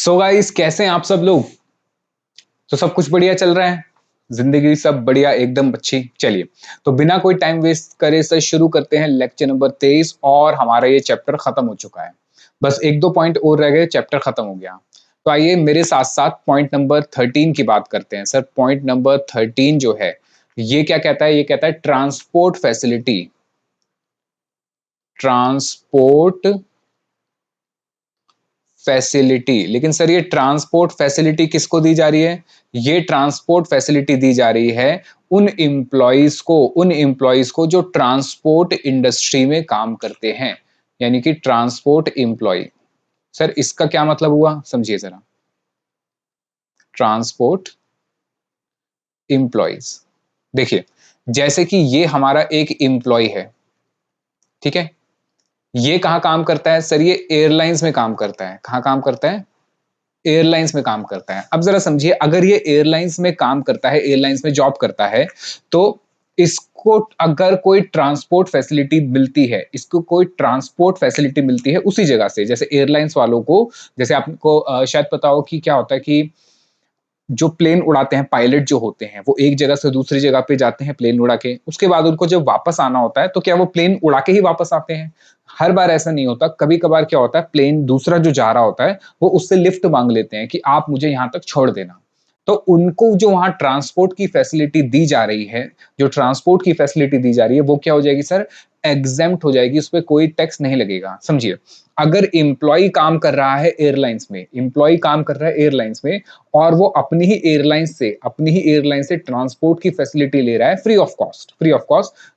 So guys, कैसे हैं आप सब लोग। तो सब कुछ बढ़िया चल रहा है, जिंदगी सब बढ़िया एकदम अच्छी। चलिए, तो बिना कोई टाइम वेस्ट करे सर शुरू करते हैं लेक्चर नंबर 23। और हमारा ये चैप्टर खत्म हो चुका है, बस एक दो पॉइंट और रह गए, चैप्टर खत्म हो गया। तो आइए मेरे साथ साथ पॉइंट नंबर 13 की बात करते हैं। सर पॉइंट नंबर 13 जो है ये क्या कहता है, ये कहता है ट्रांसपोर्ट फैसिलिटी। Transport facility. लेकिन सर ये ट्रांसपोर्ट फैसिलिटी किसको दी जा रही है? ये ट्रांसपोर्ट फैसिलिटी दी जा रही है उन एम्प्लॉयज को जो ट्रांसपोर्ट इंडस्ट्री में काम करते हैं, यानी कि ट्रांसपोर्ट एम्प्लॉय। सर इसका क्या मतलब हुआ, समझिए जरा। ट्रांसपोर्ट एम्प्लॉयज, देखिए जैसे कि ये हमारा एक एम्प्लॉय है, ठीक है। ये कहाँ काम करता है सर? ये एयरलाइंस में काम करता है। कहाँ काम करता है? एयरलाइंस में काम करता है। अब जरा समझिए, अगर ये एयरलाइंस में काम करता है, एयरलाइंस में जॉब करता है, तो इसको अगर कोई ट्रांसपोर्ट फैसिलिटी मिलती है, इसको कोई ट्रांसपोर्ट फैसिलिटी मिलती है उसी जगह से, जैसे एयरलाइंस वालों को, जैसे आपको शायद पता हो कि क्या होता है कि जो प्लेन उड़ाते हैं, पायलट जो होते हैं, वो एक जगह से दूसरी जगह पे जाते हैं प्लेन उड़ा के, उसके बाद उनको जब वापस आना होता है तो क्या वो प्लेन उड़ा के ही वापस आते हैं? हर बार ऐसा नहीं होता, कभी कभार क्या होता है, प्लेन दूसरा जो जा रहा होता है वो उससे लिफ्ट मांग लेते हैं कि आप मुझे यहां तक छोड़ देना। तो उनको जो वहां ट्रांसपोर्ट की फैसिलिटी दी जा रही है, जो ट्रांसपोर्ट की फैसिलिटी दी जा रही है, वो क्या हो जाएगी सर? एग्जेम्प्ट हो जाएगी, उस पर कोई टैक्स नहीं लगेगा। समझिए, अगर एम्प्लॉय काम कर रहा है एयरलाइंस में, एम्प्लॉय काम कर रहा है एयरलाइंस में, और वो अपनी ही एयरलाइन से ट्रांसपोर्ट की फैसिलिटी ले रहा है फ्री ऑफ कॉस्ट,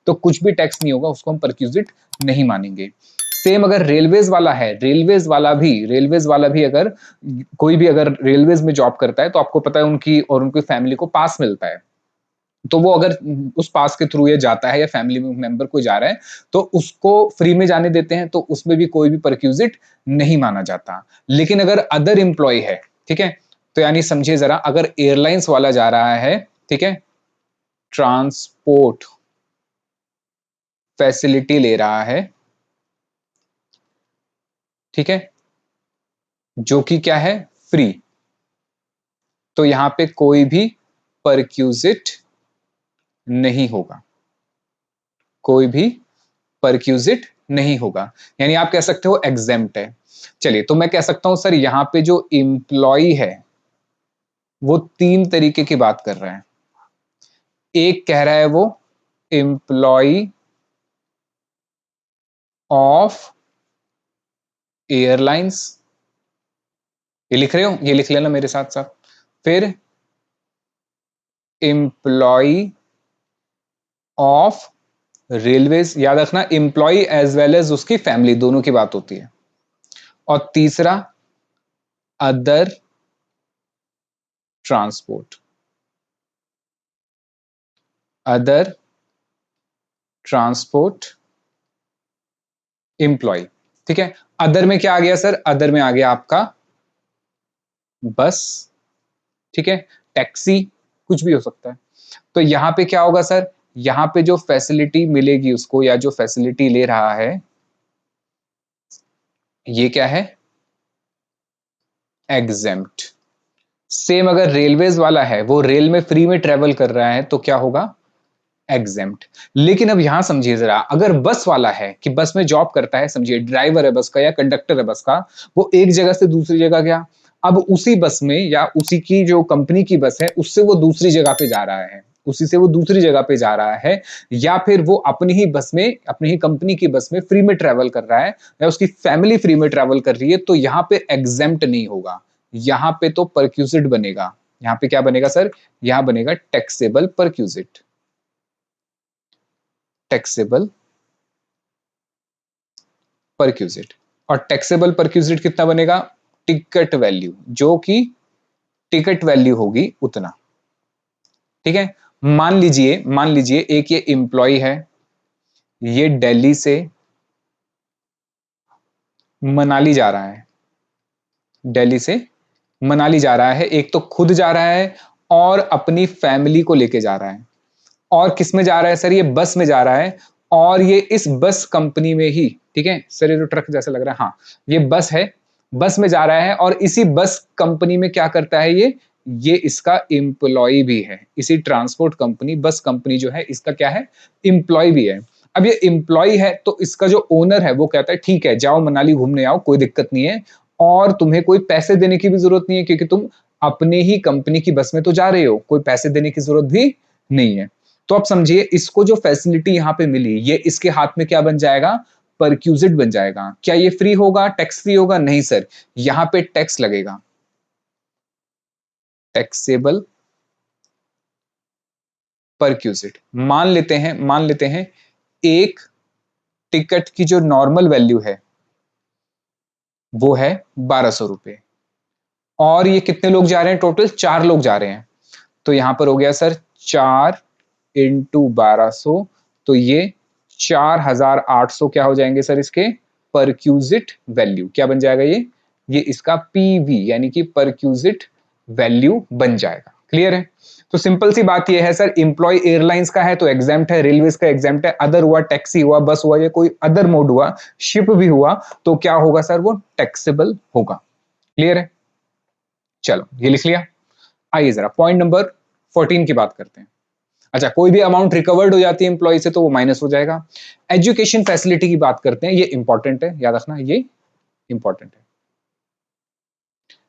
तो कुछ भी टैक्स नहीं होगा, उसको हम परक्यूजिट नहीं मानेंगे। सेम अगर रेलवेज वाला है, रेलवेज वाला भी अगर कोई भी अगर रेलवेज में जॉब करता है, तो आपको पता है उनकी और उनकी फैमिली को पास मिलता है। तो वो अगर उस पास के थ्रू ये जाता है या फैमिली मेंबर कोई जा रहा है, तो उसको फ्री में जाने देते हैं, तो उसमें भी कोई भी परक्यूजिट नहीं माना जाता। लेकिन अगर अदर एम्प्लॉय है, ठीक है, तो यानी समझिए जरा, अगर एयरलाइंस वाला जा रहा है, ठीक है, ट्रांसपोर्ट फैसिलिटी ले रहा है, ठीक है, जो कि क्या है, फ्री, तो यहां पे कोई भी परक्यूजिट नहीं होगा, कोई भी परक्यूजिट नहीं होगा, यानी आप कह सकते हो एग्जेम्प्ट है। चलिए, तो मैं कह सकता हूं सर यहां पे जो एम्प्लॉय है वो तीन तरीके की बात कर रहा है। एक कह रहा है वो एम्प्लॉय ऑफ एयरलाइंस, ये लिख रहे हो, ये लिख लेना मेरे साथ साथ। फिर एम्प्लॉय ऑफ रेलवेज, याद रखना एम्प्लॉय एज वेल एज उसकी फैमिली, दोनों की बात होती है। और तीसरा other transport, other transport employ, ठीक है। अदर में क्या आ गया सर? अदर में आ गया आपका बस, ठीक है, टैक्सी, कुछ भी हो सकता है। तो यहां पे क्या होगा सर? यहां पे जो फैसिलिटी मिलेगी उसको, या जो फैसिलिटी ले रहा है, ये क्या है? एग्जेम्प्ट। सेम अगर रेलवेज वाला है, वो रेल में फ्री में ट्रेवल कर रहा है, तो क्या होगा? एग्जेम्प्ट। लेकिन अब यहां समझिए जरा, अगर बस वाला है कि बस में जॉब करता है, समझिए ड्राइवर है बस का या कंडक्टर है बस का, वो एक जगह से दूसरी जगह गया, अब उसी बस में या उसी की जो कंपनी की बस है उससे वो दूसरी जगह पे जा रहा है, उसी से वो दूसरी जगह पे जा रहा है, या फिर वो अपनी ही बस में, अपनी ही कंपनी की बस में फ्री में ट्रेवल कर रहा है, या उसकी फैमिली फ्री में ट्रेवल कर रही है, तो यहां पे एग्जेम्प्ट नहीं होगा, यहां पे तो परक्यूजिट बनेगा। यहां पे क्या बनेगा सर? यहां बनेगा टैक्सेबल परक्यूजिट, टैक्सेबल परक्यूजिट। और टैक्सेबल परक्यूजिट कितना बनेगा? टिकट वैल्यू, जो कि टिकट वैल्यू होगी उतना, ठीक है। मान लीजिए एक ये एम्प्लॉय है, ये दिल्ली से मनाली जा रहा है, दिल्ली से मनाली जा रहा है, एक तो खुद जा रहा है और अपनी फैमिली को लेके जा रहा है। और किस में जा रहा है सर? ये बस में जा रहा है, और ये इस बस कंपनी में ही, ठीक है सर, ये जो ट्रक जैसा लग रहा है, हाँ ये बस है, बस में जा रहा है और इसी बस कंपनी में क्या करता है ये इसका एम्प्लॉय भी है। इसी ट्रांसपोर्ट कंपनी बस कंपनी जो है इसका क्या है, एम्प्लॉय भी है। अब ये एम्प्लॉय है तो इसका जो ओनर है वो कहता है ठीक है जाओ मनाली घूमने आओ, कोई दिक्कत नहीं है, और तुम्हें कोई पैसे देने की भी जरूरत नहीं है क्योंकि तुम अपने ही कंपनी की बस में तो जा रहे हो, कोई पैसे देने की जरूरत भी नहीं है। तो आप समझिए इसको जो फैसिलिटी यहाँ पे मिली ये इसके हाथ में क्या बन जाएगा, परक्यूजिट बन जाएगा। क्या ये फ्री होगा, टैक्स फ्री होगा? नहीं सर, यहाँ पे टैक्स लगेगा, टैक्सेबल परक्यूजिट। मान लेते हैं एक टिकट की जो नॉर्मल वैल्यू है वो है 1200 रुपए, और ये कितने लोग जा रहे हैं, टोटल 4 लोग जा रहे हैं। तो यहां पर हो गया सर 4 इंटू 1200, तो ये 4800 क्या हो जाएंगे सर इसके परक्यूजिट वैल्यू, क्या बन जाएगा ये इसका पीवी यानी कि परक्यूजिट वैल्यू बन जाएगा। क्लियर है? तो सिंपल सी बात ये है सर, इंप्लॉय एयरलाइंस का है तो एग्जाम्प्ट है, रेलवेज का एग्जाम्प्ट है, अदर हुआ, टैक्सी हुआ, बस हुआ, या कोई अदर मोड हुआ, शिप भी हुआ, तो क्या होगा सर, वो टैक्सेबल होगा। क्लियर है? चलो ये लिख लिया। आइए जरा पॉइंट नंबर 14 की बात करते हैं। अच्छा, कोई भी अमाउंट रिकवर्ड हो जाती है एम्प्लॉय से तो वो माइनस हो जाएगा। एजुकेशन फैसिलिटी की बात करते हैं, ये इंपॉर्टेंट है, याद रखना ये इंपॉर्टेंट है।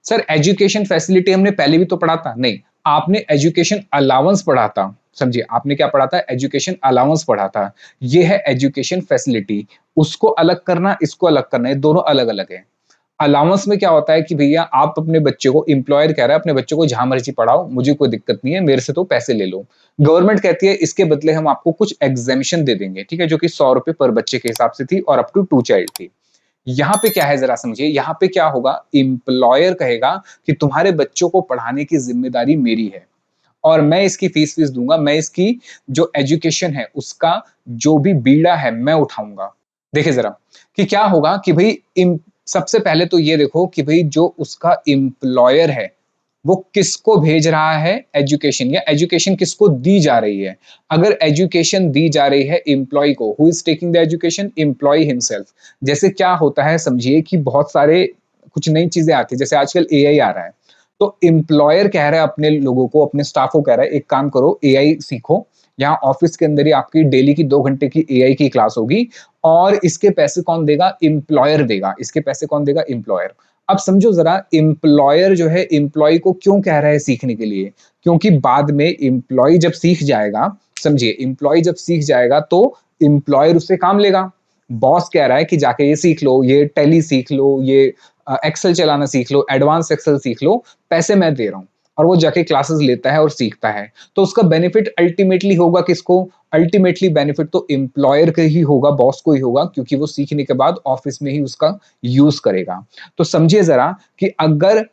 सर एजुकेशन फैसिलिटी हमने पहले भी तो पढ़ा था, नहीं, आपने एजुकेशन अलाउंस पढ़ा था। समझिए आपने क्या पढ़ा था, एजुकेशन अलाउंस पढ़ा था। ये है एजुकेशन फैसिलिटी, उसको अलग करना, इसको अलग करना, ये दोनों अलग अलग है। अलाउंस में क्या होता है कि भैया आप अपने बच्चे को, एम्प्लॉयर कह रहा है अपने बच्चे को जहां मर्जी पढ़ाओ, मुझे कोई दिक्कत नहीं है, मेरे से तो पैसे ले लो। गवर्नमेंट कहती है इसके बदले हम आपको कुछ एग्जेम्पशन दे देंगे, ठीक है, जो कि 100 रुपए पर बच्चे के हिसाब से थी और अप टू 2 चाइल्ड थी। यहाँ पे क्या है जरा समझिए, यहाँ पे क्या होगा, एम्प्लॉयर कहेगा कि तुम्हारे बच्चों को पढ़ाने की जिम्मेदारी मेरी है और मैं इसकी फीस दूंगा, मैं इसकी जो एजुकेशन है उसका जो भी बीड़ा है मैं उठाऊंगा। देखिए जरा कि क्या होगा कि भाई सबसे पहले तो ये देखो कि भाई जो उसका एम्प्लॉयर है वो किसको भेज रहा है एजुकेशन, या एजुकेशन किसको दी जा रही है। अगर एजुकेशन दी जा रही है एम्प्लॉय को, who is taking the education, employ himself. जैसे क्या होता है समझिए कि बहुत सारे कुछ नई चीजें आती है, जैसे आजकल एआई आ रहा है, तो एम्प्लॉयर कह रहा है अपने लोगों को, अपने स्टाफ को कह रहा है एक काम करो एआई सीखो, यहाँ ऑफिस के अंदर ही आपकी डेली की 2 घंटे की एआई की क्लास होगी, और इसके पैसे कौन देगा, एम्प्लॉयर देगा। इसके पैसे कौन देगा, एम्प्लॉयर। अब समझो जरा, एम्प्लॉयर जो है एम्प्लॉय को क्यों कह रहा है सीखने के लिए, क्योंकि बाद में एम्प्लॉय जब सीख जाएगा, समझिए एम्प्लॉय जब सीख जाएगा तो एम्प्लॉयर उससे काम लेगा। बॉस कह रहा है कि जाके ये सीख लो, ये टैली सीख लो, ये एक्सेल चलाना सीख लो, एडवांस एक्सेल सीख लो, पैसे मैं दे रहा हूँ, और वो जाके क्लासेस लेता है और सीखता है। तो उसका बेनिफिट अल्टीमेटली होगा किसको, अल्टीमेटली बेनिफिट तो एम्प्लॉयर के ही होगा, बॉस को ही होगा, क्योंकि वो सीखने के बाद ऑफिस में ही उसका यूज करेगा। तो समझिए जरा कि अगर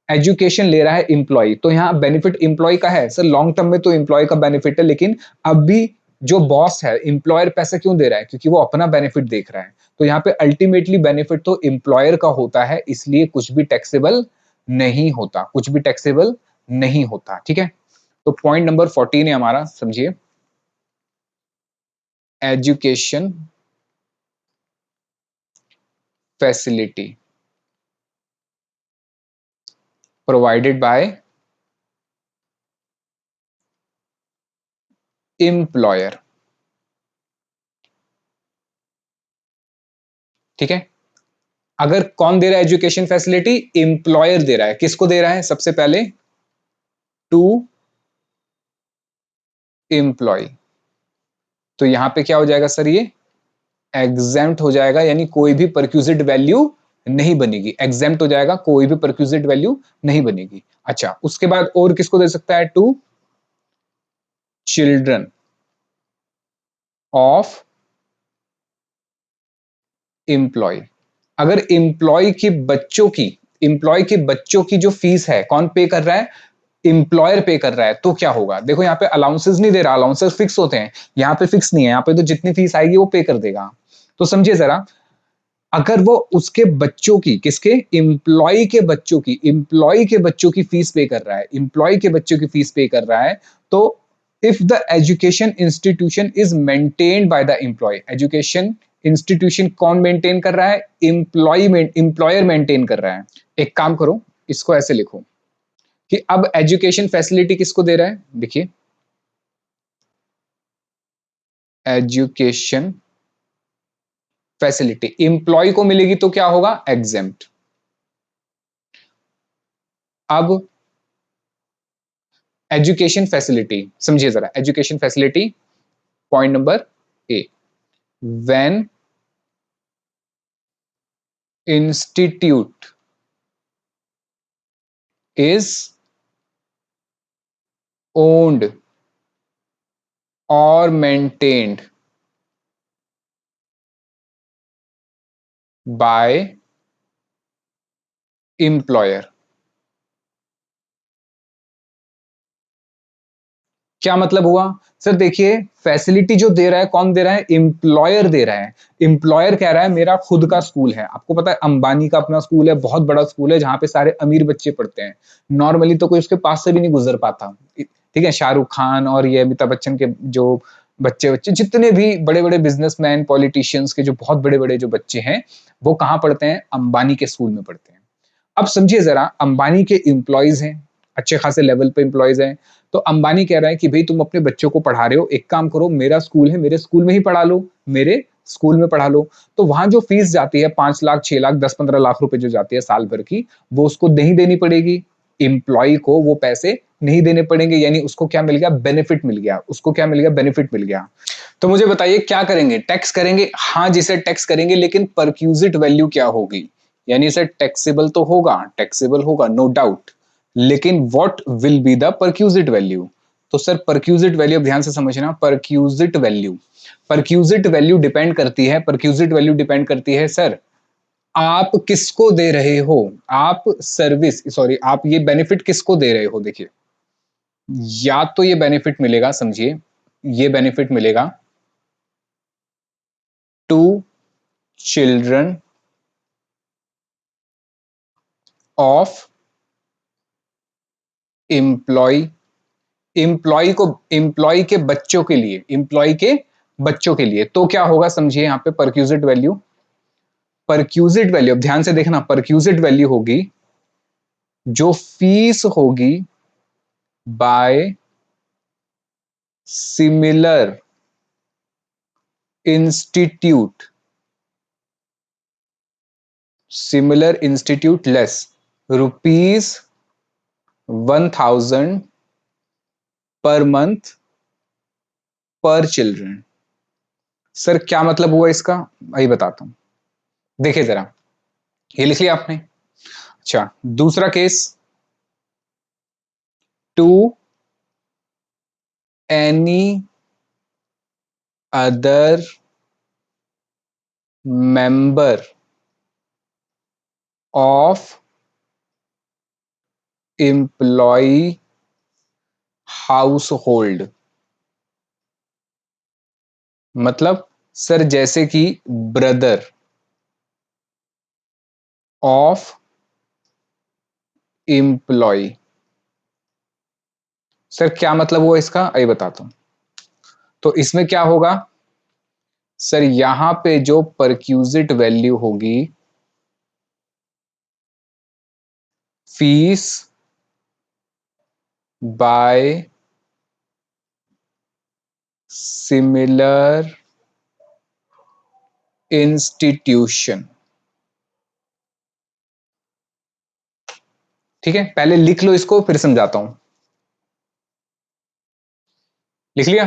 एजुकेशन ले रहा है एम्प्लॉय तो यहाँ बेनिफिट एम्प्लॉय का है सर, लॉन्ग टर्म में तो एम्प्लॉय का बेनिफिट है, लेकिन अभी जो बॉस है, एम्प्लॉयर पैसा क्यों दे रहा है, क्योंकि वो अपना बेनिफिट देख रहा है। तो यहाँ पे अल्टीमेटली बेनिफिट तो एम्प्लॉयर का होता है, इसलिए कुछ भी टैक्सेबल नहीं होता, कुछ भी टैक्सेबल नहीं होता। ठीक है, तो पॉइंट नंबर 14 है हमारा, समझिए education facility provided by employer. ठीक है, अगर कौन दे रहा है एजुकेशन फैसिलिटी, एम्प्लॉयर दे रहा है। किसको दे रहा है, सबसे पहले टू एम्प्लॉय। तो यहां पे क्या हो जाएगा सर, ये एग्जेम्प्ट हो जाएगा, यानी कोई भी परक्यूजिट वैल्यू नहीं बनेगी, एग्जेम्प्ट हो जाएगा, कोई भी परक्यूजिट वैल्यू नहीं बनेगी। अच्छा, उसके बाद और किसको दे सकता है, टू चिल्ड्रन ऑफ एम्प्लॉय। अगर एम्प्लॉय के बच्चों की जो फीस है कौन पे कर रहा है, एम्प्लॉयर पे कर रहा है, तो क्या होगा, देखो यहाँ पे अलाउंसेस नहीं दे रहा, अलाउंसेस फिक्स होते हैं, यहाँ पे फिक्स नहीं है, यहाँ पे तो जितनी फीस आएगी वो पे कर देगा। तो समझिए जरा, अगर वो उसके बच्चों की, किसके, एम्प्लॉय के बच्चों की फीस पे कर रहा है, एम्प्लॉय के बच्चों की फीस पे कर रहा है, तो if the education institution is maintained by the employ, education institution कौन मेंटेन कर रहा है? एम्प्लॉयर मेंटेन कर रहा है। एक काम करो, इसको ऐसे लिखो कि अब एजुकेशन फैसिलिटी किसको दे रहा है? देखिए, एजुकेशन फैसिलिटी एम्प्लॉय को मिलेगी तो क्या होगा? एग्जेम्प्ट। अब एजुकेशन फैसिलिटी समझिए जरा, education facility point number A, when institute is owned or maintained by employer। क्या मतलब हुआ सर? देखिए, फैसिलिटी जो दे रहा है कौन दे रहा है? एम्प्लॉयर दे रहा है। एम्प्लॉयर कह रहा है मेरा खुद का स्कूल है। आपको पता है अंबानी का अपना स्कूल है, बहुत बड़ा स्कूल है जहां पे सारे अमीर बच्चे पढ़ते हैं। नॉर्मली तो कोई उसके पास से भी नहीं गुजर पाता। ठीक है, शाहरुख खान और ये अमिताभ बच्चन के जो बच्चे बच्चे जितने भी बड़े बड़े बिजनेसमैन पॉलिटिशियंस के जो बहुत बड़े बड़े जो बच्चे हैं, वो कहाँ पढ़ते हैं? अंबानी के स्कूल में पढ़ते हैं। अब समझिए जरा, अंबानी के एम्प्लॉयज हैं, अच्छे खासे लेवल पे एम्प्लॉयज हैं। तो अंबानी कह रहा है कि भाई तुम अपने बच्चों को पढ़ा रहे हो, एक काम करो, मेरा स्कूल है, मेरे स्कूल में ही पढ़ा लो, मेरे स्कूल में पढ़ा लो। तो वहां जो फीस जाती है 5 लाख 6 लाख 10-15 लाख रुपए जो जाती है साल भर की, वो उसको नहीं देनी पड़ेगी। एम्प्लॉय को वो पैसे नहीं देने पड़ेंगे, यानी उसको क्या मिल गया? बेनिफिट मिल गया। उसको क्या मिल गया? बेनिफिट मिल गया। तो मुझे बताइए क्या करेंगे? टैक्स करेंगे? हाँ जिसे टैक्स करेंगे, लेकिन परक्यूजिट वैल्यू क्या होगी? यानी सर टैक्सेबल तो होगा, टैक्सेबल होगा नो डाउट, लेकिन what will be the perquisite value? तो सर परक्यूजिट वैल्यू ध्यान से समझना, परक्यूजिट वैल्यू डिपेंड करती है, परक्यूजिट वैल्यू डिपेंड करती है सर आप किसको दे रहे हो। आप सर्विस सॉरी आप ये बेनिफिट किसको दे रहे हो? देखिए, या तो ये बेनिफिट मिलेगा, समझिए, ये बेनिफिट मिलेगा to children of employ, employ के बच्चों के लिए, एम्प्लॉय के बच्चों के लिए। तो क्या होगा? समझिए यहां पे परक्यूजिट वैल्यू, परक्यूजिट वैल्यू ध्यान से देखना, परक्यूजिट वैल्यू होगी जो फीस होगी by similar institute, similar institute less ₹1000 per month पर चिल्ड्रन। सर क्या मतलब हुआ इसका? वही बताता हूं, देखिए जरा, ये लिख लिया आपने। अच्छा, दूसरा case, to any other member of employ household. मतलब सर जैसे कि ब्रदर ऑफ एम्प्लॉय। सर क्या मतलब हुआ इसका? आई बताता हूं। तो इसमें क्या होगा सर? यहां पे जो परक्यूजिट वैल्यू होगी, फीस बाय सिमिलर इंस्टीट्यूशन। ठीक है, पहले लिख लो इसको फिर समझाता हूं। लिख लिया?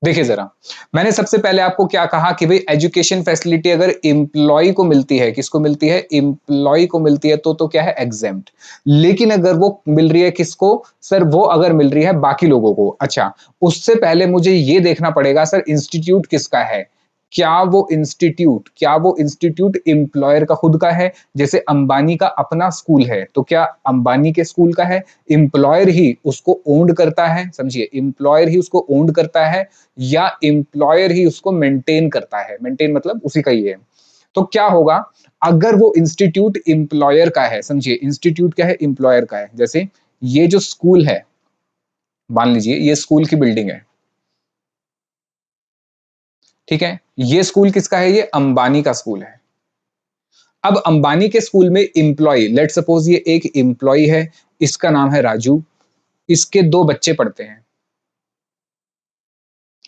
देखिए जरा, मैंने सबसे पहले आपको क्या कहा कि भाई एजुकेशन फैसिलिटी अगर एम्प्लॉय को मिलती है, किसको मिलती है? एम्प्लॉय को मिलती है, तो क्या है? एग्जेम्प्ट। लेकिन अगर वो मिल रही है किसको? सर वो अगर मिल रही है बाकी लोगों को। अच्छा, उससे पहले मुझे ये देखना पड़ेगा सर इंस्टीट्यूट किसका है। क्या वो इंस्टीट्यूट एम्प्लॉयर का खुद का है? जैसे अंबानी का अपना स्कूल है, तो क्या अंबानी के स्कूल का है? एम्प्लॉयर ही उसको ओन्ड करता है, समझिए, एम्प्लॉयर ही उसको ओन्ड करता है, या एम्प्लॉयर ही उसको मेंटेन करता है? मेंटेन मतलब उसी का ही है। तो क्या होगा अगर वो इंस्टीट्यूट एम्प्लॉयर का है? समझिए, इंस्टीट्यूट क्या है? एम्प्लॉयर का है। जैसे ये जो स्कूल है, मान लीजिए ये स्कूल की बिल्डिंग है, ठीक है, ये स्कूल किसका है? ये अंबानी का स्कूल है। अब अंबानी के स्कूल में इंप्लॉय, लेट सपोज ये एक इंप्लॉय है, इसका नाम है राजू, इसके दो बच्चे पढ़ते हैं,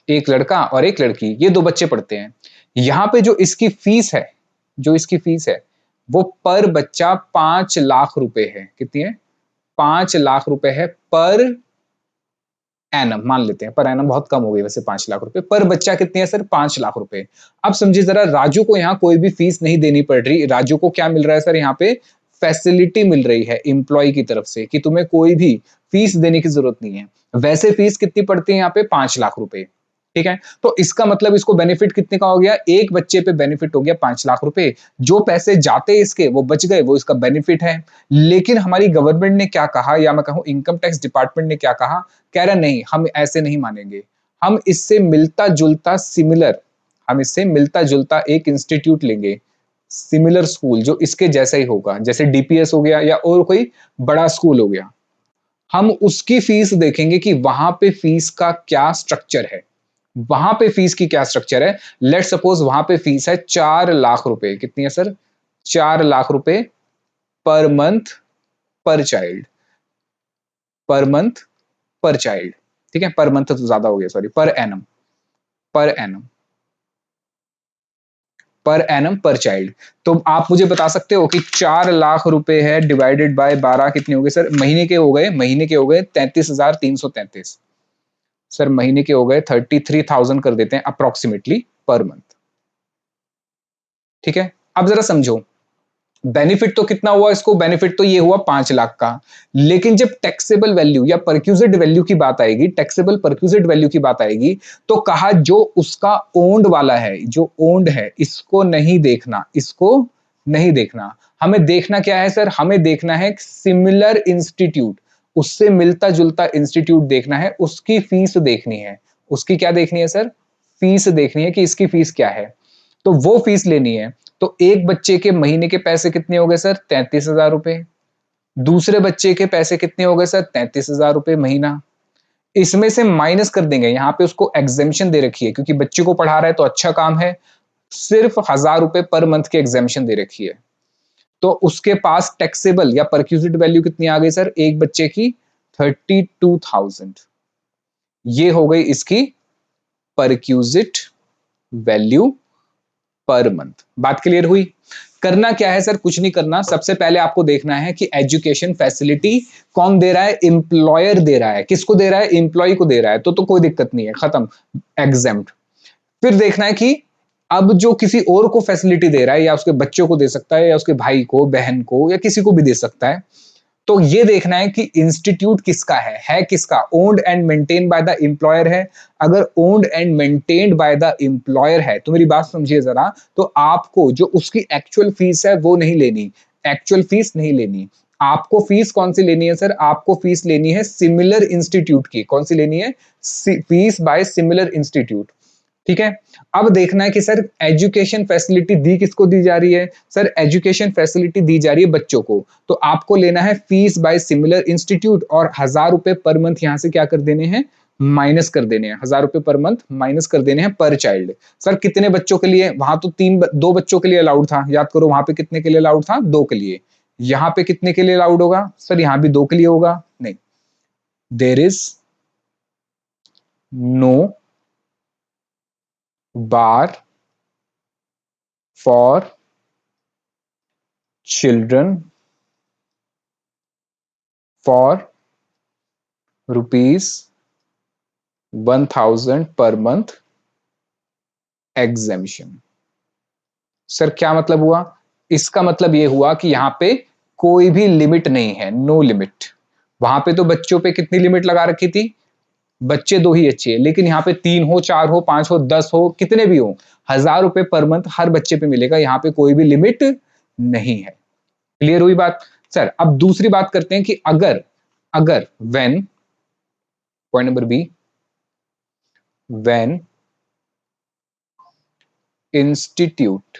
एक लड़का और एक लड़की, ये दो बच्चे पढ़ते हैं। यहां पे जो इसकी फीस है, जो इसकी फीस है वो पर बच्चा 5 लाख रुपए है। कितनी है? 5 लाख रुपए है पर एनम, मान लेते हैं पर एनम बहुत कम हो गई वैसे, 5 लाख रुपए पर बच्चा कितनी है सर? 5 लाख रुपए। अब समझिए जरा, राजू को यहाँ कोई भी फीस नहीं देनी पड़ रही। राजू को क्या मिल रहा है सर? यहाँ पे फैसिलिटी मिल रही है इंप्लॉय की तरफ से कि तुम्हें कोई भी फीस देने की जरूरत नहीं है। वैसे फीस कितनी पड़ती है यहाँ पे? 5 लाख रुपए। ठीक है, तो इसका मतलब इसको बेनिफिट कितने का हो गया? एक बच्चे पे बेनिफिट हो गया 5 लाख रुपए। जो पैसे जाते इसके वो बच गए, वो इसका बेनिफिट है। लेकिन हमारी गवर्नमेंट ने क्या कहा, या मैं कहूं इनकम टैक्स डिपार्टमेंट ने क्या कहा? कह रहा नहीं, हम ऐसे नहीं मानेंगे, हम इससे मिलता जुलता सिमिलर, हम इससे मिलता जुलता एक इंस्टीट्यूट लेंगे, सिमिलर स्कूल जो इसके जैसा ही होगा, जैसे डीपीएस हो गया या और कोई बड़ा स्कूल हो गया। हम उसकी फीस देखेंगे कि वहां पे फीस का क्या स्ट्रक्चर है, वहां पे फीस की क्या स्ट्रक्चर है। लेट सपोज वहां पे फीस है 4 लाख रुपए। कितनी है सर? 4 लाख रुपए पर मंथ, पर चाइल्ड, पर मंथ, पर चाइल्ड। ठीक है, पर मंथ तो ज्यादा हो गया, sorry, per annum, per annum, per annum पर चाइल्ड। तो आप मुझे बता सकते हो कि 4 लाख रुपए है डिवाइडेड बाय 12 कितने हो गए सर? महीने के हो गए, महीने के हो गए 33,333। सर महीने के हो गए 33,000 कर देते हैं अप्रोक्सीमेटली पर मंथ। ठीक है, अब जरा समझो, बेनिफिट तो कितना हुआ इसको? बेनिफिट तो ये हुआ 5 लाख का। लेकिन जब टैक्सेबल वैल्यू या परक्यूजेड वैल्यू की बात आएगी, टैक्सेबल परक्यूजेड वैल्यू की बात आएगी, तो कहा जो उसका ओन्ड वाला है, जो ओन्ड है, इसको नहीं देखना, इसको नहीं देखना। हमें देखना क्या है सर? हमें देखना है सिमिलर इंस्टीट्यूट, उससे मिलता जुलता इंस्टीट्यूट देखना है, उसकी फीस देखनी है। उसकी क्या देखनी है सर? फीस देखनी है कि इसकी फीस क्या है, तो वो फीस लेनी है। तो एक बच्चे के महीने के पैसे कितने हो गए सर? 33,000 रुपए। दूसरे बच्चे के पैसे कितने हो गए सर? 33,000 रुपए महीना। इसमें से माइनस कर देंगे, यहां पे उसको एग्जेम्पशन दे रखी है क्योंकि बच्चे को पढ़ा रहा है तो अच्छा काम है, सिर्फ 1,000 रुपए पर मंथ की एग्जेम्पशन दे रखी है। तो उसके पास टैक्सेबल या परक्यूजिट वैल्यू कितनी आ गई सर? एक बच्चे की 32,000। ये हो गई इसकी परक्यूजिट वैल्यू पर मंथ। बात क्लियर हुई? करना क्या है सर? कुछ नहीं करना। सबसे पहले आपको देखना है कि एजुकेशन फैसिलिटी कौन दे रहा है? एम्प्लॉयर दे रहा है। किसको दे रहा है? एम्प्लॉय को दे रहा है, तो कोई दिक्कत नहीं है, खत्म, एग्जेम्प्ट। फिर देखना है कि अब जो किसी और को फैसिलिटी दे रहा है, या उसके बच्चों को दे सकता है, या उसके भाई को, बहन को, या किसी को भी दे सकता है। तो ये देखना है कि इंस्टीट्यूट किसका है किसका? Owned and maintain by the employer है। अगर owned and maintained by the employer है तो मेरी बात समझिए जरा, तो आपको जो उसकी एक्चुअल फीस है वो नहीं लेनी, एक्चुअल फीस नहीं लेनी। आपको फीस कौन सी लेनी है सर? आपको फीस लेनी है सिमिलर इंस्टीट्यूट की। कौन सी लेनी है? Fees by similar institute. ठीक है, अब देखना है कि सर एजुकेशन फैसिलिटी दी किसको दी जा रही है? सर एजुकेशन फैसिलिटी दी जा रही है बच्चों को। तो आपको लेना है फीस बाय सिमिलर इंस्टीट्यूट, और 1,000 रुपए पर मंथ यहां से क्या कर देने हैं? माइनस कर देने हैं। 1,000 रुपए पर मंथ माइनस कर देने हैं पर चाइल्ड। सर कितने बच्चों के लिए? वहां तो दो बच्चों के लिए अलाउड था, याद करो वहां पे कितने के लिए अलाउड था? 2 के लिए। यहाँ पे कितने के लिए अलाउड होगा सर? यहाँ भी 2 के लिए होगा? नहीं, there is no bar for children for ₹1,000 per month exemption। सर क्या मतलब हुआ? इसका मतलब ये हुआ कि यहां पे कोई भी लिमिट नहीं है, नो लिमिट। वहां पे तो बच्चों पे कितनी लिमिट लगा रखी थी? बच्चे 2 ही अच्छे हैं, लेकिन यहाँ पे 3 हो, 4 हो, 5 हो, 10 हो, कितने भी हो, 1,000 रुपए पर मंथ हर बच्चे पे मिलेगा। यहाँ पे कोई भी लिमिट नहीं है। क्लियर हुई बात? सर अब दूसरी बात करते हैं कि अगर अगर when, point number B, when institute,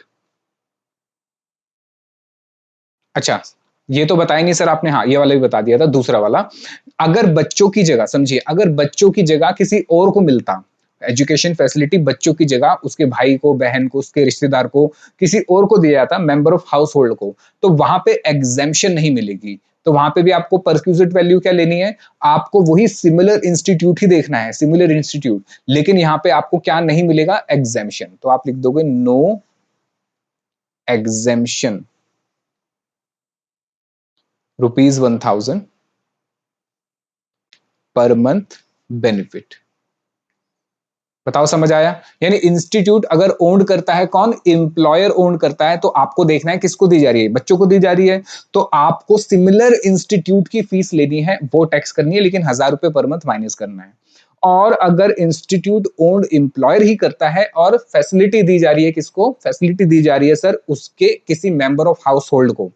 अच्छा ये तो बताया नहीं सर आपने, हाँ ये वाला भी बता दिया था, दूसरा वाला। अगर बच्चों की जगह, समझिए, अगर बच्चों की जगह किसी और को मिलता, एजुकेशन फैसिलिटी बच्चों की जगह उसके भाई को, बहन को, उसके रिश्तेदार को, किसी और को दिया जाता, मेंबर ऑफ हाउस होल्ड को, तो वहां पे एग्जेम्पशन नहीं मिलेगी। तो वहां पे भी आपको परक्यूजिट वैल्यू क्या लेनी है, आपको वही सिमिलर इंस्टीट्यूट ही देखना है, सिमिलर इंस्टीट्यूट, लेकिन यहाँ पे आपको क्या नहीं मिलेगा, एग्जेम्पशन। तो आप लिख दोगे no exemption ₹1000 per month benefit. बताओ समझ आया? यानी इंस्टीट्यूट अगर ओन करता है, कौन, एम्प्लॉयर ओन करता है, तो आपको देखना है किसको दी जा रही है, बच्चों को दी जा रही है, तो आपको सिमिलर इंस्टीट्यूट की फीस लेनी है, वो टैक्स करनी है, लेकिन ₹1000 पर मंथ माइनस करना है। और अगर इंस्टीट्यूट ओन्ड एम्प्लॉयर ही करता है और फैसिलिटी दी जा रही है, किसको फैसिलिटी दी जा रही है सर, उसके किसी मेंबर ऑफ हाउस होल्ड को,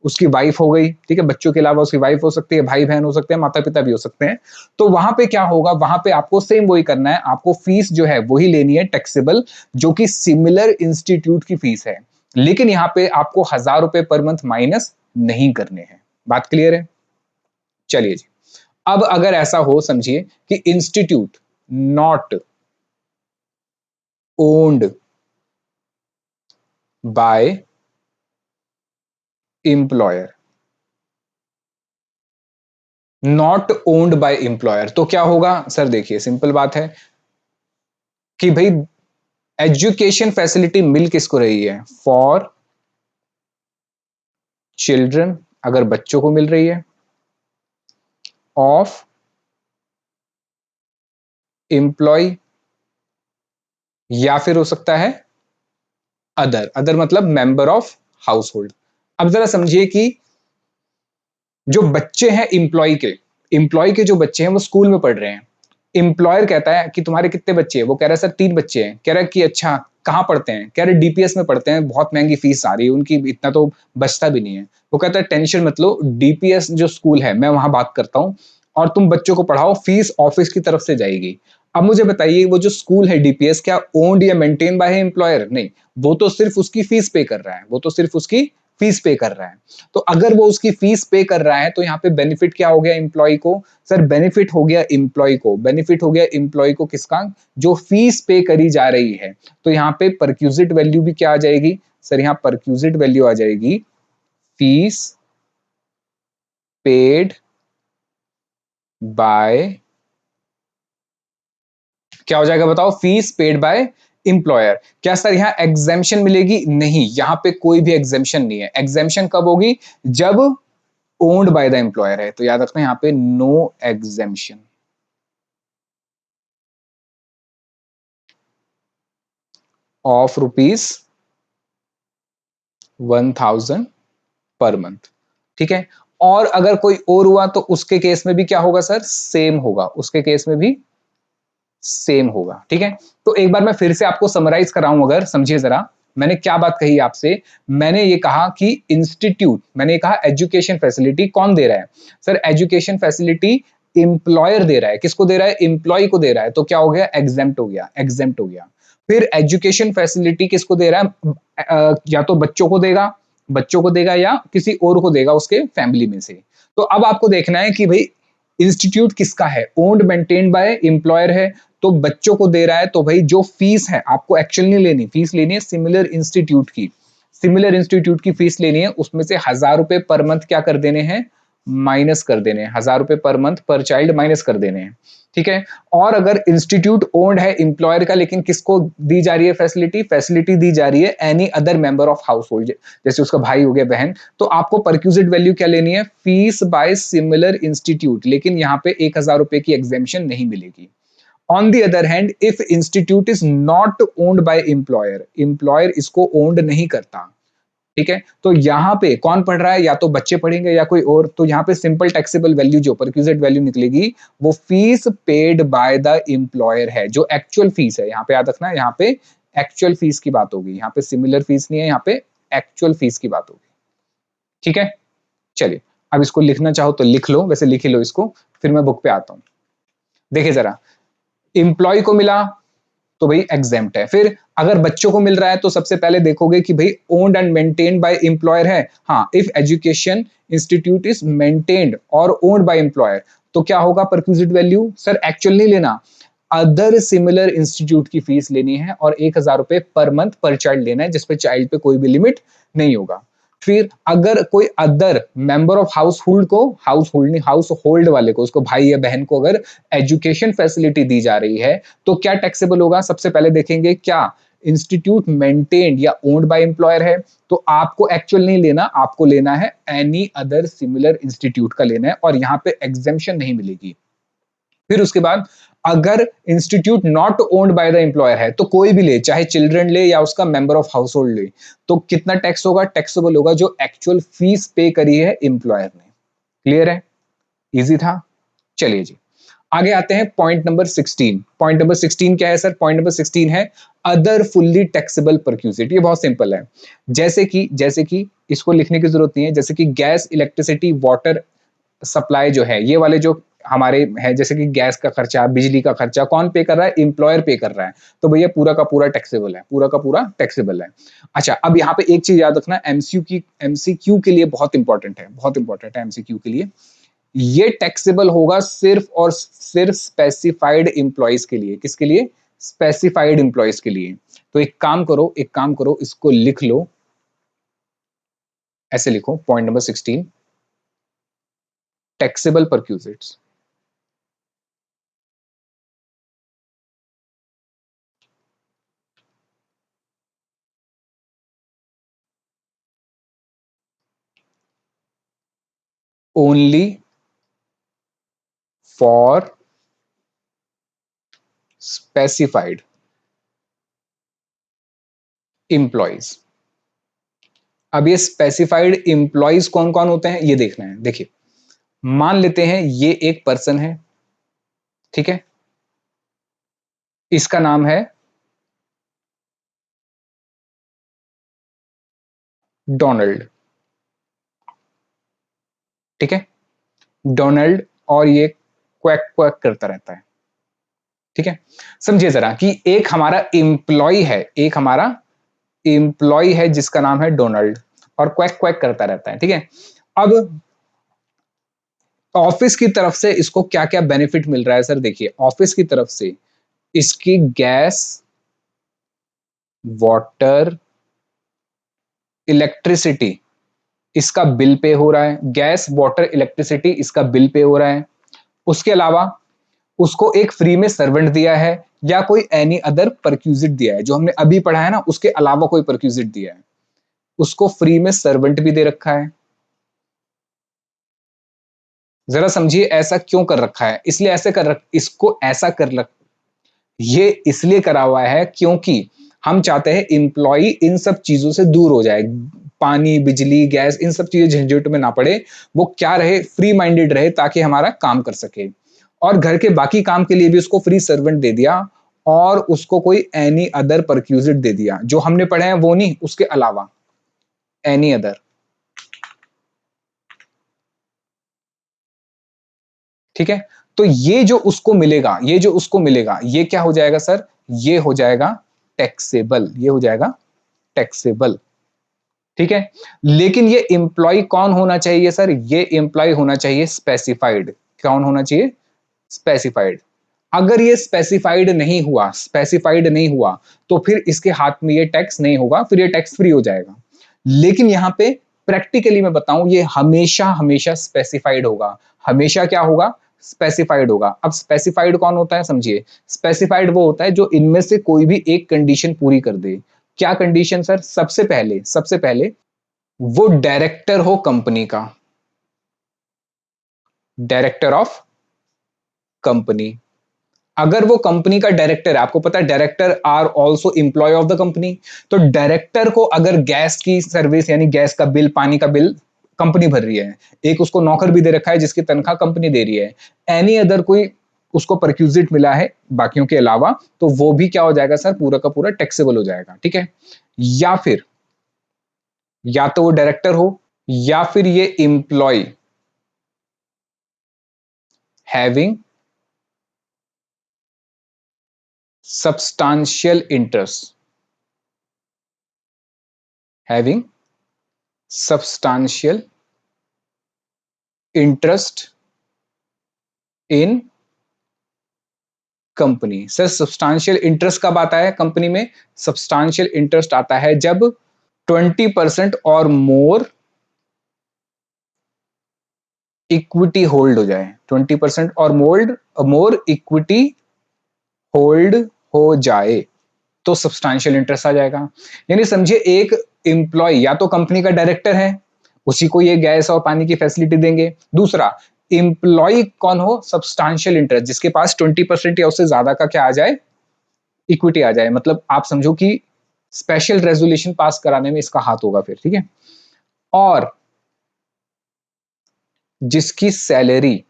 उसकी वाइफ हो गई, ठीक है, बच्चों के अलावा उसकी वाइफ हो सकती है, भाई बहन हो सकते हैं, माता पिता भी हो सकते हैं, तो वहां पे क्या होगा, वहां पे आपको सेम वही करना है, आपको फीस जो है वही लेनी है टैक्सेबल, जो कि सिमिलर इंस्टीट्यूट की फीस है, लेकिन यहाँ पे आपको ₹1000 पर मंथ माइनस नहीं करने हैं। बात क्लियर है? चलिए जी, अब अगर ऐसा हो, समझिए कि institute not owned by employer, not owned by employer, तो क्या होगा सर, देखिए सिंपल बात है कि भाई एजुकेशन फैसिलिटी मिल किसको रही है, फॉर चिल्ड्रन, अगर बच्चों को मिल रही है, ऑफ एम्प्लॉय, या फिर हो सकता है अदर, अदर मतलब मेंबर ऑफ हाउस होल्ड। अब जरा समझिए कि जो बच्चे हैं एम्प्लॉय के जो बच्चे हैं वो स्कूल में पढ़ रहे हैं, एम्प्लॉयर कहता है कि तुम्हारे कितने बच्चे हैं, वो कह रहा है सर 3 बच्चे हैं, कह रहा है कि अच्छा कहाँ पढ़ते हैं, कह रहे डीपीएस में पढ़ते हैं, बहुत महंगी फीस आ रही है उनकी, इतना तो बचता भी नहीं है। वो कहता है टेंशन मत लो, डीपीएस जो स्कूल है मैं वहां बात करता हूँ, और तुम बच्चों को पढ़ाओ, फीस ऑफिस की तरफ से जाएगी। अब मुझे बताइए वो जो स्कूल है डीपीएस, क्या ओन्ड या मेंटेन बाय है एम्प्लॉयर? नहीं, वो तो सिर्फ उसकी फीस पे कर रहा है, वो तो सिर्फ उसकी फीस पे कर रहा है। तो अगर वो उसकी फीस पे कर रहा है तो यहाँ पे बेनिफिट क्या हो गया एम्प्लॉय को, सर बेनिफिट हो गया एम्प्लॉय को, बेनिफिट हो गया एम्प्लॉय को किसका, जो फीस पे करी जा रही है। तो यहाँ पे परक्यूजिट वैल्यू भी क्या आ जाएगी सर, यहाँ परक्यूजिट वैल्यू आ जाएगी फीस पेड बाय, क्या हो जाएगा बताओ, फीस पेड बाय एम्प्लॉयर। क्या सर यहाँ एग्जेम्पशन मिलेगी? नहीं, यहाँ पे कोई भी एग्जेम्पशन नहीं है। एग्जेम्पशन कब होगी, जब ओन्ड बाय द एम्प्लॉयर है। तो याद रखना यहाँ पे no exemption of ₹1000 per month, ठीक है। और अगर कोई और हुआ तो उसके केस में भी क्या होगा सर, सेम होगा, उसके केस में भी सेम होगा, ठीक है। तो एक बार मैं फिर से आपको समराइज कराऊं, अगर समझिए जरा मैंने क्या बात कही आपसे। मैंने ये कहा कि इंस्टीट्यूट, मैंने कहा एजुकेशन फैसिलिटी कौन दे रहा है sir, education facility employer they रहा है, किसको दे रहा है, एम्प्लॉय को दे रहा है, तो क्या हो गया, एग्जेम्प्ट हो गया, एग्जेम्प्ट हो गया। फिर एजुकेशन फैसिलिटी किसको दे रहा है, या तो बच्चों को देगा, बच्चों को देगा या किसी और को देगा उसके फैमिली में से। तो अब आपको देखना है कि भाई इंस्टीट्यूट किसका है, ओन्ड मेंटेन्ड बाय एम्प्लॉयर है, तो बच्चों को दे रहा है, तो भाई जो फीस है आपको एक्चुअल नहीं लेनी, फीस लेनी है सिमिलर इंस्टीट्यूट की, सिमिलर इंस्टीट्यूट की फीस लेनी है, उसमें से ₹1000 पर मंथ क्या कर देने हैं, माइनस कर देने हैं, ₹1000 पर मंथ पर चाइल्ड माइनस कर देने हैं, ठीक है। और अगर इंस्टीट्यूट ओन्ड है एम्प्लॉयर का, लेकिन किसको दी जा रही है फैसिलिटी, फैसिलिटी दी जा रही है any other member of house hold, जैसे उसका भाई हो गया, बहन, तो आपको परक्यूजिट वैल्यू क्या लेनी है, फीस बाय सिमिलर इंस्टीट्यूट, लेकिन यहाँ पे ₹1000 की एग्जेम्पशन नहीं मिलेगी। On the other hand, if institute is not owned by employer, employer इसको owned नहीं करता, ठीक है, तो यहाँ पे कौन पढ़ रहा है, या तो बच्चे पढ़ेंगे या कोई और, तो यहाँ पे सिंपल टैक्सेबल वैल्यू जो परक्यूजिट वैल्यू निकलेगी वो fees paid by the employer है, जो एक्चुअल फीस है। यहाँ पे याद रखना, यहाँ पे एक्चुअल फीस की बात होगी, यहाँ पे सिमिलर फीस नहीं है, यहाँ पे एक्चुअल फीस की बात होगी, ठीक है। चलिए अब इसको लिखना चाहो तो लिख लो, वैसे लिख ही लो इसको, फिर मैं बुक पे आता हूँ। देखिए जरा, एम्प्लॉय को मिला तो भाई एग्जेम्प्ट है। फिर अगर बच्चों को मिल रहा है तो सबसे पहले देखोगे कि भाई owned and maintained by employer है, हाँ, if education institute is maintained और ओन्ड बाय एम्प्लॉयर, तो क्या होगा परक्यूजिट वैल्यू, सर एक्चुअल नहीं लेना, अदर सिमिलर इंस्टीट्यूट की फीस लेनी है और 1,000 रुपए पर मंथ पर चाइल्ड लेना है, जिसपे चाइल्ड पे कोई भी लिमिट नहीं होगा। फिर अगर कोई other member of house hold को, हाउस होल्ड वाले को, उसको भाई या बहन को अगर एजुकेशन फैसिलिटी दी जा रही है तो क्या टैक्सेबल होगा? सबसे पहले देखेंगे क्या इंस्टीट्यूट मेंटेन्ड या ओन्ड बाय एम्प्लॉयर है, तो आपको एक्चुअल नहीं लेना, आपको लेना है एनी अदर सिमिलर इंस्टीट्यूट का लेना है और यहां पे एग्जेम्पशन नहीं मिलेगी। फिर उसके बाद अगर institute not owned by the employer है, तो कोई भी ले, चाहे चिल्ड्रन ले या उसका मेंबर ऑफ हाउस होल्ड ले, तो कितना टैक्स होगा? टैक्सेबल होगा जो एक्चुअल फीस पे करी है एम्प्लॉयर ने। क्लियर है? इजी था। चलिए जी, आगे आते हैं पॉइंट नंबर 16। पॉइंट नंबर 16 क्या है सर? पॉइंट नंबर 16 है अदर फुल्ली टैक्सेबल परक्यूजिट। ये बहुत सिंपल है। जैसे कि इसको लिखने की जरूरत नहीं है। जैसे कि गैस, इलेक्ट्रिसिटी, वाटर सप्लाई जो है, ये वाले जो हमारे है, जैसे कि गैस का खर्चा, बिजली का खर्चा कौन पे कर रहा है? एम्प्लॉयर पे कर रहा है। तो भैया पूरा का पूरा टैक्सेबल है, पूरा का पूरा टैक्सेबल है। अच्छा, अब यहाँ पे एक चीज याद रखना, एमसीक्यू के लिए बहुत इंपॉर्टेंट है, बहुत इंपॉर्टेंट है एमसीक्यू के लिए। ये टैक्सेबल होगा सिर्फ और सिर्फ स्पेसिफाइड इंप्लॉइज के लिए। किसके लिए? स्पेसिफाइड इंप्लॉइज के लिए। तो एक काम करो, इसको लिख लो, ऐसे लिखो, point number 16, taxable perquisites only for specified employees. अब ये स्पेसिफाइड इंप्लॉइज कौन कौन होते हैं ये देखना है। देखिए, मान लेते हैं ये एक पर्सन है, ठीक है, इसका नाम है डोनाल्ड, ठीक है, डोनाल्ड, और ये क्वैक क्वैक करता रहता है, ठीक है। समझिए जरा कि एक हमारा एम्प्लॉय है, एक हमारा एम्प्लॉय है जिसका नाम है डोनाल्ड और क्वैक क्वैक करता रहता है, ठीक है। अब ऑफिस की तरफ से इसको क्या क्या बेनिफिट मिल रहा है सर? देखिए, ऑफिस की तरफ से इसकी गैस, वाटर, इलेक्ट्रिसिटी, इसका बिल पे हो रहा है। गैस, वाटर, इलेक्ट्रिसिटी, इसका बिल पे हो रहा है। उसके अलावा उसको एक फ्री में सर्वेंट दिया है या कोई एनी अदर परक्यूजिट दिया है, जो हमने अभी पढ़ा है ना, उसके अलावा कोई परक्यूजिट दिया है, उसको फ्री में सर्वेंट भी दे रखा है। जरा समझिए ऐसा क्यों कर रखा है? इसलिए ऐसे इसको ऐसा कर रख ये इसलिए करा हुआ है क्योंकि हम चाहते हैं इंप्लॉई इन सब चीजों से दूर हो जाए, पानी, बिजली, गैस, इन सब चीजें झंझट में ना पड़े, वो क्या रहे, फ्री माइंडेड रहे, ताकि हमारा काम कर सके। और घर के बाकी काम के लिए भी उसको फ्री सर्वेंट दे दिया और उसको कोई एनी अदर परक्यूजिट दे दिया, जो हमने पढ़े हैं वो नहीं, उसके अलावा एनी अदर, ठीक है। तो ये जो उसको मिलेगा, ये जो उसको मिलेगा, ये क्या हो जाएगा सर? ये हो जाएगा टैक्सेबल, ये हो जाएगा टैक्सेबल, ठीक है। लेकिन ये इंप्लॉय कौन होना चाहिए सर? ये इंप्लॉय होना चाहिए स्पेसिफाइड। कौन होना चाहिए? स्पेसिफाइड। अगर ये स्पेसिफाइड नहीं हुआ, स्पेसिफाइड नहीं हुआ, तो फिर इसके हाथ में ये टैक्स नहीं होगा, फिर ये टैक्स फ्री हो जाएगा। लेकिन यहां पे प्रैक्टिकली मैं बताऊं, ये हमेशा हमेशा स्पेसिफाइड होगा। हमेशा क्या होगा? स्पेसिफाइड होगा। अब स्पेसिफाइड कौन होता है समझिए। स्पेसिफाइड वो होता है जो इनमें से कोई भी एक कंडीशन पूरी कर दे। क्या कंडीशन सर? सबसे पहले वो डायरेक्टर हो कंपनी का, डायरेक्टर ऑफ कंपनी। अगर वो कंपनी का डायरेक्टर है, आपको पता है director are also employ of the company, तो डायरेक्टर को अगर गैस की सर्विस यानी गैस का बिल, पानी का बिल कंपनी भर रही है, एक उसको नौकर भी दे रखा है जिसकी तनख्वाह कंपनी दे रही है, एनी अदर कोई उसको परक्यूजिट मिला है बाकियों के अलावा, तो वो भी क्या हो जाएगा सर? पूरा का पूरा टैक्सेबल हो जाएगा, ठीक है। या फिर या तो वो डायरेक्टर हो या फिर ये employee having substantial interest, having substantial interest in company. Sir substantial interest कब आता है कंपनी में? सब्सटैंशियल इंटरेस्ट आता है जब 20% और मोर इक्विटी होल्ड हो जाए। 20% और मोर इक्विटी होल्ड हो जाए तो सब्सटैंशियल इंटरेस्ट आ जाएगा। यानी समझिए एक एम्प्लॉय या तो कंपनी का डायरेक्टर है, उसी को ये गैस और पानी की फैसिलिटी देंगे। दूसरा एम्प्लॉय कौन हो? सब्सटैंशियल इंटरेस्ट, जिसके पास 20% या उससे ज्यादा का क्या आ जाए? इक्विटी आ जाए। मतलब आप समझो कि स्पेशल रेजोल्यूशन पास कराने में इसका हाथ होगा फिर, ठीक है। और जिसकी सैलरी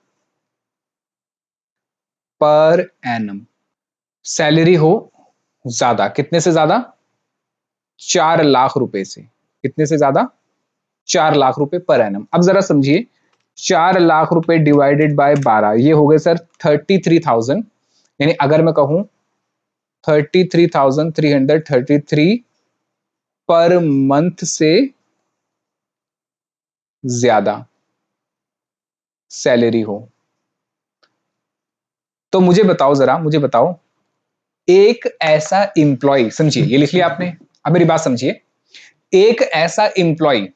पर एनम सैलरी हो ज्यादा, कितने से ज्यादा? 4 लाख रुपए से। कितने से ज्यादा? 4 लाख रुपए पर एनम। अब जरा समझिए, 4 लाख रुपए डिवाइडेड बाय 12, ये हो गए सर 33,000। यानी अगर मैं कहूं 33,333 पर मंथ से ज्यादा सैलरी हो, तो मुझे बताओ, जरा मुझे बताओ, एक ऐसा इंप्लॉय, समझिए ये लिख लिया आपने, अब मेरी बात समझिए। एक ऐसा इंप्लॉय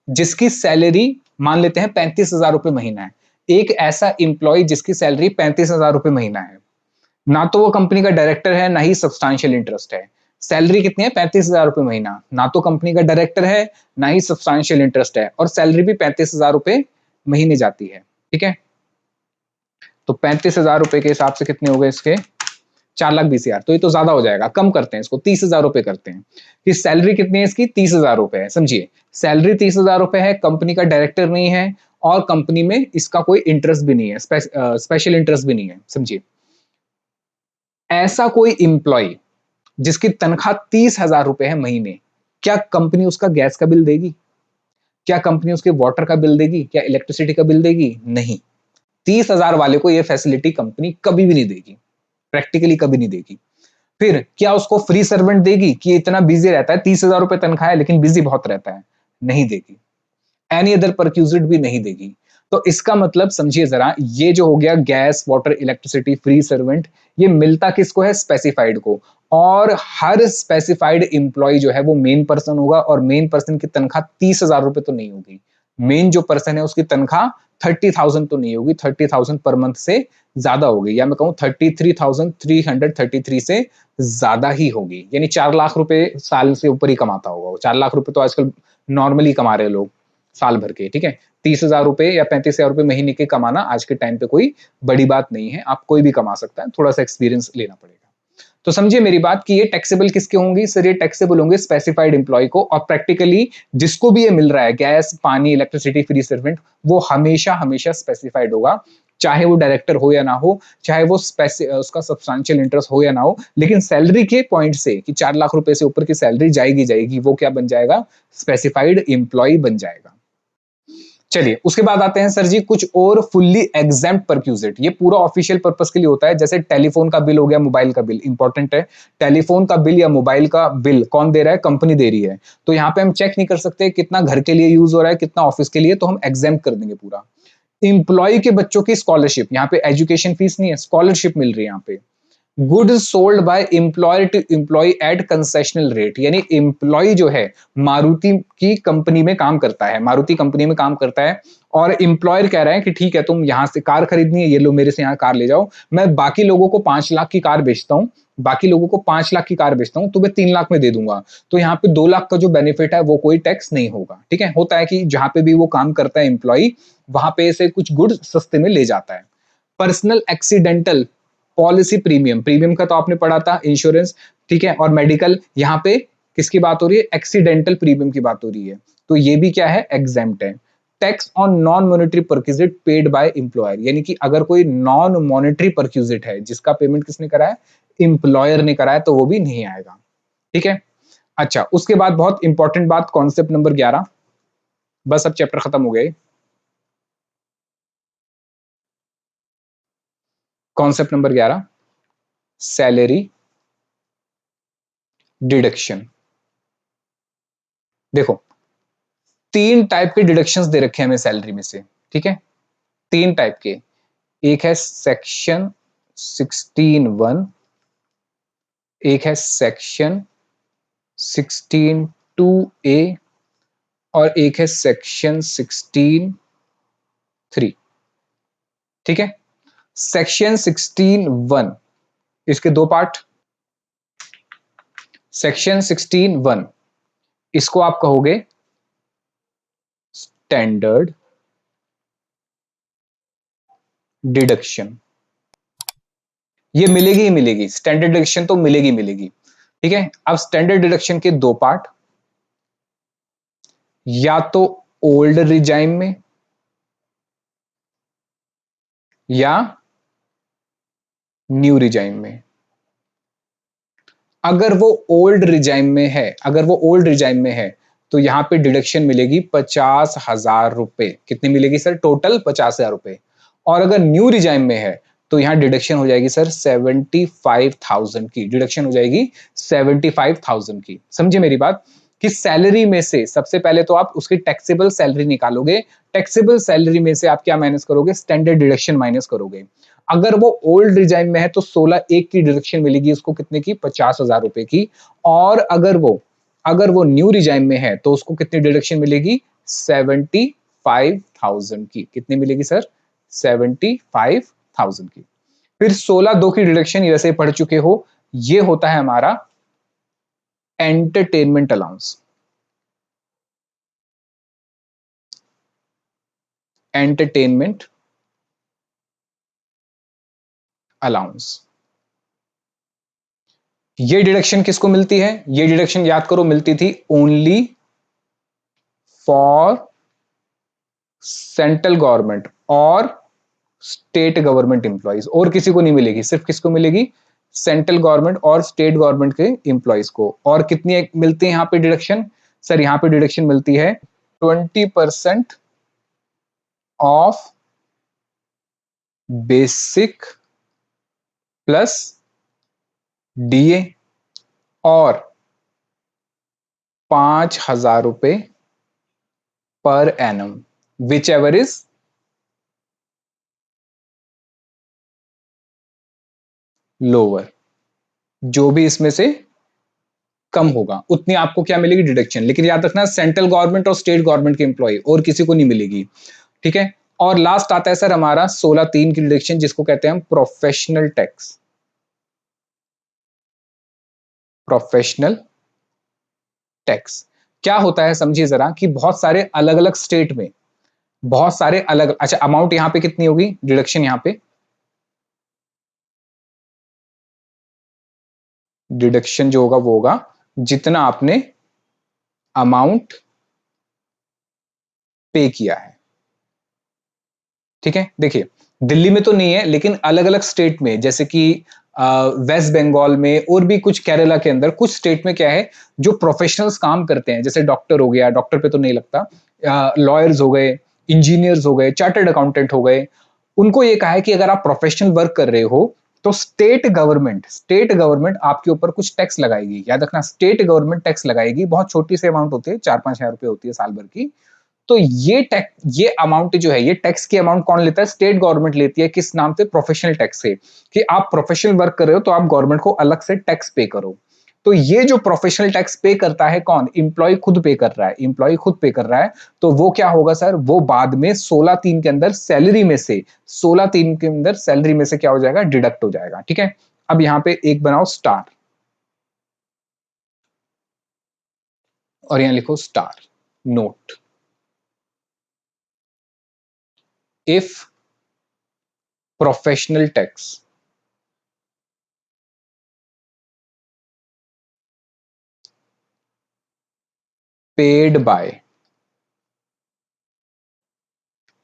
जिसकी सैलरी मान लेते हैं 35,000 रुपए महीना है, एक ऐसा इंप्लॉय जिसकी सैलरी 35,000 रुपए महीना है, ना तो वो कंपनी का डायरेक्टर है ना ही सब्सटैंशियल इंटरेस्ट है। सैलरी कितनी है? 35,000 रुपए महीना। ना तो कंपनी का डायरेक्टर है ना ही सब्सटैंशियल इंटरेस्ट है, और सैलरी भी 35,000 रुपए महीने जाती है, ठीक है। तो 35,000 रुपए के हिसाब से कितने हो गए इसके? 4,20,000। तो ये तो ज्यादा हो जाएगा, कम करते हैं इसको, 30,000 रुपए करते हैं। कि सैलरी कितनी है इसकी? 30,000 रुपए है। समझिए सैलरी 30,000 रुपए है, कंपनी का डायरेक्टर नहीं है, और कंपनी में इसका कोई इंटरेस्ट भी नहीं है, स्पेशल इंटरेस्ट भी नहीं है। समझिए ऐसा कोई इंप्लॉय जिसकी तनख्वाह 30,000 रुपए है महीने, क्या कंपनी उसका गैस का बिल देगी? क्या कंपनी उसके वाटर का बिल देगी? क्या इलेक्ट्रिसिटी का बिल देगी? नहीं। 30,000 वाले को यह फैसिलिटी कंपनी कभी भी नहीं देगी, प्रैक्टिकली कभी नहीं देगी। फिर क्या उसको फ्री सर्वेंट देगी कि इतना बिजी रहता है, 30,000 रुपए तनख्वाह है लेकिन बिजी बहुत रहता है? नहीं देगी। एनी अदर परक्यूजिट भी नहीं देगी। तो इसका मतलब समझिए जरा, ये जो हो गया gas water electricity free servant, ये मिलता किसको है? स्पेसिफाइड को। और हर स्पेसिफाइड इंप्लॉय जो है वो मेन पर्सन होगा, और मेन पर्सन की तनख्वाह 30,000 रुपए तो नहीं होगी। मेन जो पर्सन है उसकी तनख्वाह 30,000 तो नहीं होगी, 30,000 पर मंथ से ज्यादा होगी, या मैं कहूं 33,333 से ज्यादा ही होगी। यानी 4 लाख रुपए साल से ऊपर ही कमाता होगा वो। 4 लाख रुपए तो आजकल नॉर्मली कमा रहे हैं लोग साल भर के, ठीक है। 30,000 रुपए या 35,000 रुपए महीने के कमाना आज के टाइम पे कोई बड़ी बात नहीं है, आप कोई भी कमा सकता है, थोड़ा सा एक्सपीरियंस लेना पड़ेगा। तो समझिए मेरी बात कि ये टैक्सेबल किसके होंगे? सर ये टैक्सेबल होंगे स्पेसिफाइड एम्प्लॉय को, और प्रैक्टिकली जिसको भी ये मिल रहा है गैस पानी इलेक्ट्रिसिटी फ्री सर्वेंट, वो हमेशा हमेशा स्पेसिफाइड होगा, चाहे वो डायरेक्टर हो या ना हो, चाहे वो उसका सब्सटैंशियल इंटरेस्ट हो या ना हो, लेकिन सैलरी के पॉइंट से कि 4 लाख रुपए से ऊपर की सैलरी जाएगी जाएगी, वो क्या बन जाएगा? स्पेसिफाइड एम्प्लॉय बन जाएगा। चलिए उसके बाद आते हैं सर जी कुछ और फुल्ली एग्जेम्प्ट परक्यूजिट। ये पूरा ऑफिशियल पर्पस के लिए होता है, जैसे टेलीफोन का बिल हो गया, मोबाइल का बिल इंपॉर्टेंट है। टेलीफोन का बिल या मोबाइल का बिल कौन दे रहा है? कंपनी दे रही है। तो यहाँ पे हम चेक नहीं कर सकते कितना घर के लिए यूज हो रहा है, कितना ऑफिस के लिए, तो हम एग्जेम्प्ट कर देंगे पूरा। इंप्लॉय के बच्चों की स्कॉलरशिप, यहाँ पे एजुकेशन फीस नहीं है, स्कॉलरशिप मिल रही है यहाँ पे। Goods sold by employer to employee at concessional rate, यानी एम्प्लॉय जो है मारुति की कंपनी में काम करता है, मारुति कंपनी में काम करता है, और एम्प्लॉयर कह रहा है कि ठीक है तुम यहां से कार खरीदनी है, ये लो मेरे से यहाँ कार ले जाओ, मैं बाकी लोगों को 5 लाख की कार बेचता हूँ, बाकी लोगों को 5 लाख की कार बेचता हूँ, तुम्हें 3 लाख में दे दूंगा। तो यहाँ पे 2 लाख का जो बेनिफिट है वो कोई टैक्स नहीं होगा, ठीक है। होता है कि जहां पे भी वो काम करता है एम्प्लॉय, वहां पे से कुछ गुड्स सस्ते में ले जाता है। Personal accidental policy premium, premium का तो आपने पढ़ा था, इंश्योरेंस, ठीक है। और मेडिकल, यहाँ पे किसकी बात हो रही है? एक्सीडेंटल प्रीमियम की बात हो रही है, तो ये भी क्या है? एग्जेम्प्ट है। Tax on non monetary perquisite paid by employer, यानी कि अगर कोई नॉन मॉनेटरी परक्यूजिट है जिसका पेमेंट किसने करा है? एम्प्लॉयर ने करा है, तो वो भी नहीं आएगा, ठीक है। अच्छा उसके बाद बहुत इंपॉर्टेंट बात, कॉन्सेप्ट नंबर 11, बस अब चैप्टर खत्म हो गए। Concept number 11, salary deduction. देखो 3 टाइप के डिडक्शंस दे रखे हैं हमें सैलरी में से, ठीक है। 3 टाइप के, एक है सेक्शन 16(1), एक है सेक्शन 16(2)(a) और एक है सेक्शन 16(3). ठीक है, सेक्शन 16(1) इसके दो पार्ट। सेक्शन 16(1) इसको आप कहोगे स्टैंडर्ड डिडक्शन। ये मिलेगी ही मिलेगी, स्टैंडर्ड डिडक्शन तो मिलेगी मिलेगी। ठीक है, अब स्टैंडर्ड डिडक्शन के दो पार्ट, या तो ओल्ड रिजाइम में या न्यू रिजाइम में। अगर वो ओल्ड रिजाइम में है, अगर वो ओल्ड रिजाइम में है तो यहां पे डिडक्शन मिलेगी 50,000 रुपए। कितनी मिलेगी सर? टोटल 50,000 रुपए। और अगर न्यू रिजाइम में है तो यहां डिडक्शन हो जाएगी सर 75,000 की। डिडक्शन हो जाएगी 75,000 की। समझे मेरी बात? कि सैलरी में से सबसे पहले तो आप उसकी टैक्सेबल सैलरी निकालोगे, टैक्सेबल सैलरी में से आप क्या माइनस करोगे? स्टैंडर्ड डिडक्शन माइनस करोगे। अगर वो ओल्ड रिजाइम में है तो 16(1) की डिडक्शन मिलेगी उसको, कितने की? 50,000 रुपए की। और अगर वो न्यू रिजाइम में है तो उसको कितनी डिडक्शन मिलेगी? 75,000 की। कितनी मिलेगी सर? 75,000 की। फिर 16(2) की डिडक्शन वैसे पढ़ चुके हो, ये होता है हमारा एंटरटेनमेंट अलाउंस। Entertainment allowance. ये डिडक्शन किसको मिलती है? ये डिडक्शन याद करो, मिलती थी ओनली फॉर सेंट्रल गवर्नमेंट और स्टेट गवर्नमेंट एम्प्लॉइज। और किसी को नहीं मिलेगी, सिर्फ किसको मिलेगी? सेंट्रल गवर्नमेंट और स्टेट गवर्नमेंट के एम्प्लॉइज को। और कितनी मिलती है यहां पे डिडक्शन? सर यहां पे डिडक्शन मिलती है 20% ऑफ बेसिक प्लस डीए और 5,000 रुपए per annum, which ever is lower. जो भी इसमें से कम होगा उतनी आपको क्या मिलेगी? डिडक्शन। लेकिन याद रखना सेंट्रल गवर्नमेंट और स्टेट गवर्नमेंट के एम्प्लॉय, और किसी को नहीं मिलेगी। ठीक है, और लास्ट आता है सर हमारा 16(3) की डिडक्शन, जिसको कहते हैं हम प्रोफेशनल टैक्स। प्रोफेशनल टैक्स क्या होता है समझिए जरा, कि बहुत सारे अलग अलग स्टेट में बहुत सारे अलग, अच्छा अमाउंट यहां पे कितनी होगी डिडक्शन? यहां पे डिडक्शन जो होगा वो होगा जितना आपने अमाउंट पे किया है। ठीक है, देखिए दिल्ली में तो नहीं है, लेकिन अलग अलग स्टेट में, जैसे कि वेस्ट बंगाल में और भी कुछ, केरला के अंदर कुछ स्टेट में क्या है, जो प्रोफेशनल्स काम करते हैं, जैसे डॉक्टर हो गया, डॉक्टर पे तो नहीं लगता, लॉयर्स हो गए, इंजीनियर्स हो गए, चार्टर्ड अकाउंटेंट हो गए, उनको ये कहा है कि अगर आप प्रोफेशनल वर्क कर रहे हो तो स्टेट गवर्नमेंट आपके ऊपर कुछ टैक्स लगाएगी। याद रखना, स्टेट गवर्नमेंट टैक्स लगाएगी। बहुत छोटी सी अमाउंट होती है, 4-5 हजार रुपए होती है साल भर की। तो ये अमाउंट जो है, ये टैक्स की अमाउंट कौन लेता है? स्टेट गवर्नमेंट लेती है। किस नाम से? प्रोफेशनल टैक्स से। कि आप प्रोफेशनल वर्क कर रहे हो तो आप गवर्नमेंट को अलग से टैक्स पे करो। तो ये जो प्रोफेशनल टैक्स पे करता है कौन? इंप्लॉय खुद पे कर रहा है। इंप्लॉय खुद पे कर रहा है। तो वो क्या होगा सर? वो बाद में 16(3) के अंदर सैलरी में से 16(3) के अंदर सैलरी में से क्या हो जाएगा? डिडक्ट हो जाएगा। ठीक है, अब यहां पे एक बनाओ स्टार और यहां लिखो star note. If professional tax paid by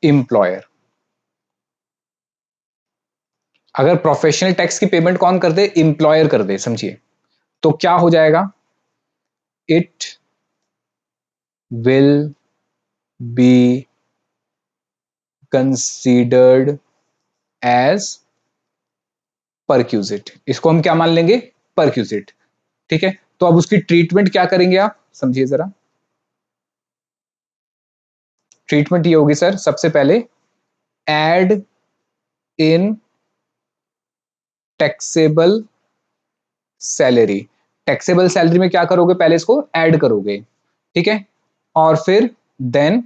employer, अगर प्रोफेशनल टैक्स की पेमेंट कौन कर दे? एम्प्लॉयर कर दे, समझिए, तो क्या हो जाएगा? It will be considered as perquisite. इसको हम क्या मान लेंगे? परक्यूजिट। ठीक है, तो अब उसकी ट्रीटमेंट क्या करेंगे आप? समझिए जरा, ट्रीटमेंट ये होगी सर, सबसे पहले add in taxable salary. Taxable salary में क्या करोगे, पहले इसको ऐड करोगे, ठीक है, और फिर then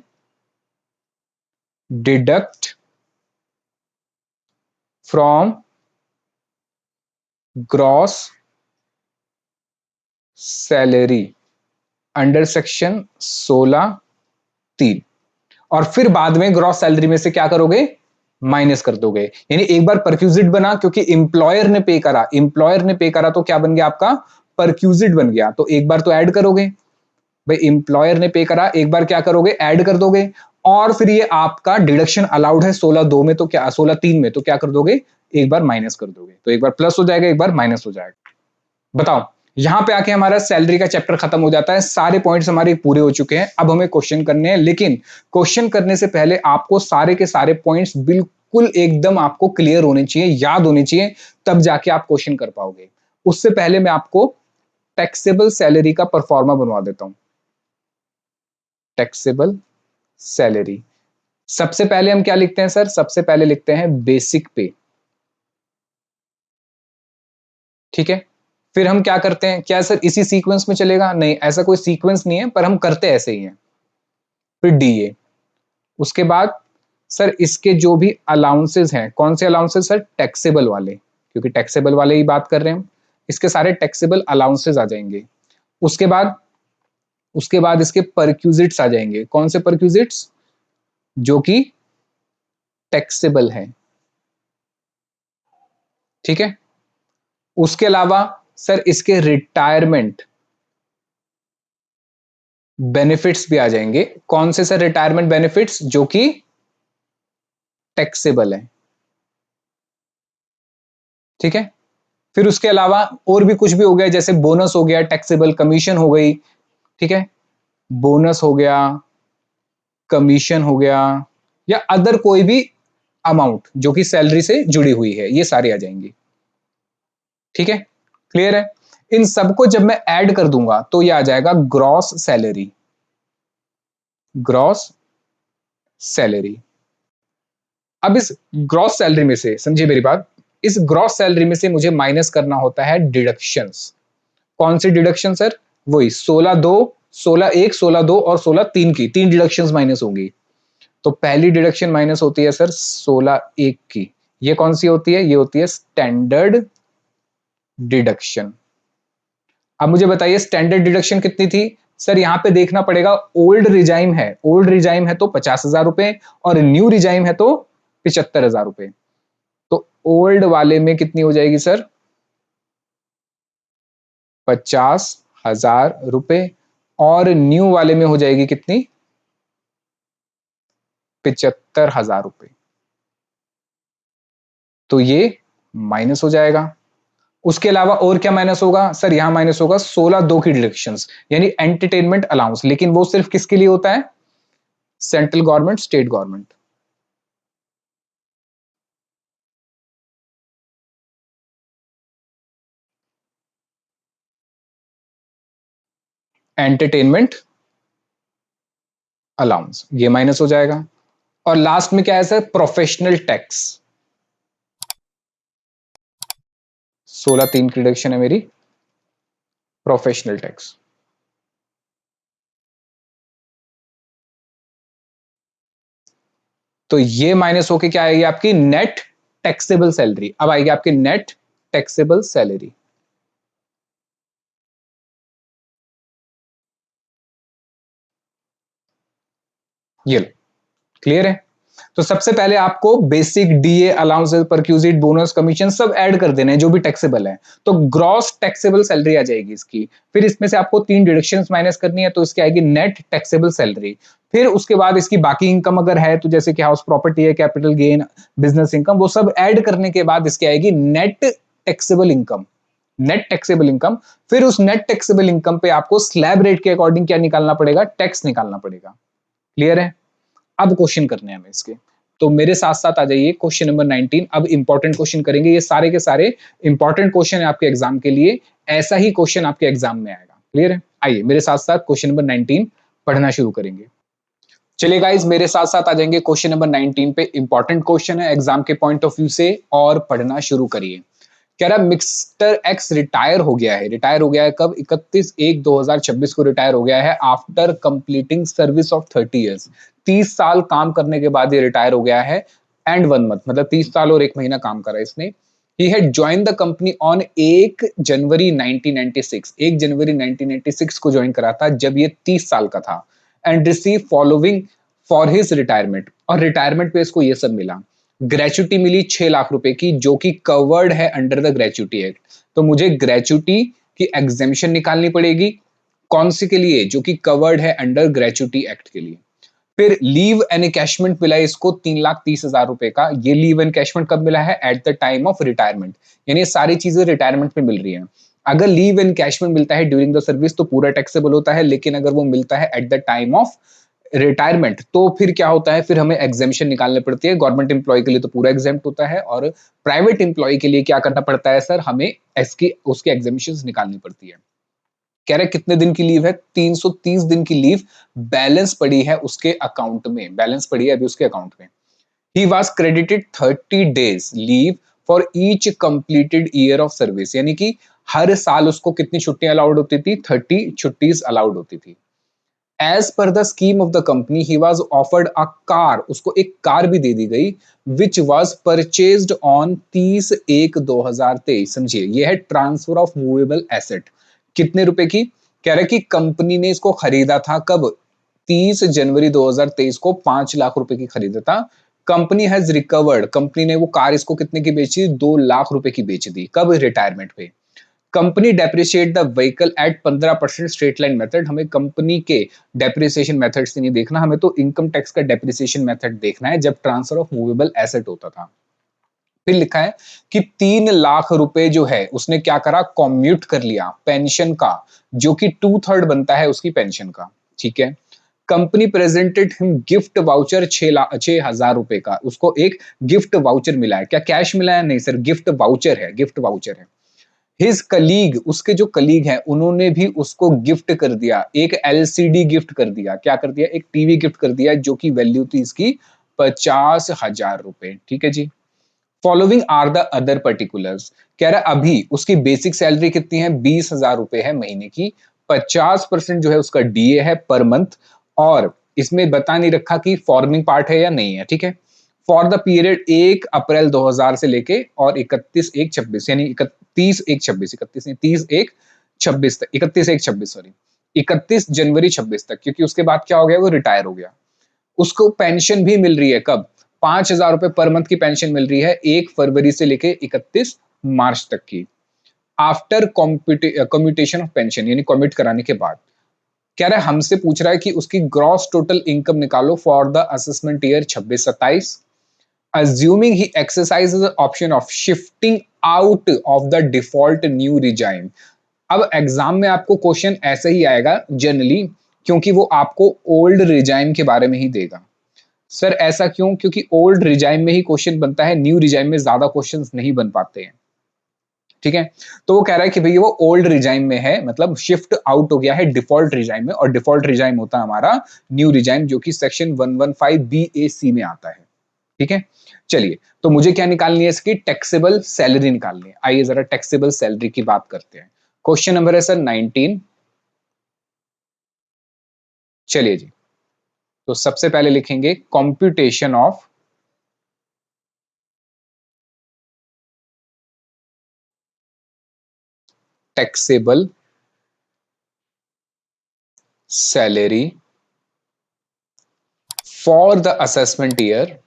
deduct from gross salary under section 16(3), और फिर बाद में ग्रॉस सैलरी में से क्या करोगे, माइनस कर दोगे। यानी एक बार परक्यूजिट बना, क्योंकि इंप्लॉयर ने पे करा, इंप्लॉयर ने पे करा तो क्या बन गया आपका, परक्यूजिट बन गया। तो एक बार तो ऐड करोगे भाई, इंप्लॉयर ने पे करा, एक बार क्या करोगे, ऐड कर दोगे, और फिर ये आपका डिडक्शन अलाउड है 16(2) में, तो क्या 16(3) में, तो क्या कर दोगे, एक बार माइनस कर दोगे। तो एक बार प्लस हो जाएगा, एक बार माइनस हो जाएगा। बताओ, यहां पे आके हमारा सैलरी का चैप्टर खत्म हो जाता है, सारे पॉइंट्स हमारे पूरे हो चुके हैं। अब हमें क्वेश्चन करने हैं, लेकिन क्वेश्चन करने से पहले आपको सारे के सारे पॉइंट्स बिल्कुल एकदम आपको क्लियर होने चाहिए, याद होने चाहिए, तब जाके आप क्वेश्चन कर पाओगे। उससे पहले मैं आपको टैक्सेबल सैलरी का परफॉर्मा बनवा देता हूं। टैक्सेबल सैलरी, सबसे पहले हम क्या लिखते हैं सर, सबसे पहले लिखते हैं बेसिक पे, ठीक है। फिर हम क्या करते हैं, क्या सर इसी सीक्वेंस में चलेगा, नहीं ऐसा कोई सीक्वेंस नहीं है, पर हम करते ऐसे ही हैं। फिर डीए, उसके बाद सर इसके जो भी अलाउंसेस हैं, कौन से अलाउंसेस सर, टैक्सेबल वाले, क्योंकि टैक्सेबल वाले ही बात कर रहे हैं हम, इसके सारे टैक्सेबल अलाउंसेस आ जाएंगे। उसके बाद इसके परक्यूजिट्स आ जाएंगे, कौन से परक्यूजिट्स, जो कि टैक्सेबल हैं, ठीक है। उसके अलावा सर इसके रिटायरमेंट बेनिफिट्स भी आ जाएंगे, कौन से सर, रिटायरमेंट बेनिफिट्स जो कि टैक्सेबल है, ठीक है। फिर उसके अलावा और भी कुछ भी हो गया, जैसे बोनस हो गया, टैक्सेबल कमीशन हो गई, ठीक है, बोनस हो गया, कमीशन हो गया, या अदर कोई भी अमाउंट जो कि सैलरी से जुड़ी हुई है, ये सारी आ जाएंगी, ठीक है, क्लियर है। इन सबको जब मैं ऐड कर दूंगा तो ये आ जाएगा ग्रॉस सैलरी, ग्रॉस सैलरी। अब इस ग्रॉस सैलरी में से, समझिए मेरी बात, इस ग्रॉस सैलरी में से मुझे माइनस करना होता है डिडक्शंस। कौन सी डिडक्शन सर, वही 16(2), 16(1), 16(2) और 16(3) की तीन डिडक्शंस माइनस होंगी। तो पहली डिडक्शन माइनस होती है सर 16(1) की, ये कौन सी होती है, ये होती है स्टैंडर्ड डिडक्शन। अब मुझे बताइए स्टैंडर्ड डिडक्शन कितनी थी सर, यहां पे देखना पड़ेगा, ओल्ड रिजाइम है, ओल्ड रिजाइम है तो 50,000 रुपए, और न्यू रिजाइम है तो 75,000 रुपए। तो ओल्ड वाले में कितनी हो जाएगी सर, 50,000 रुपए, और न्यू वाले में हो जाएगी कितनी, 75,000 रुपए। तो ये माइनस हो जाएगा। उसके अलावा और क्या माइनस होगा सर, यहां माइनस होगा 16(2) की डिडक्शंस, यानी एंटरटेनमेंट अलाउंस, लेकिन वो सिर्फ किसके लिए होता है, central government, state government. Entertainment allowance, ये माइनस हो जाएगा। और लास्ट में क्या है सर, प्रोफेशनल टैक्स, 16(3) की डिडक्शन है मेरी, प्रोफेशनल टैक्स। तो ये माइनस होके क्या आएगी आपकी, नेट टैक्सेबल सैलरी। अब आएगी आपकी नेट टैक्सेबल सैलरी। ये क्लियर है। तो सबसे पहले आपको basic DA, allowances, perquisite, bonus, commission सब ऐड कर देने हैं जो भी टैक्सेबल है। तो ग्रॉस टैक्सेबल सैलरी आ जाएगी इसकी। फिर इसमें से आपको 3 डिडक्शंस माइनस करनी है, तो इसकी आएगी नेट टैक्सेबल सैलरी। फिर उसके बाद इसकी बाकी इनकम अगर है तो, जैसे कि हाउस प्रॉपर्टी है, कैपिटल गेन, बिजनेस इनकम, वो सब ऐड करने के बाद इसकी आएगी net taxable income, net taxable income. फिर उस नेट टैक्सेबल इनकम पे आपको स्लैब रेट के अकॉर्डिंग क्या निकालना पड़ेगा, टैक्स निकालना पड़ेगा। क्लियर है। अब क्वेश्चन करने हैं हमें इसके, तो मेरे साथ साथ आ जाइए क्वेश्चन नंबर 19। अब इंपॉर्टेंट क्वेश्चन करेंगे, ये सारे के सारे इंपॉर्टेंट क्वेश्चन है आपके एग्जाम के लिए, ऐसा ही क्वेश्चन आपके एग्जाम में आएगा। क्लियर है, आइए मेरे साथ साथ क्वेश्चन नंबर 19 पढ़ना शुरू करेंगे। चलिए गाइज, मेरे साथ साथ आ जाएंगे क्वेश्चन नंबर 19 पे, इंपॉर्टेंट क्वेश्चन है एग्जाम के पॉइंट ऑफ व्यू से, और पढ़ना शुरू करिए। कह रहा मिस्टर एक्स रिटायर हो गया है। रिटायर हो गया है कब? 31/1/2026 को रिटायर हो गया है after completing service of 30 years. 30 साल काम करने के बाद ये रिटायर हो गया है एंड 1 मंथ, मतलब 30 साल और 1 महीना काम करा इसने। He had join the company on 1 जनवरी 1996, 1 जनवरी 1996 को ज्वाइन करा था जब ये 30 साल का था, and receive following for his retirement, और रिटायरमेंट पे इसको ये सब मिला। ग्रेचुटी मिली 6 लाख रुपए की, जो कि कवर्ड है अंडर द ग्रेचुटी एक्ट। तो मुझे ग्रेचुटी की एग्जेम्पशन निकालनी पड़ेगी, कौन सी के लिए? जो कि कवर्ड है अंडर ग्रेचुटी एक्ट के लिए। फिर लीव एनकैशमेंट मिला है इसको 3,30,000 रुपए का। ये लीव एनकैशमेंट कब मिला है? At the time of retirement, यानी ये सारी चीजें रिटायरमेंट में मिल रही हैं। अगर लीव एनकैशमेंट मिलता है ड्यूरिंग द सर्विस तो पूरा टैक्सेबल होता है, लेकिन अगर वो मिलता है at the time of retirement तो फिर क्या होता है? फिर हमें एग्जेम्पशन निकालनी पड़ती है। गवर्नमेंट एम्प्लॉय के लिए तो पूरा एग्जेम्प्ट होता है, और प्राइवेट एम्प्लॉय के लिए क्या करना पड़ता है सर? हमें इसकी उसकी एग्जेम्पशन निकालनी पड़ती है। कह रहे कितने दिन की लीव है? 330 दिन की लीव बैलेंस पड़ी है उसके अकाउंट में, बैलेंस पड़ी है अभी उसके अकाउंट में। He was credited 30 days leave for each completed year of service, यानी कि हर साल उसको कितनी छुट्टियां अलाउड होती थी? 30 छुट्टीज अलाउड होती थी। As per the scheme of the company ही वॉज ऑफर्ड अ कार, उसको एक कार भी दे दी गई, विच वॉज परचेज्ड ऑन 30/1/2023। समझिए, यह है ट्रांसफर ऑफ मूवेबल एसेट। कितने रुपए की? कह रहे कि कंपनी ने इसको खरीदा था कब? 30 जनवरी 2023 को 5 लाख रुपए की खरीदा था। कंपनी हैज रिकवर्ड, कंपनी ने वो कार इसको कितने की बेची? 2 लाख रुपए की बेच दी। कब? रिटायरमेंट पे। Company depreciate the vehicle eight 15% straight line method. हमें कंपनी के डेप्रिसिएशन मेथड से नहीं देखना, हमें तो इनकम टैक्स का डेप्रिसिएशन मेथड देखना है जब ट्रांसफर ऑफ मूवेबल एसेट होता था। फिर लिखा है कि 3 लाख रुपए जो है उसने क्या करा? कॉम्यूट कर लिया पेंशन का, जो कि 2/3 बनता है उसकी पेंशन का। ठीक है। Company presented him gift voucher 6,000 रुपए का, उसको एक गिफ्ट वाउचर मिला है। क्या कैश मिला है? नहीं सर, गिफ्ट वाउचर है, गिफ्ट वाउचर है। हिज कलीग, उसके जो कलीग हैं उन्होंने भी उसको गिफ्ट कर दिया, एक एलसीडी गिफ्ट कर दिया। क्या कर दिया? एक टीवी गिफ्ट कर दिया, जो की वैल्यू थी इसकी 50,000 रुपए। ठीक है जी। Following are the other particulars. कह रहा अभी उसकी बेसिक सैलरी कितनी है? 20,000 रुपए है महीने की। 50% जो है उसका डीए है पर मंथ, और इसमें बता नहीं रखा कि फॉर्मिंग पार्ट है या नहीं है। ठीक है। फॉर द पीरियड 1 अप्रैल 2000 से लेके और 31/1/26, यानी 31/1/26, 31 नहीं 30/1/26 तक, 31/1/26 सॉरी, 31 जनवरी 26 तक, क्योंकि उसके बाद क्या हो गया? वो रिटायर हो गया। उसको पेंशन भी मिल रही है कब? 5,000 रुपए पर मंथ की पेंशन मिल रही है 1 फरवरी से लेके 31 मार्च तक की, आफ्टर कम्यूटेशन ऑफ पेंशन, यानी कमिट कराने के बाद। कह रहा है हमसे पूछ रहा है कि उसकी ग्रॉस टोटल इनकम निकालो for the assessment year 26-27, assuming he exercises the option of shifting out of the default new regime। अब एग्जाम में आपको क्वेश्चन ऐसे ही आएगा जनरली, क्योंकि वो आपको ओल्ड रिजाइम के बारे में ही देगा। सर ऐसा क्यों? क्योंकि ओल्ड रिजाइम में ही क्वेश्चन बनता है, न्यू रिजाइम में ज्यादा क्वेश्चंस नहीं बन पाते हैं। ठीक है। तो वो कह रहा है कि भैया वो ओल्ड रिजाइम में है, मतलब शिफ्ट आउट हो गया है डिफॉल्ट रिजाइम में, और डिफॉल्ट रिजाइम होता है हमारा न्यू रिजाइम, जो कि सेक्शन 115 BAC में आता है। ठीक है। चलिए, तो मुझे क्या निकालनी है? इसकी टैक्सेबल सैलरी निकालनी है। आइए जरा टैक्सेबल सैलरी की बात करते हैं। क्वेश्चन नंबर है सर 19। चलिए जी, तो सबसे पहले लिखेंगे computation of taxable salary for the assessment year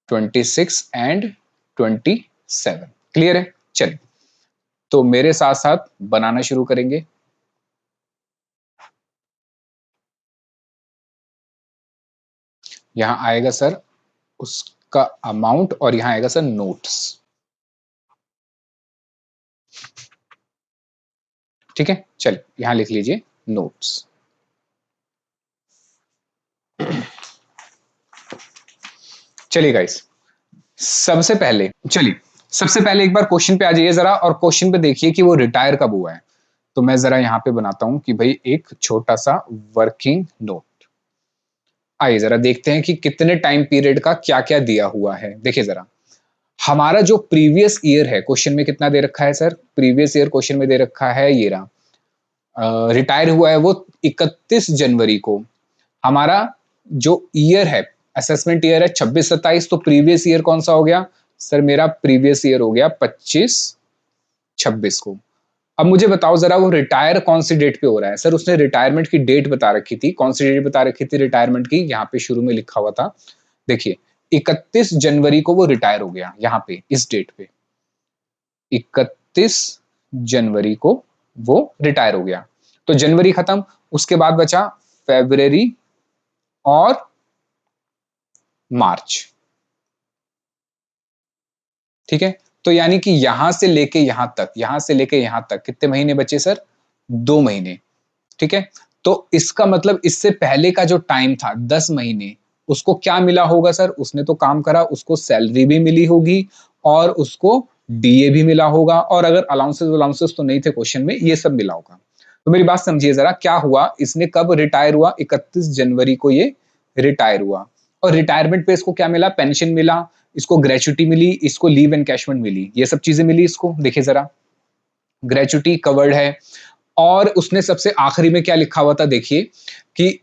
26 and 27। Clear है? चलिए, तो मेरे साथ साथ बनाना शुरू करेंगे। यहां आएगा सर उसका अमाउंट, और यहां आएगा सर नोट्स। ठीक है। चलिए, यहां लिख लीजिए नोट्स। चलिए गाइस, चलिए सबसे पहले एक बार क्वेश्चन पे आ जाइए जरा, और क्वेश्चन पे देखिए कि वो रिटायर कब हुआ है। तो मैं जरा यहाँ पे बनाता हूं कि भाई एक छोटा सा वर्किंग नोट। आइए जरा देखते हैं कि कितने टाइम पीरियड का क्या क्या दिया हुआ है। देखिए जरा, हमारा जो प्रीवियस ईयर है, क्वेश्चन में कितना दे रखा है सर, प्रीवियस ईयर क्वेश्चन में दे रखा है ये रहा, रिटायर हुआ है वो 31 जनवरी को। हमारा जो ईयर है, असेसमेंट ईयर है 26-27, तो प्रीवियस ईयर कौन सा हो गया सर, मेरा प्रीवियस ईयर हो गया 25-26 को। अब मुझे बताओ जरा, वो रिटायर कौन सी डेट पे हो रहा है सर, उसने रिटायरमेंट की डेट बता रखी थी, कौन सी डेट बता रखी थी रिटायरमेंट की, यहाँ पे शुरू में लिखा हुआ था, देखिए 31 जनवरी को वो रिटायर हो गया, यहाँ पे इस डेट पे 31 जनवरी को वो रिटायर हो गया। तो जनवरी खत्म, उसके बाद बचा फरवरी और मार्च, ठीक है। तो यानी कि यहां से लेके यहां तक, यहां से लेके यहां तक कितने महीने बचे सर, 2 महीने, ठीक है। तो इसका मतलब इससे पहले का जो टाइम था 10 महीने, उसको क्या मिला होगा सर, उसने तो काम करा, उसको सैलरी भी मिली होगी और उसको डीए भी मिला होगा, और अगर अलाउंसेस अलाउंसेस तो नहीं थे क्वेश्चन में, ये सब मिला होगा। तो मेरी बात समझिए जरा, क्या हुआ, इसने कब रिटायर हुआ, 31 जनवरी को ये रिटायर हुआ, और रिटायरमेंट पे इसको क्या मिला, पेंशन मिला, इसको ग्रेचुटी मिली, इसको लीव एनकैशमेंट मिली, ये सब चीजें मिली इसको, देखिए जरा, ग्रेचुटी कवर्ड है। और उसने सबसे आखिरी में क्या लिखा हुआ था, देखिए कि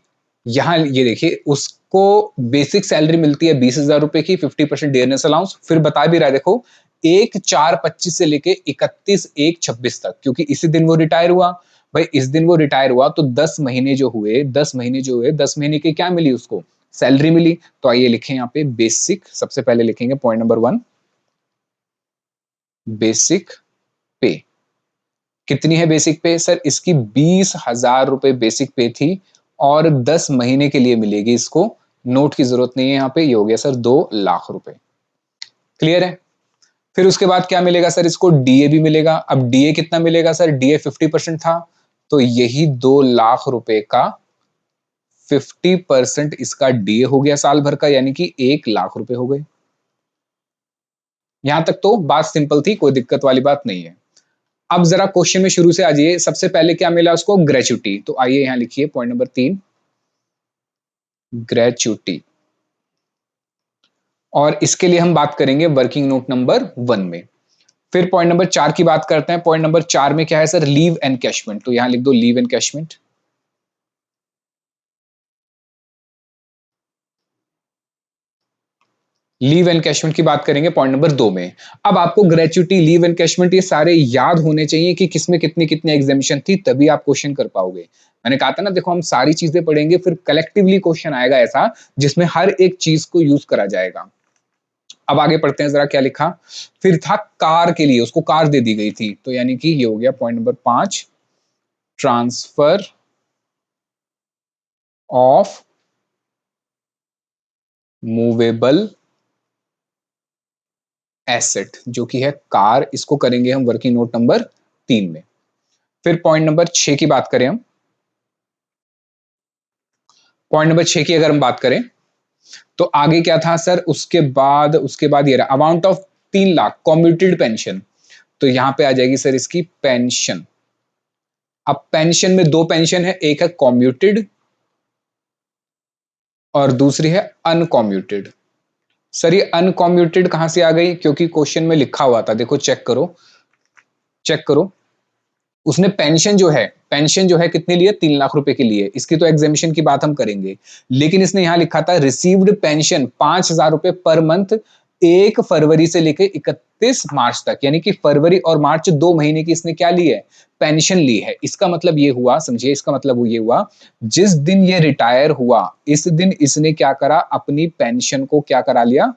यहां ये देखिए, उसको बेसिक सैलरी मिलती है 20,000 रुपए की, 50% डियरनेस अलाउंस, फिर बता भी रहा है देखो 1/4/25 से लेके 31/1/26 तक, क्योंकि इसी दिन वो रिटायर हुआ। भाई इस दिन वो रिटायर हुआ तो 10 महीने जो हुए, 10 महीने जो हुए, 10 महीने की क्या मिली उसको, सैलरी मिली। तो आइए लिखें यहाँ पे बेसिक, सबसे पहले लिखेंगे पॉइंट नंबर 1, बेसिक पे। कितनी है बेसिक पे सर, इसकी 20,000 रुपए बेसिक पे थी, और 10 महीने के लिए मिलेगी इसको, नोट की जरूरत नहीं है यहाँ पे, ये हो गया सर 2 लाख रुपए। क्लियर है। फिर उसके बाद क्या मिलेगा सर, इसको डीए भी मिलेगा। अब डीए कितना मिलेगा सर, डीए 50% था, तो यही 2 लाख रुपए का 50% इसका डीए हो गया साल भर का, यानी कि 1 लाख रुपए हो गए। यहां तक तो बात सिंपल थी, कोई दिक्कत वाली बात नहीं है। अब जरा क्वेश्चन में शुरू से आ जाइए, सबसे पहले क्या मिला उसको, ग्रेचुटी। तो आइए यहां लिखिए पॉइंट नंबर 3, ग्रेचुटी। और इसके लिए हम बात करेंगे वर्किंग नोट नंबर 1 में। फिर पॉइंट नंबर 4 की बात करते हैं। पॉइंट नंबर 4 में क्या है सर, लीव एनकैशमेंट। तो यहां लिख दो लीव एनकैशमेंट। लीव एनकैशमेंट की बात करेंगे पॉइंट नंबर 2 में। अब आपको ग्रेचुटी, लीव एनकैशमेंट, ये सारे याद होने चाहिए कि किसमें कितनी कितनी एग्जामिशन थी, तभी आप क्वेश्चन कर पाओगे। मैंने कहा था ना, देखो हम सारी चीजें पढ़ेंगे, फिर कलेक्टिवली क्वेश्चन आएगा ऐसा जिसमें हर एक चीज को यूज करा जाएगा। अब आगे पढ़ते हैं जरा क्या लिखा। फिर था कार के लिए, उसको कार दे दी गई थी, तो यानी कि ये हो गया point number 5, transfer of movable asset, जो कि है कार, इसको करेंगे हम वर्किंग नोट नंबर 3 में। फिर पॉइंट नंबर 6 की बात करें हम, पॉइंट नंबर 6 की अगर हम बात करें, तो आगे क्या था सर, उसके बाद ये रहा amount of 3 lakh commuted pension. तो यहां पे आ जाएगी सर इसकी पेंशन। अब पेंशन में दो पेंशन है, एक है कॉम्यूटेड और दूसरी है अनकॉम्यूटेड। सर ये अनकॉम्यूटेड कहां से आ गई, क्योंकि क्वेश्चन में लिखा हुआ था, देखो चेक करो, चेक करो, उसने पेंशन जो है कितने लिए, 3 लाख रुपए के लिए। इसकी तो एग्जामिशन की बात हम करेंगे, लेकिन इसने यहां लिखा था रिसीव्ड पेंशन 5,000 रुपए पर मंथ, 1 फरवरी से लेकर 31 मार्च तक, यानी कि फरवरी और मार्च 2 महीने की इसने क्या ली है, पेंशन ली है। इसका मतलब ये हुआ, समझिए, इसका मतलब ये हुआ, जिस दिन ये रिटायर हुआ, इस दिन इसने क्या करा, अपनी पेंशन को क्या करा लिया,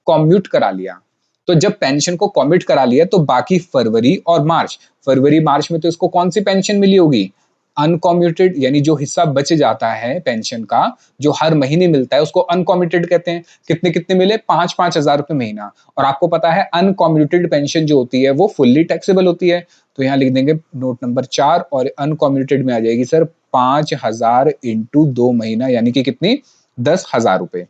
कॉम्यूट करा लिया। तो जब पेंशन को कॉम्यूट करा लिया, तो बाकी फरवरी और मार्च, फरवरी मार्च में तो इसको कौन सी पेंशन मिली होगी, अनकॉम्यूटेड, यानी जो हिस्सा बच जाता है पेंशन का, जो हर महीने मिलता है, उसको अनकॉम्यूटेड कहते हैं। कितने कितने मिले, 5-5 हजार रुपए महीना। और आपको पता है अनकॉम्यूटेड पेंशन जो होती है वो फुल्ली टैक्सेबल होती है। तो यहां लिख देंगे नोट नंबर 4, और अनकॉम्यूटेड में आ जाएगी सर 5,000 इंटू 2 महीना, यानी कि कितनी, 10,000 रुपए।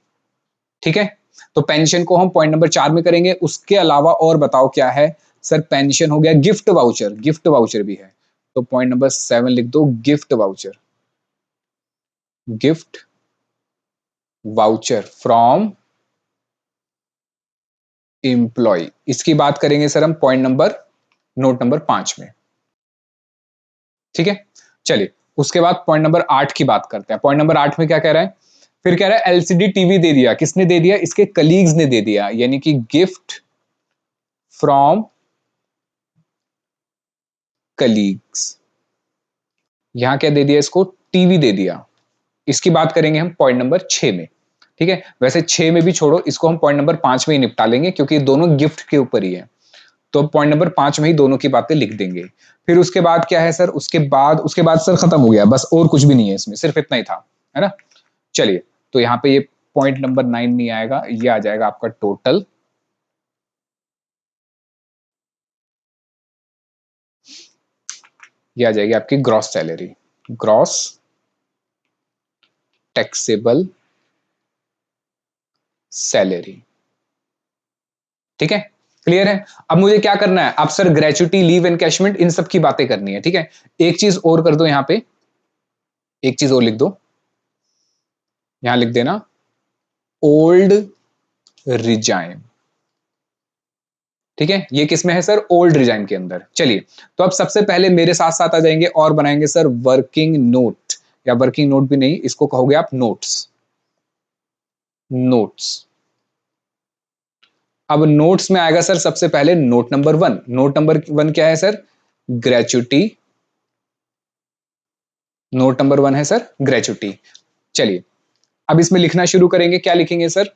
ठीक है। तो पेंशन को हम पॉइंट नंबर 4 में करेंगे। उसके अलावा और बताओ क्या है सर, पेंशन हो गया, गिफ्ट वाउचर, गिफ्ट वाउचर भी है। तो पॉइंट नंबर 7 लिख दो, gift voucher, gift voucher from employ, इसकी बात करेंगे सर हम नोट नंबर 5 में। ठीक है, चलिए उसके बाद पॉइंट नंबर 8 की बात करते हैं। पॉइंट नंबर 8 में क्या कह रहा है, फिर कह रहा है एलसीडी टीवी दे दिया, किसने दे दिया, इसके कलीग्स ने दे दिया, यानी कि गिफ्ट फ्रॉम कलीग्स। यहां क्या दे दिया, इसको टीवी दे दिया। इसकी बात करेंगे हम पॉइंट नंबर 6 में। ठीक है, वैसे 6 में भी छोड़ो, इसको हम पॉइंट नंबर 5 में ही निपटा लेंगे क्योंकि दोनों गिफ्ट के ऊपर ही है, तो पॉइंट नंबर 5 में ही दोनों की बातें लिख देंगे। फिर उसके बाद क्या है सर, उसके बाद सर खत्म हो गया, बस और कुछ भी नहीं है इसमें, सिर्फ इतना ही था, है ना। चलिए, तो यहाँ पे ये पॉइंट नंबर 9 नहीं आएगा, ये आ जाएगा आपका टोटल। ये आ जाएगी आपकी gross salary, gross taxable salary. ठीक है, क्लियर है। अब मुझे क्या करना है, अब सर ग्रेचुटी, लीव एनकैशमेंट, इन सब की बातें करनी है। ठीक है, एक चीज और कर दो, यहां पे एक चीज और लिख दो, यहां लिख देना ओल्ड रिजाइम। ठीक है, ये किस में है सर, ओल्ड रिजाइम के अंदर। चलिए, तो अब सबसे पहले मेरे साथ साथ आ जाएंगे और बनाएंगे सर वर्किंग नोट, या वर्किंग नोट भी नहीं, इसको कहोगे आप नोट्स। नोट्स, अब नोट्स में आएगा सर सबसे पहले नोट नंबर 1। नोट नंबर 1 क्या है सर, ग्रेचुटी। नोट नंबर 1 है सर ग्रेचुटी। चलिए, अब इसमें लिखना शुरू करेंगे, क्या लिखेंगे sir,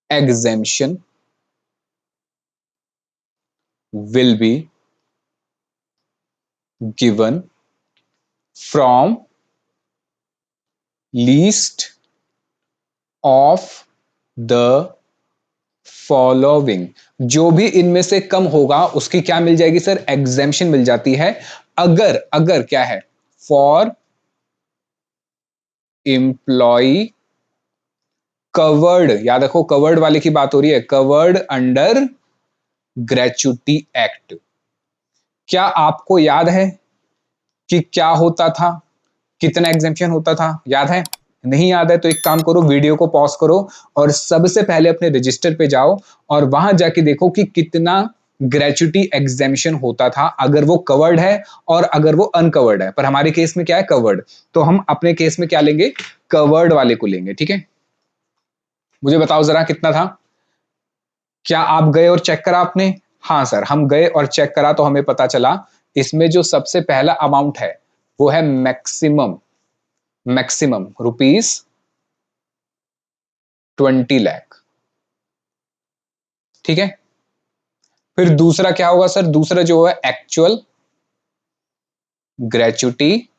exemption will be given from least of the following। जो भी इनमें से कम होगा उसकी क्या मिल जाएगी सर, एग्जेम्पशन मिल जाती है। अगर अगर क्या है, फॉर एम्प्लॉय कवर्ड, याद रखो कवर्ड वाले की बात हो रही है, कवर्ड अंडर ग्रेचुटी एक्ट। क्या आपको याद है कि क्या होता था, कितना एग्जेम्पशन होता था, याद है? नहीं याद है तो एक काम करो, वीडियो को पॉज करो और सबसे पहले अपने रजिस्टर पे जाओ और वहां जाके देखो कि कितना ग्रेचुटी एग्जेम्पशन होता था, अगर वो कवर्ड है और अगर वो अनकवर्ड है। पर हमारे केस में क्या है, कवर्ड, तो हम अपने केस में क्या लेंगे, कवर्ड वाले को लेंगे। ठीक है, मुझे बताओ जरा कितना था, क्या आप गए और चेक करा आपने? हाँ सर, हम गए और चेक करा तो हमें पता चला इसमें जो सबसे पहला अमाउंट है वो है मैक्सिमम, मैक्सिमम ₹20 लाख। ठीक है, फिर दूसरा क्या होगा सर, दूसरा जो है एक्चुअल ग्रेचुटी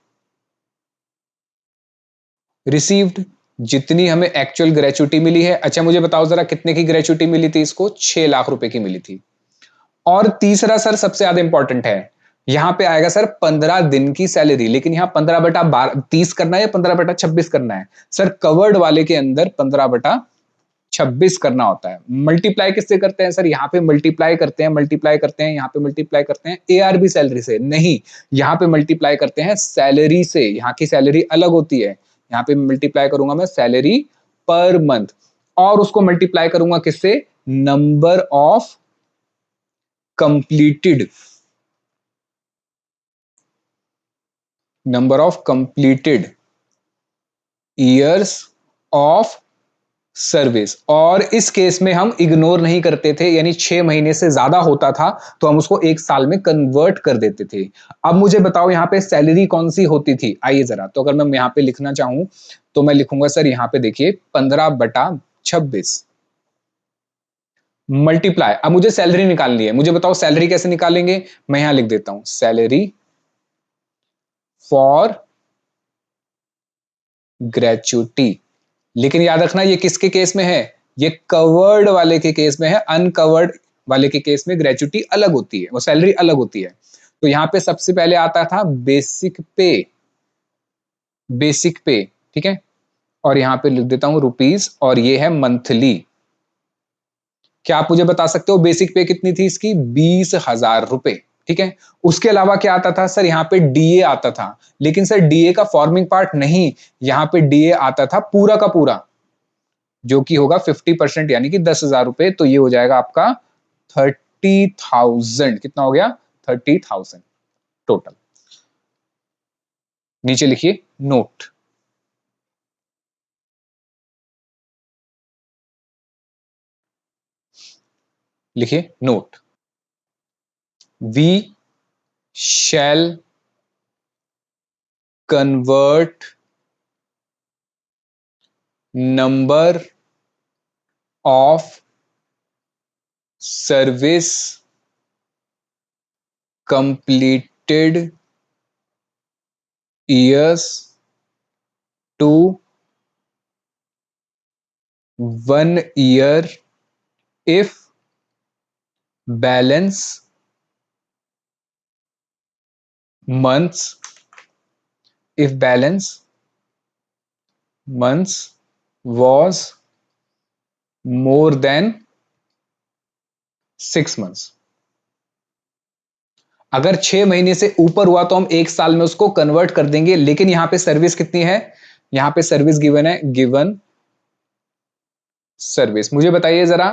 रिसीव्ड, जितनी हमें एक्चुअल ग्रेचुटी मिली है। अच्छा मुझे बताओ जरा कितने की ग्रेचुटी मिली थी इसको, 6 लाख रुपए की मिली थी। और तीसरा सर सबसे ज्यादा इंपॉर्टेंट है, यहां पे आएगा सर 15 दिन की सैलरी, लेकिन यहां 15/30 करना है या 15/26 करना है सर, कवर्ड वाले के अंदर 15/26 करना होता है। मल्टीप्लाई किससे करते हैं सर, यहाँ पे मल्टीप्लाई करते हैं, मल्टीप्लाई करते हैं, यहाँ पे मल्टीप्लाई करते हैं एआरबी सैलरी से नहीं, यहाँ पे मल्टीप्लाई करते हैं सैलरी से। यहाँ की सैलरी अलग होती है, यहाँ पे मल्टीप्लाई करूंगा मैं सैलरी पर मंथ, और उसको मल्टीप्लाई करूंगा किससे, number of completed, number of completed years of service. और इस केस में हम इग्नोर नहीं करते थे, यानी 6 महीने से ज्यादा होता था तो हम उसको 1 साल में कन्वर्ट कर देते थे। अब मुझे बताओ यहाँ पे सैलरी कौन सी होती थी, आइए जरा, तो अगर मैं यहाँ पे लिखना चाहूं तो मैं लिखूंगा सर यहाँ पे देखिए 15/26 मल्टीप्लाई। अब मुझे सैलरी निकालनी है, मुझे बताओ सैलरी कैसे निकालेंगे, मैं यहां लिख देता हूं सैलरी फॉर ग्रेचुटी। लेकिन याद रखना ये किसके केस में है, ये कवर्ड वाले के केस में है, अनकवर्ड वाले के केस में ग्रेचुटी अलग होती है, वो सैलरी अलग होती है। तो यहां पे सबसे पहले आता था बेसिक पे, बेसिक पे, ठीक है, और यहां पे लिख देता हूं रुपीस, और ये है मंथली। क्या आप मुझे बता सकते हो बेसिक पे कितनी थी इसकी, 20,000 रुपए। ठीक है, उसके अलावा क्या आता था सर, यहाँ पे डीए आता था, लेकिन सर डीए का फॉर्मिंग पार्ट नहीं, यहाँ पे डीए आता था पूरा का पूरा, जो कि होगा 50% यानी कि 10,000 रुपए, तो ये हो जाएगा आपका 30,000। कितना हो गया? 30,000 टोटल। नीचे लिखिए नोट। लिखिए note, we shall convert number of service completed years to 1 year if balance months was more than 6 months। अगर 6 महीने से ऊपर हुआ तो हम 1 साल में उसको कन्वर्ट कर देंगे, लेकिन यहां पे सर्विस कितनी है? यहां पे सर्विस गिवन है, गिवन सर्विस। मुझे बताइए जरा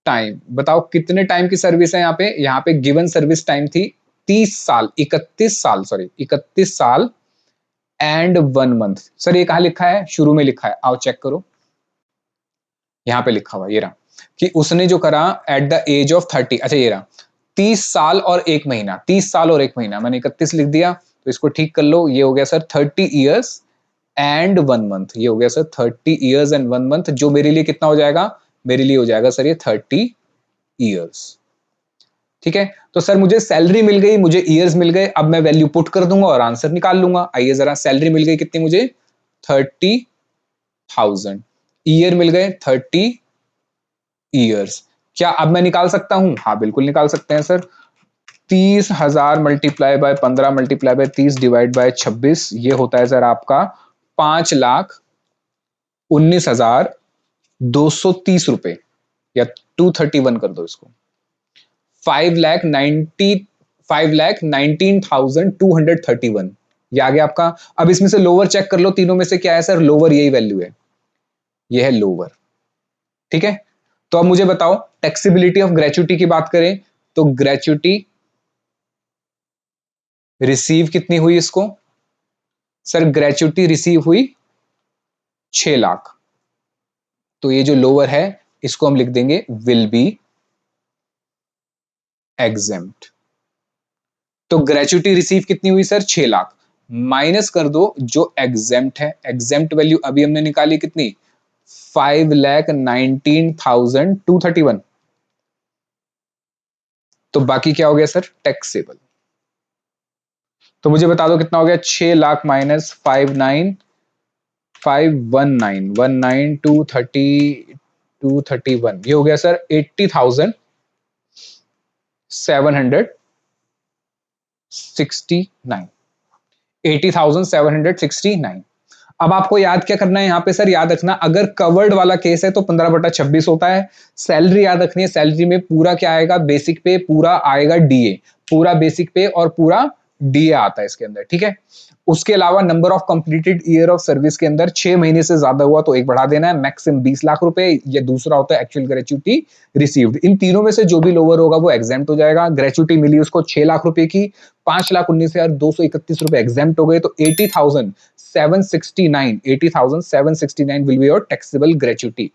टाइम, बताओ कितने टाइम की सर्विस है यहां पे गिवन सर्विस टाइम थी 30 साल, 31 साल, सॉरी 31 साल एंड 1 मंथ। सर ये कहां लिखा है? शुरू में लिखा है, आओ चेक करो। यहां पे लिखा हुआ ये रहा कि उसने जो करा एट द एज ऑफ 30, अच्छा ये रहा 30 साल और 1 महीना, 30 साल और 1 महीना, मैंने 31 लिख दिया, तो इसको ठीक कर लो। ये हो गया सर 30 ईयर्स एंड 1 मंथ। ये हो गया सर 30 ईयर्स एंड 1 मंथ, जो मेरे लिए कितना हो जाएगा? मेरे लिए हो जाएगा सर ये 30 ईयर्स। ठीक है, तो सर मुझे सैलरी मिल गई, मुझे ईयर्स मिल गए, अब मैं वैल्यू पुट कर दूंगा और आंसर निकाल लूंगा। आइए जरा, सैलरी मिल गई कितनी मुझे? 30,000। ईयर मिल गए 30 ईयर्स। क्या अब मैं निकाल सकता हूं? हाँ बिल्कुल निकाल सकते हैं sir. 30,000 multiply by 15 multiply by 30 divide by 26, ये होता है सर आपका 5,19,230 रुपए, या 231 कर दो इसको। 5,19,231 ये आ गया आपका। अब इसमें से लोअर चेक कर लो, तीनों में से क्या है सर? लोअर यही वैल्यू है, ये है लोअर। ठीक है, तो अब मुझे बताओ टैक्सेबिलिटी ऑफ ग्रेचुटी की बात करें तो ग्रेचुटी रिसीव कितनी हुई इसको? सर ग्रेचुटी रिसीव हुई 6 लाख, तो ये जो लोअर है इसको हम लिख देंगे विल बी एग्जेम्प्ट। तो ग्रेचुटी रिसीव कितनी हुई सर? 6 लाख, माइनस कर दो जो एग्जेम्प्ट है। एग्जेम्प्ट वैल्यू अभी हमने निकाली कितनी? 5,19,231। तो बाकी क्या हो गया सर? टैक्सेबल। तो मुझे बता दो कितना हो गया? 6 लाख माइनस 5,9,519,231, ये हो गया सर 80,769। 80,769। अब आपको याद क्या करना है यहाँ पे सर? याद रखना, अगर कवर्ड वाला केस है तो 15/26 होता है। सैलरी याद रखनी है, सैलरी में पूरा क्या आएगा? बेसिक पे पूरा आएगा डीए, पूरा बेसिक पे और पूरा डीए आता है इसके अंदर। ठीक है, उसके अलावा number of completed year of service के अंदर 6 महीने से ज्यादा हुआ तो एक बढ़ा देना है, मैक्सिमम 20 लाख रुपए। ये दूसरा होता है एक्चुअल ग्रेचुटी रिसीव्ड। इन तीनों में से जो भी लोअर होगा वो एग्जेम्प्ट हो जाएगा। ग्रेचुटी मिली उसको 6 लाख रुपए की, 5,19,231 एग्जेम्प्ट हो गए, तो 80,769 will be your taxable gratuity.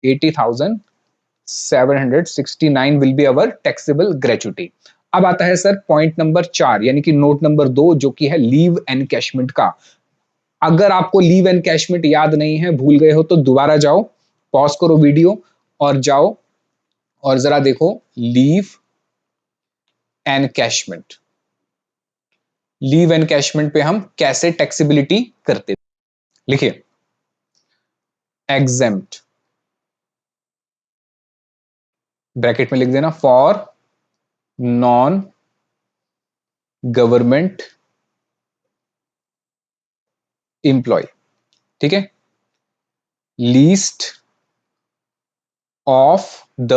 80,769 will be our taxable gratuity. अब आता है सर पॉइंट नंबर 4, यानी कि नोट नंबर 2, जो कि है लीव एनकैशमेंट का। अगर आपको लीव एनकैशमेंट याद नहीं है, भूल गए हो, तो दोबारा जाओ, पॉज करो वीडियो और जाओ और जरा देखो लीव एनकैशमेंट। लीव एनकैशमेंट पे हम कैसे टैक्सेबिलिटी करते। लिखिए एग्जेम्प्ट, ब्रैकेट में लिख देना, फॉर नॉन गवर्नमेंट एम्प्लॉय। ठीक है, लीस्ट ऑफ द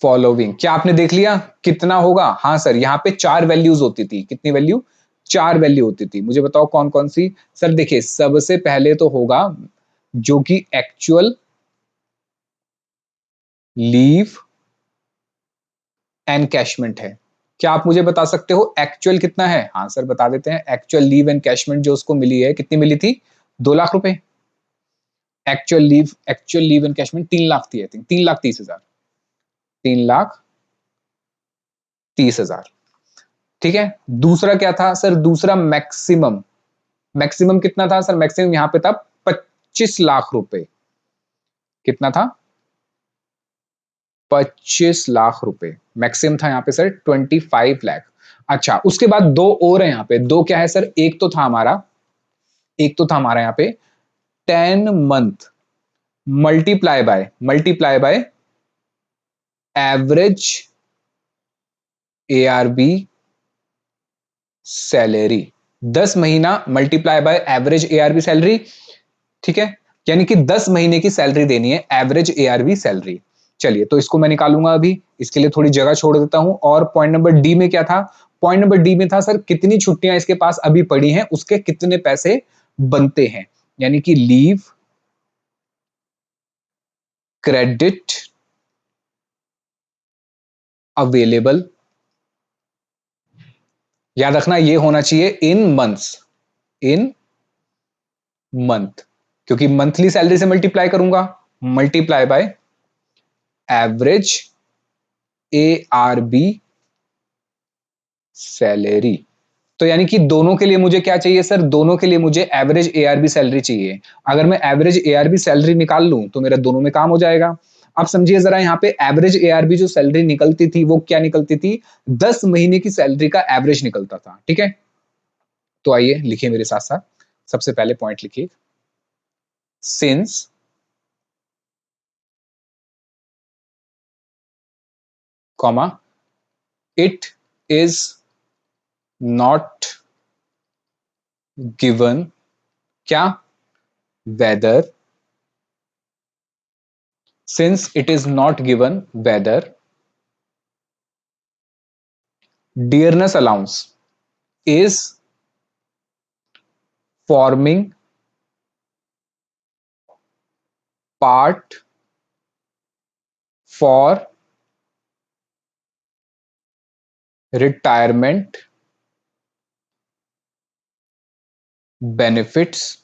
फॉलोइंग। क्या आपने देख लिया कितना होगा? हाँ सर, यहां पे 4 वैल्यूज होती थी। कितनी वैल्यू? 4 वैल्यू होती थी, मुझे बताओ कौन कौन सी। सर देखिए सबसे पहले तो होगा जो कि एक्चुअल लीव एनकैशमेंट है। क्या आप मुझे बता सकते हो एक्चुअल कितना है? हाँ सर बता देते हैं, एक्चुअल लीव एनकैशमेंट जो उसको मिली है कितनी मिली थी? 2 लाख रुपए। एक्चुअल लीव एनकैशमेंट 3 लाख थी, आई थिंक 3,30,000, 3,30,000। ठीक है, दूसरा क्या था सर? दूसरा मैक्सिमम, मैक्सिमम कितना था सर? मैक्सिमम यहां पे था 25 लाख रुपए। कितना था? 25 लाख रुपए मैक्सिमम था यहाँ पे सर, 25 लाख। अच्छा उसके बाद दो और है यहाँ पे, दो क्या है सर? एक तो था हमारा यहाँ पे 10 month multiply by average ARB salary, 10 महीना multiply by average ARB salary. ठीक है, यानी कि 10 महीने की सैलरी देनी है, एवरेज ARB सैलरी। चलिए तो इसको मैं निकालूंगा अभी, इसके लिए थोड़ी जगह छोड़ देता हूं। और पॉइंट नंबर डी में क्या था? पॉइंट नंबर डी में था सर कितनी छुट्टियां इसके पास अभी पड़ी हैं, उसके कितने पैसे बनते हैं, यानी कि लीव क्रेडिट अवेलेबल। याद रखना ये होना चाहिए इन मंथ्स, इन मंथ, क्योंकि मंथली सैलरी से मल्टीप्लाई करूंगा, multiply by average ARB salary. तो यानी कि दोनों के लिए मुझे क्या चाहिए सर? दोनों के लिए मुझे एवरेज ARB सैलरी चाहिए। अगर मैं एवरेज ARB सैलरी निकाल लूं तो मेरा दोनों में काम हो जाएगा। अब समझिए जरा, यहाँ पे एवरेज ARB जो सैलरी निकलती थी वो क्या निकलती थी? 10 महीने की सैलरी का एवरेज निकलता था। ठीक है, तो आइए लिखिए मेरे साथ साथ, सबसे पहले पॉइंट लिखिए, since comma it is not given, क्या? Whether, since it is not given whether dearness allowance is forming part for retirement benefits,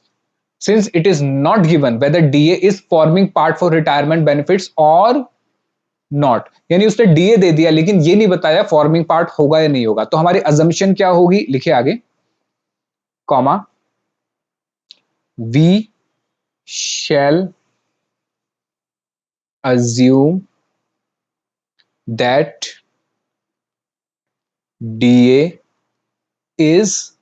since it is not given whether DA is forming part for retirement benefits or not, यानी उसने DA दे दिया लेकिन ये नहीं बताया forming part होगा या नहीं होगा। तो हमारी अजम्पशन क्या होगी? लिखिए आगे, comma we shall assume that DA is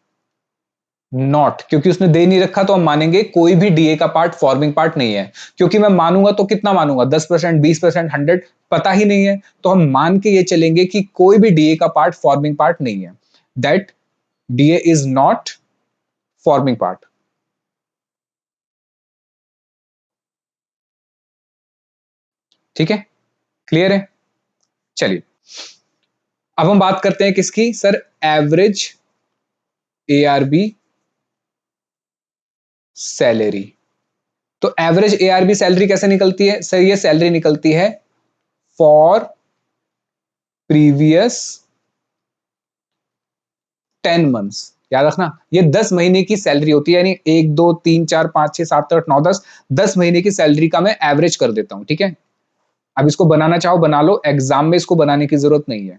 not, क्योंकि उसने दे नहीं रखा तो हम मानेंगे कोई भी डीए का पार्ट फॉर्मिंग पार्ट नहीं है। क्योंकि मैं मानूंगा तो कितना मानूंगा? 10%, 20%, 100, पता ही नहीं है, तो हम मान के ये चलेंगे कि कोई भी डीए का पार्ट फॉर्मिंग पार्ट नहीं है, that DA is not forming part. ठीक है, क्लियर है? चलिए अब हम बात करते हैं किसकी सर? Average ARB salary. तो एवरेज ARB सैलरी कैसे निकलती है सर? ये सैलरी निकलती है फॉर प्रीवियस 10 मंथ्स। याद रखना ये 10 महीने की सैलरी होती है, यानी 1 2 3 4 5 6 7 8 9 10, 10 महीने की सैलरी का मैं एवरेज कर देता हूं। ठीक है, अब इसको बनाना चाहो बना लो, एग्जाम में इसको बनाने की जरूरत नहीं है।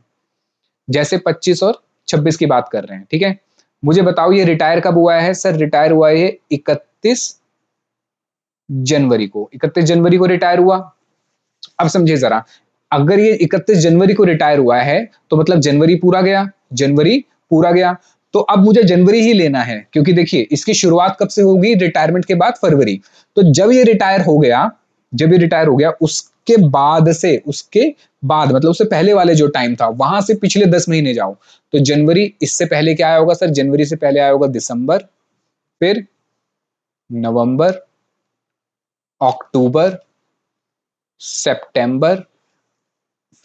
जैसे 25 और 26 की बात कर रहे हैं। ठीक है, मुझे बताओ ये रिटायर कब हुआ है सर? रिटायर हुआ है 31 जनवरी को, 31 जनवरी को रिटायर हुआ। अब समझिए जरा, अगर ये 31 जनवरी को रिटायर हुआ है तो मतलब जनवरी पूरा गया, जनवरी पूरा गया। तो अब मुझे जनवरी ही लेना है, क्योंकि देखिए इसकी शुरुआत कब से होगी? रिटायरमेंट के बाद फरवरी। तो जब ये रिटायर हो गया, जब ये रिटायर हो गया उसके बाद से, उसके बाद मतलब उससे पहले वाले जो टाइम था वहां से पिछले 10 महीने जाओ। तो जनवरी, इससे पहले क्या आया होगा सर? जनवरी से पहले आया होगा दिसंबर, फिर नवंबर, अक्टूबर, सितंबर,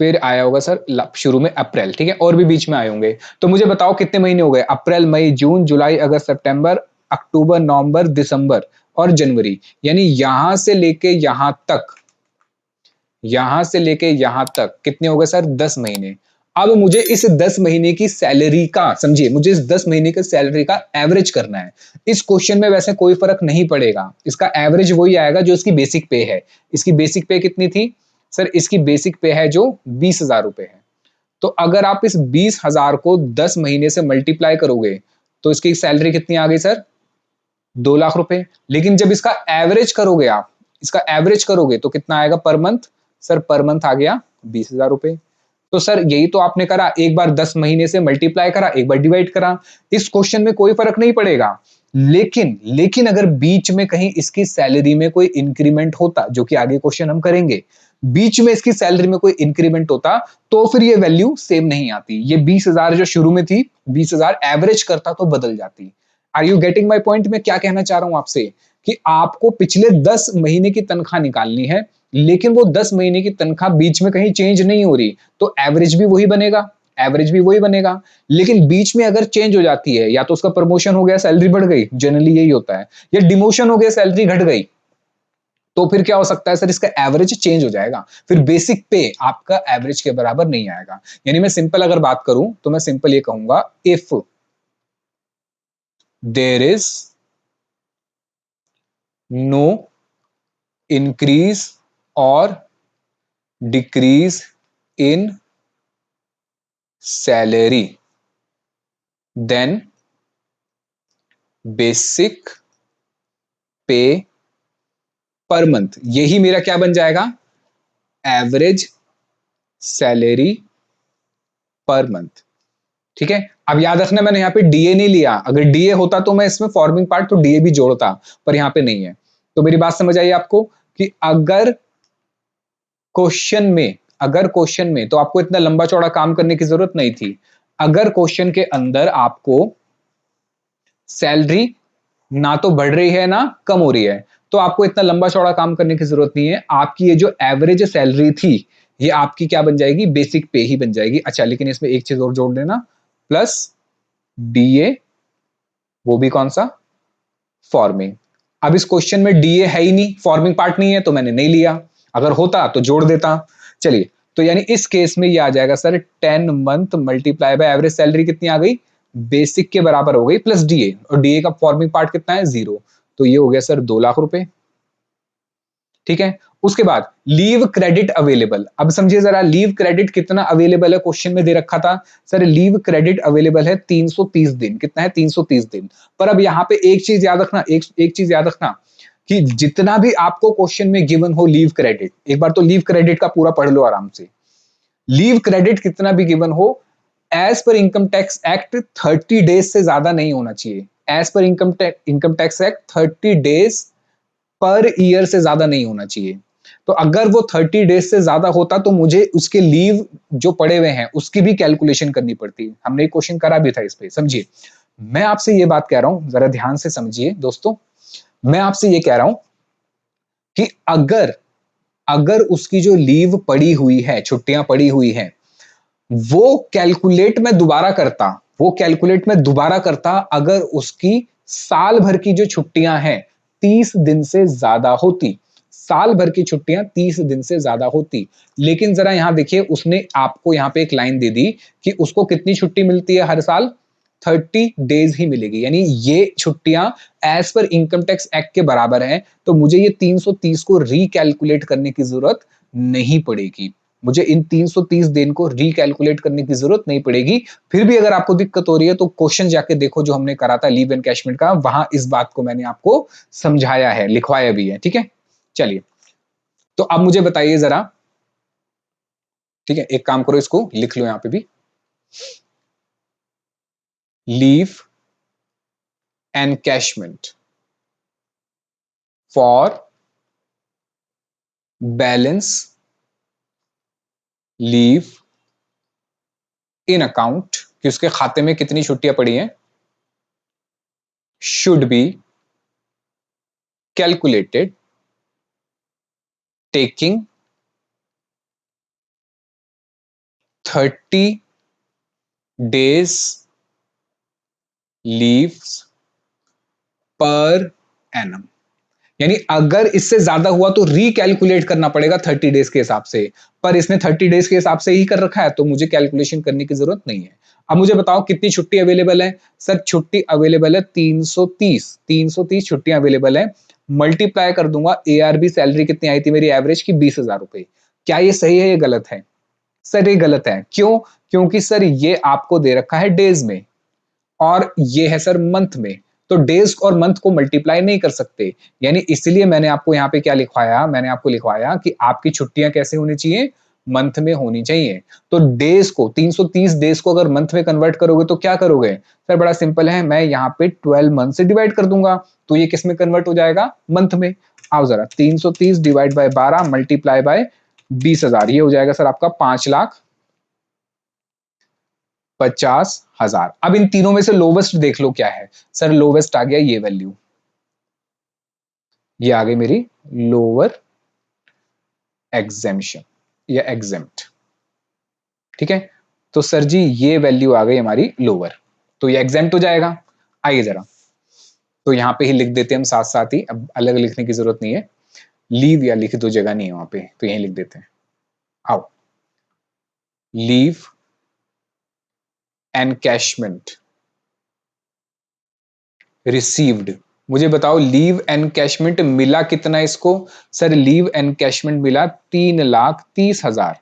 फिर आया होगा सर शुरू में अप्रैल, ठीक है, और भी बीच में आए होंगे। तो मुझे बताओ कितने महीने हो गए, अप्रैल, मई, जून, जुलाई, अगस्त, सितंबर, अक्टूबर, नवंबर, दिसंबर और जनवरी, यानी यहां से लेके यहां तक, यहां से लेके यहां तक कितने हो गए सर, 10 महीने। अब मुझे इस 10 महीने की सैलरी का, समझिए, मुझे इस 10 महीने की सैलरी का एवरेज करना है। इस क्वेश्चन में वैसे कोई फर्क नहीं पड़ेगा, इसका एवरेज वही आएगा जो इसकी बेसिक पे है। इसकी बेसिक पे कितनी थी सर, इसकी बेसिक पे है जो 20,000 रुपए है। तो अगर आप इस 20,000 को 10 महीने से मल्टीप्लाई करोगे तो इसकी सैलरी कितनी आ गई सर, 2 लाख रुपए। लेकिन जब इसका एवरेज करोगे आप, इसका एवरेज करोगे तो कितना आएगा per month, sir per month आ गया 20,000 रुपए। तो सर यही तो आपने करा, एक बार 10 महीने से मल्टीप्लाई करा, एक बार डिवाइड करा। इस क्वेश्चन में कोई फर्क नहीं पड़ेगा। लेकिन लेकिन अगर बीच में कहीं इसकी सैलरी में कोई इंक्रीमेंट होता, जो कि आगे क्वेश्चन हम करेंगे, बीच में इसकी सैलरी में कोई इंक्रीमेंट होता तो फिर ये वैल्यू सेम नहीं आती। ये 20,000 जो शुरू में थी, 20,000 एवरेज करता तो बदल जाती। Are you getting my point? मैं क्या कहना चाह रहा हूं आपसे कि आपको पिछले 10 महीने की तनख्वाह निकालनी है, लेकिन वो 10 महीने की तनख्वाह बीच में कहीं चेंज नहीं हो रही, तो एवरेज भी वही बनेगा, एवरेज भी वही बनेगा। लेकिन बीच में अगर चेंज हो जाती है, या तो उसका प्रमोशन हो गया, सैलरी बढ़ गई, जनरली यही होता है, या डिमोशन हो गया, सैलरी घट गई, तो फिर क्या हो सकता है सर, इसका एवरेज चेंज हो जाएगा। फिर बेसिक पे आपका एवरेज के बराबर नहीं आएगा। यानी मैं सिंपल अगर बात करूं तो मैं सिंपल ये कहूंगा, if there is no increase और decrease in salary, then basic pay per month, यही मेरा क्या बन जाएगा, एवरेज सैलरी पर मंथ। ठीक है, अब याद रखना मैंने यहाँ पे डीए नहीं लिया, अगर डीए होता तो मैं इसमें फॉर्मिंग पार्ट तो डीए भी जोड़ता, पर यहाँ पे नहीं है। तो मेरी बात समझ आई आपको कि अगर क्वेश्चन में, अगर क्वेश्चन में, तो आपको इतना लंबा चौड़ा काम करने की जरूरत नहीं थी। अगर क्वेश्चन के अंदर आपको सैलरी ना तो बढ़ रही है ना कम हो रही है, तो आपको इतना लंबा चौड़ा काम करने की जरूरत नहीं है। आपकी ये जो एवरेज सैलरी थी, ये आपकी क्या बन जाएगी, बेसिक पे ही बन जाएगी। अच्छा, लेकिन इसमें एक चीज और जोड़ देना, प्लस डीए, वो भी कौन सा, फॉर्मिंग। अब इस क्वेश्चन में डीए है ही नहीं, फॉर्मिंग पार्ट नहीं है, तो मैंने नहीं लिया, अगर होता तो जोड़ देता। चलिए, तो यानी इस केस में ये आ जाएगा sir 10 month multiply by average salary, कितनी आ गई, बेसिक के बराबर हो गई, प्लस डीए, और डीए का फॉर्मिंग पार्ट कितना है, 0। तो ये हो गया सर 2 लाख रुपए। ठीक है, उसके बाद लीव क्रेडिट अवेलेबल। अब समझिए जरा, लीव क्रेडिट कितना अवेलेबल है, क्वेश्चन में दे रखा था सर लीव क्रेडिट अवेलेबल है 330 दिन, कितना है, 330 दिन। पर अब यहाँ पे एक चीज याद रखना, एक चीज याद रखना कि जितना भी आपको क्वेश्चन में गिवन हो लीव क्रेडिट, एक बार तो लीव क्रेडिट का पूरा पढ़ लो आराम से। लीव क्रेडिट कितना भी गिवन हो, as per income tax act 30 days से ज्यादा नहीं होना चाहिए। As per income tax act 30 days per year से ज्यादा नहीं होना चाहिए। तो अगर वो 30 डेज से ज्यादा होता तो मुझे उसके लीव जो पड़े हुए हैं उसकी भी कैलकुलेशन करनी पड़ती। हमने क्वेश्चन करा भी था इस पे, समझिए। मैं आपसे ये बात कह रहा हूं, जरा ध्यान से समझिए दोस्तों, मैं आपसे ये कह रहा हूं कि अगर अगर उसकी जो लीव पड़ी हुई है, छुट्टियां पड़ी हुई है, वो कैलकुलेट में दोबारा करता, वो कैलकुलेट में दोबारा करता अगर उसकी साल भर की जो छुट्टियां हैं 30 दिन से ज्यादा होती, साल भर की छुट्टियां 30 दिन से ज्यादा होती। लेकिन जरा यहां देखिए, उसने आपको यहां पे एक लाइन दे दी कि उसको कितनी छुट्टी मिलती है हर साल, 30 डेज ही मिलेगी, यानी ये छुट्टियां as per income tax act के बराबर है। तो मुझे ये 330 को रिकैलकुलेट करने की जरूरत नहीं पड़ेगी, मुझे इन 330 दिन को रिकैलकुलेट करने की जरूरत नहीं पड़ेगी। फिर भी अगर आपको दिक्कत हो रही है तो क्वेश्चन जाके देखो जो हमने करा था लीव एनकैशमेंट का, वहां इस बात को मैंने आपको समझाया है, लिखवाया भी है। ठीक है, चलिए, तो अब मुझे बताइए जरा, ठीक है, एक काम करो, इसको लिख लो यहां पे भी, leave encashment for balance leave in account, कि उसके खाते में कितनी छुट्टियां पड़ी हैं, should be calculated taking 30 days leaves per annum, यानी अगर इससे ज्यादा हुआ तो रिकैलकुलेट करना पड़ेगा 30 डेज के हिसाब से, पर इसने 30 डेज के हिसाब से ही कर रखा है तो मुझे कैलकुलेशन करने की जरूरत नहीं है। अब मुझे बताओ कितनी छुट्टी अवेलेबल है। सर छुट्टी अवेलेबल है 330 छुट्टियां अवेलेबल है। मल्टीप्लाई कर दूंगा, एआरबी सैलरी कितनी आई थी मेरी एवरेज की 20,000 रुपए। क्या ये सही है, ये गलत है? सर ये गलत है। क्यों? क्योंकि सर ये आपको दे रखा है डेज में और ये है सर मंथ में, तो डेज और मंथ को मल्टीप्लाई नहीं कर सकते। यानी इसलिए मैंने आपको यहाँ पे क्या लिखवाया, मैंने आपको लिखवाया कि आपकी छुट्टियां कैसे होनी चाहिए, मंथ में होनी चाहिए। तो डेज को 330 डेज को अगर मंथ में कन्वर्ट करोगे तो क्या करोगे? सर बड़ा सिंपल है, मैं यहाँ पे 12 मंथ से डिवाइड कर दूंगा तो ये किस में कन्वर्ट हो जाएगा? मंथ में। आओ जरा 330 डिवाइड बाय 12 मल्टीप्लाई बाय 20,000, ये हो जाएगा सर आपका 5,50,000। अब इन तीनों में से लोवेस्ट देख लो क्या है। सर लोवेस्ट आ गया ये वैल्यू, ये आ गई मेरी लोअर एग्जेम्पशन या एग्जेम्प्ट। ठीक है, तो सर जी ये वैल्यू आ गई हमारी लोअर, तो ये एग्जेम्प्ट हो जाएगा। आइए जरा, तो यहां पे ही लिख देते हैं हम साथ साथ ही, अब अलग लिखने की जरूरत नहीं है। लीव या लिख दो, जगह नहीं है वहां पे, तो यहीं लिख देते हैं। आओ, लीव एनकैशमेंट रिसीव्ड। मुझे बताओ लीव एनकैशमेंट मिला कितना इसको? सर लीव एनकैशमेंट मिला 3,30,000।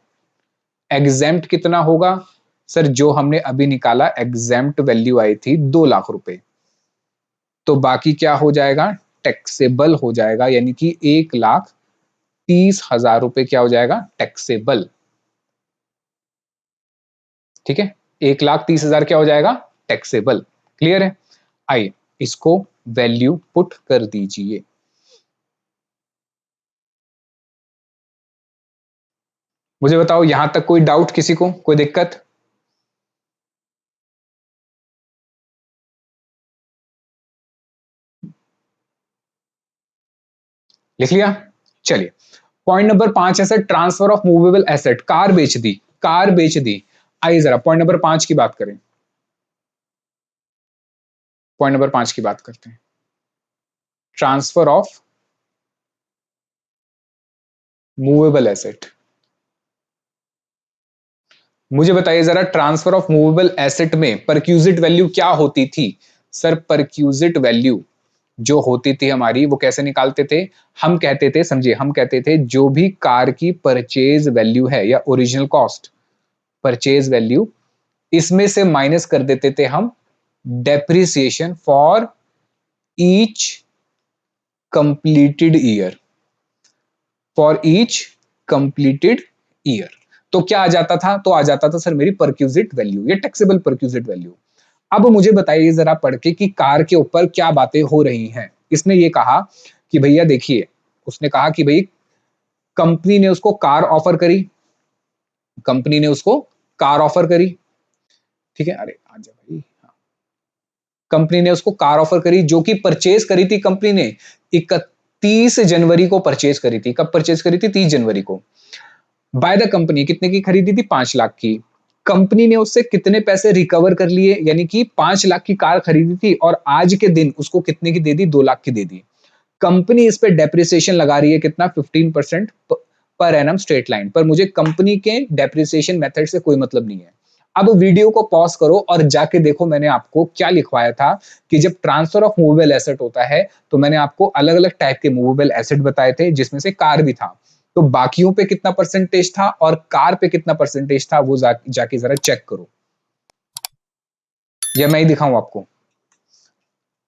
एग्जेम्प्ट कितना होगा? सर जो हमने अभी निकाला एग्जेम्प्ट वैल्यू आई थी 2,00,000 रुपए, तो बाकी क्या हो जाएगा? टैक्सेबल हो जाएगा, यानी कि 1,30,000 रुपए क्या हो जाएगा? टैक्सेबल। ठीक है, 1,30,000 क्या हो जाएगा? टैक्सेबल। क्लियर है? आइए इसको वैल्यू पुट कर दीजिए। मुझे बताओ यहां तक कोई डाउट किसी को, कोई दिक्कत? लिख लिया? चलिए पॉइंट नंबर 5 है sir transfer of movable asset. Car बेच दी, कार बेच दी। आइए जरा पॉइंट नंबर 5 की बात करें, पॉइंट नंबर 5 की बात करते हैं। Transfer of movable asset. मुझे बताइए जरा ट्रांसफर ऑफ मूवेबल एसेट में परक्यूजिट वैल्यू क्या होती थी? सर परक्यूजिट वैल्यू जो होती थी हमारी वो कैसे निकालते थे? हम कहते थे, समझिए, हम कहते थे जो भी कार की परचेज वैल्यू है या ओरिजिनल कॉस्ट, परचेज वैल्यू, इसमें से माइनस कर देते थे हम depreciation for each completed year, for each completed year. तो क्या आ जाता था? तो आ जाता था सर मेरी परक्यूजिट वैल्यू, ये टैक्सेबल परक्यूजिट वैल्यू। अब मुझे बताइए जरा पढ़ के कि कार के ऊपर क्या बातें हो रही हैं। इसने ये कहा कि भैया देखिए, उसने कहा कि भाई कंपनी ने उसको कार ऑफर करी, कंपनी ने उसको कार ऑफर करी। ठीक है, अरे आजा भाई, कंपनी ने उसको कार ऑफर करी जो कि परचेज करी थी कंपनी ने 31 जनवरी को परचेज करी थी। कब परचेज करी थी? 30 जनवरी को। बाय द कंपनी कितने की खरीदी थी? 5,00,000 की। कंपनी ने उससे कितने पैसे रिकवर कर लिए? यानी कि 5,00,000 की कार खरीदी थी और आज के दिन उसको कितने की दे दी? 2,00,000 की दे दी। कंपनी इस पे डेप्रिसिएशन लगा रही है कितना? 15% पर एनम स्ट्रेट लाइन पर। मुझे कंपनी के डेप्रिसिएशन मेथड से कोई मतलब नहीं है। अब वीडियो को पॉज करो और जाके देखो मैंने आपको क्या लिखवाया था कि जब ट्रांसफर ऑफ मूवेबल एसेट होता है तो मैंने आपको अलग अलग टाइप के मूवेबल एसेट बताए थे जिसमें से कार भी था। तो बाकियों पे कितना परसेंटेज था और कार पे कितना परसेंटेज था वो जाके जरा चेक करो, या मैं ही दिखाऊं आपको?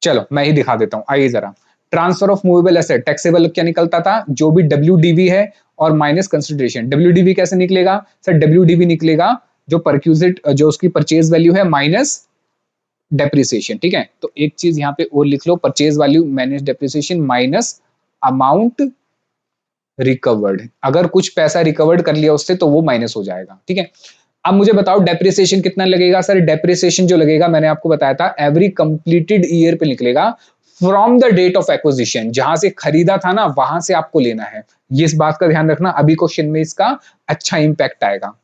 चलो मैं ही दिखा देता हूं, आइए जरा। Transfer of movable asset taxable क्या निकलता था? जो भी डब्ल्यू है और माइनस कंसिडरेशन। डब्ल्यू कैसे निकलेगा? सर डब्ल्यू निकलेगा जो परक्यूजिट, जो उसकी परचेज वैल्यू है माइनस डेप्रिसिएशन। ठीक है, तो एक चीज यहां पे और लिख लो, purchase value minus depreciation minus amount recovered. अगर कुछ पैसा रिकवर्ड कर लिया उससे तो वो माइनस हो जाएगा। ठीक है, अब मुझे बताओ डेप्रिसिएशन कितना लगेगा? सर डेप्रिसिएशन जो लगेगा मैंने आपको बताया था एवरी कंप्लीटेड ईयर पे निकलेगा from the date of acquisition. जहां से खरीदा था ना वहां से आपको लेना है, ये इस बात का ध्यान रखना, अभी क्वेश्चन में इसका अच्छा इंपैक्ट आएगा।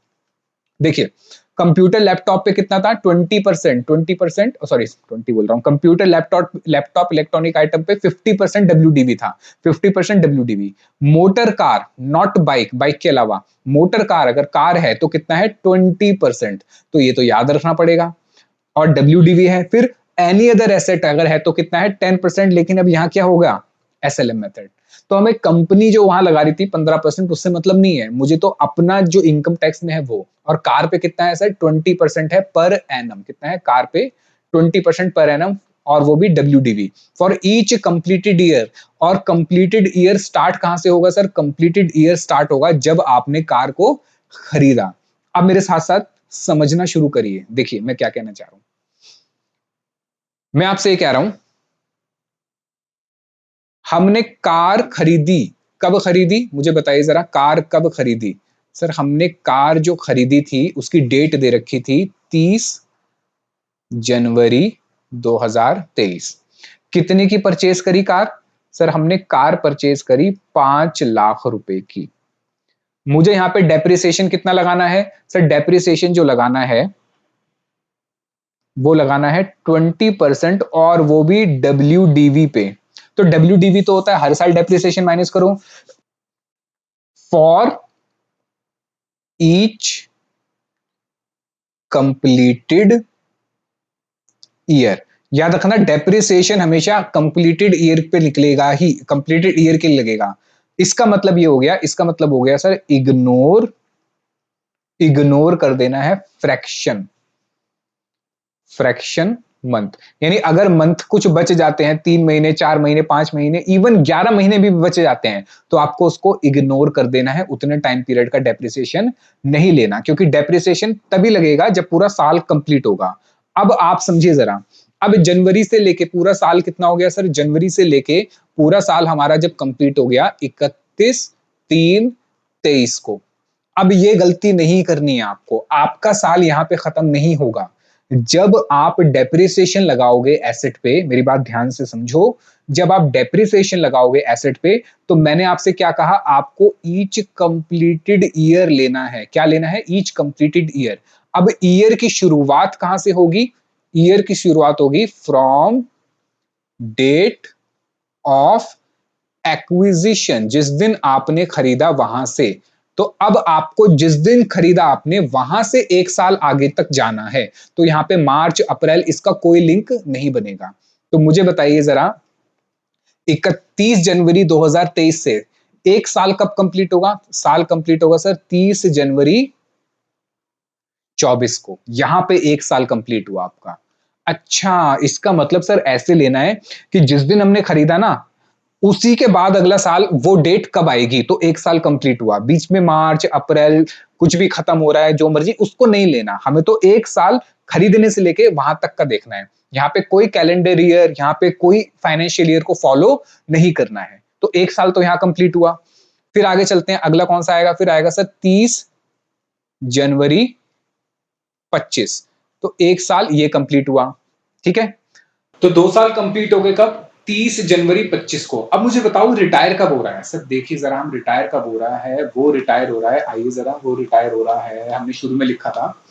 देखिए कंप्यूटर लैपटॉप पे कितना था 20%, सॉरी 20 बोल रहा हूँ, कंप्यूटर लैपटॉप इलेक्ट्रॉनिक आइटम पे 50% डब्ल्यूडीवी था, 50% WDV. Motor car, not bike, bike के अलावा मोटर कार अगर कार है तो कितना है 20%, तो ये तो याद रखना पड़ेगा। और डब्ल्यूडीवी है, फिर एनी अदर एसेट अगर है तो कितना है 10%, लेकिन अब यहाँ क्या होगा एसएलएम मेथड। तो हमें कंपनी जो वहां लगा रही थी 15%, उससे मतलब नहीं है, मुझे तो अपना जो इनकम टैक्स में है वो। और कार पे कितना है सर 20% है पर एनम, कितना है कार पे 20% पर एनम, और वो भी WDV for each completed year. और कंप्लीटेड ईयर स्टार्ट कहां से होगा सर, कंप्लीटेड ईयर स्टार्ट होगा जब आपने कार को खरीदा। अब मेरे साथ साथ समझना शुरू करिए, देखिए मैं क्या कहना चाह रहा हूं। मैं आपसे ये कह रहा हूं, हमने कार खरीदी, कब खरीदी मुझे बताइए जरा, कार कब खरीदी। सर हमने कार जो खरीदी थी उसकी डेट दे रखी थी 30 जनवरी 2023। कितने की परचेज करी कार, सर हमने कार परचेज करी 5 लाख रुपए की। मुझे यहां पे डेप्रिसिएशन कितना लगाना है सर, डेप्रिसिएशन जो लगाना है वो लगाना है 20%, और वो भी डब्ल्यूडीवी पे। तो डब्ल्यूडीवी तो होता है हर साल डेप्रिसिएशन माइनस करो, फॉर ईच कंप्लीटेड ईयर। याद रखना डेप्रिसिएशन हमेशा कंप्लीटेड ईयर पे निकलेगा ही, कंप्लीटेड ईयर के लिए लगेगा। इसका मतलब ये हो गया, इसका मतलब हो गया सर इग्नोर, इग्नोर कर देना है फ्रैक्शन, फ्रैक्शन मंथ। यानी अगर मंथ कुछ बच जाते हैं, 3 महीने 4 महीने 5 महीने इवन 11 महीने भी बच जाते हैं, तो आपको उसको इग्नोर कर देना है, उतने टाइम पीरियड का डेप्रिसिएशन नहीं लेना, क्योंकि डेप्रिसिएशन तभी लगेगा जब पूरा साल कंप्लीट होगा। अब आप समझिए जरा, अब जनवरी से लेके पूरा साल कितना हो गया सर, जनवरी से लेके पूरा साल हमारा जब कंप्लीट हो गया 31/3/23 को। अब ये गलती नहीं करनी है आपको, आपका साल यहां पे खत्म नहीं होगा। जब आप डेप्रिसिएशन लगाओगे एसेट पे, मेरी बात ध्यान से समझो, जब आप डेप्रिसिएशन लगाओगे एसेट पे, तो मैंने आपसे क्या कहा, आपको ईच कंप्लीटेड ईयर लेना है। क्या लेना है, ईच कंप्लीटेड ईयर। अब ईयर की शुरुआत कहां से होगी, ईयर की शुरुआत होगी फ्रॉम डेट ऑफ एक्विजिशन, जिस दिन आपने खरीदा वहां से। तो अब आपको जिस दिन खरीदा आपने वहां से 1 साल आगे तक जाना है। तो यहां पे मार्च अप्रैल इसका कोई लिंक नहीं बनेगा। तो मुझे बताइए जरा, 31 जनवरी 2023 से 1 साल कब कंप्लीट होगा, साल कंप्लीट होगा सर 30 जनवरी 2024 को। यहां पे 1 साल कंप्लीट हुआ आपका। अच्छा, इसका मतलब सर ऐसे लेना है कि जिस दिन हमने खरीदा ना, उसी के बाद अगला साल वो डेट कब आएगी, तो 1 साल कंप्लीट हुआ। बीच में मार्च अप्रैल कुछ भी खत्म हो रहा है जो मर्जी, उसको नहीं लेना, हमें तो 1 साल खरीदने से लेके वहां तक का देखना है। यहाँ पे कोई कैलेंडर ईयर, यहाँ पे कोई फाइनेंशियल ईयर को फॉलो नहीं करना है। तो 1 साल तो यहाँ कंप्लीट हुआ। फिर आगे चलते हैं, अगला कौन सा आएगा, फिर आएगा सर 30 जनवरी 2025। तो 1 साल ये कंप्लीट हुआ, ठीक है। तो 2 साल कंप्लीट हो गए कब, 30 जनवरी 2025 को। अब मुझे बताओ रिटायर कब हो रहा है सर, देखिए जरा, हम रिटायर कब हो रहा है, वो रिटायर हो रहा है, आइए जरा, वो रिटायर हो रहा है, हमने शुरू में लिखा था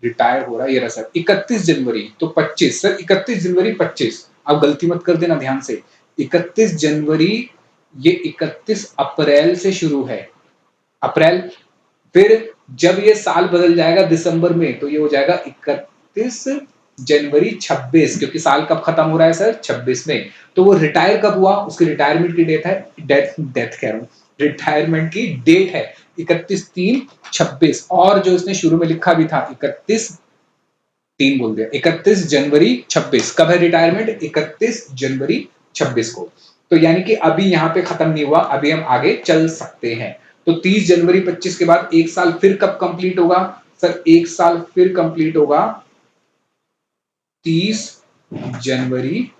रिटायर हो रहा है, ये रहा सर 31 जनवरी तो 25, सर 31 जनवरी 2025। अब गलती मत कर देना ध्यान से, 31 जनवरी, ये 31 अप्रैल से शुरू है, अप्रैल। फिर जब ये साल बदल जाएगा दिसंबर में, तो ये हो जाएगा 31 जनवरी 2026, क्योंकि साल कब खत्म हो रहा है सर 26 में। तो वो रिटायर कब हुआ, उसकी रिटायरमेंट की डेट है, डेथ डेथ कह रहा हूँ, रिटायरमेंट की डेट है 31/3/26। और जो इसने शुरू में लिखा भी था 31/3 बोल दिया, 31 जनवरी 2026। कब है रिटायरमेंट, 31 जनवरी 2026 को। तो यानी कि अभी यहां पे खत्म नहीं हुआ, अभी हम आगे चल सकते हैं। तो 30 जनवरी 2025 के बाद 1 साल फिर कब कंप्लीट होगा सर, 1 साल फिर कंप्लीट होगा 30 जनवरी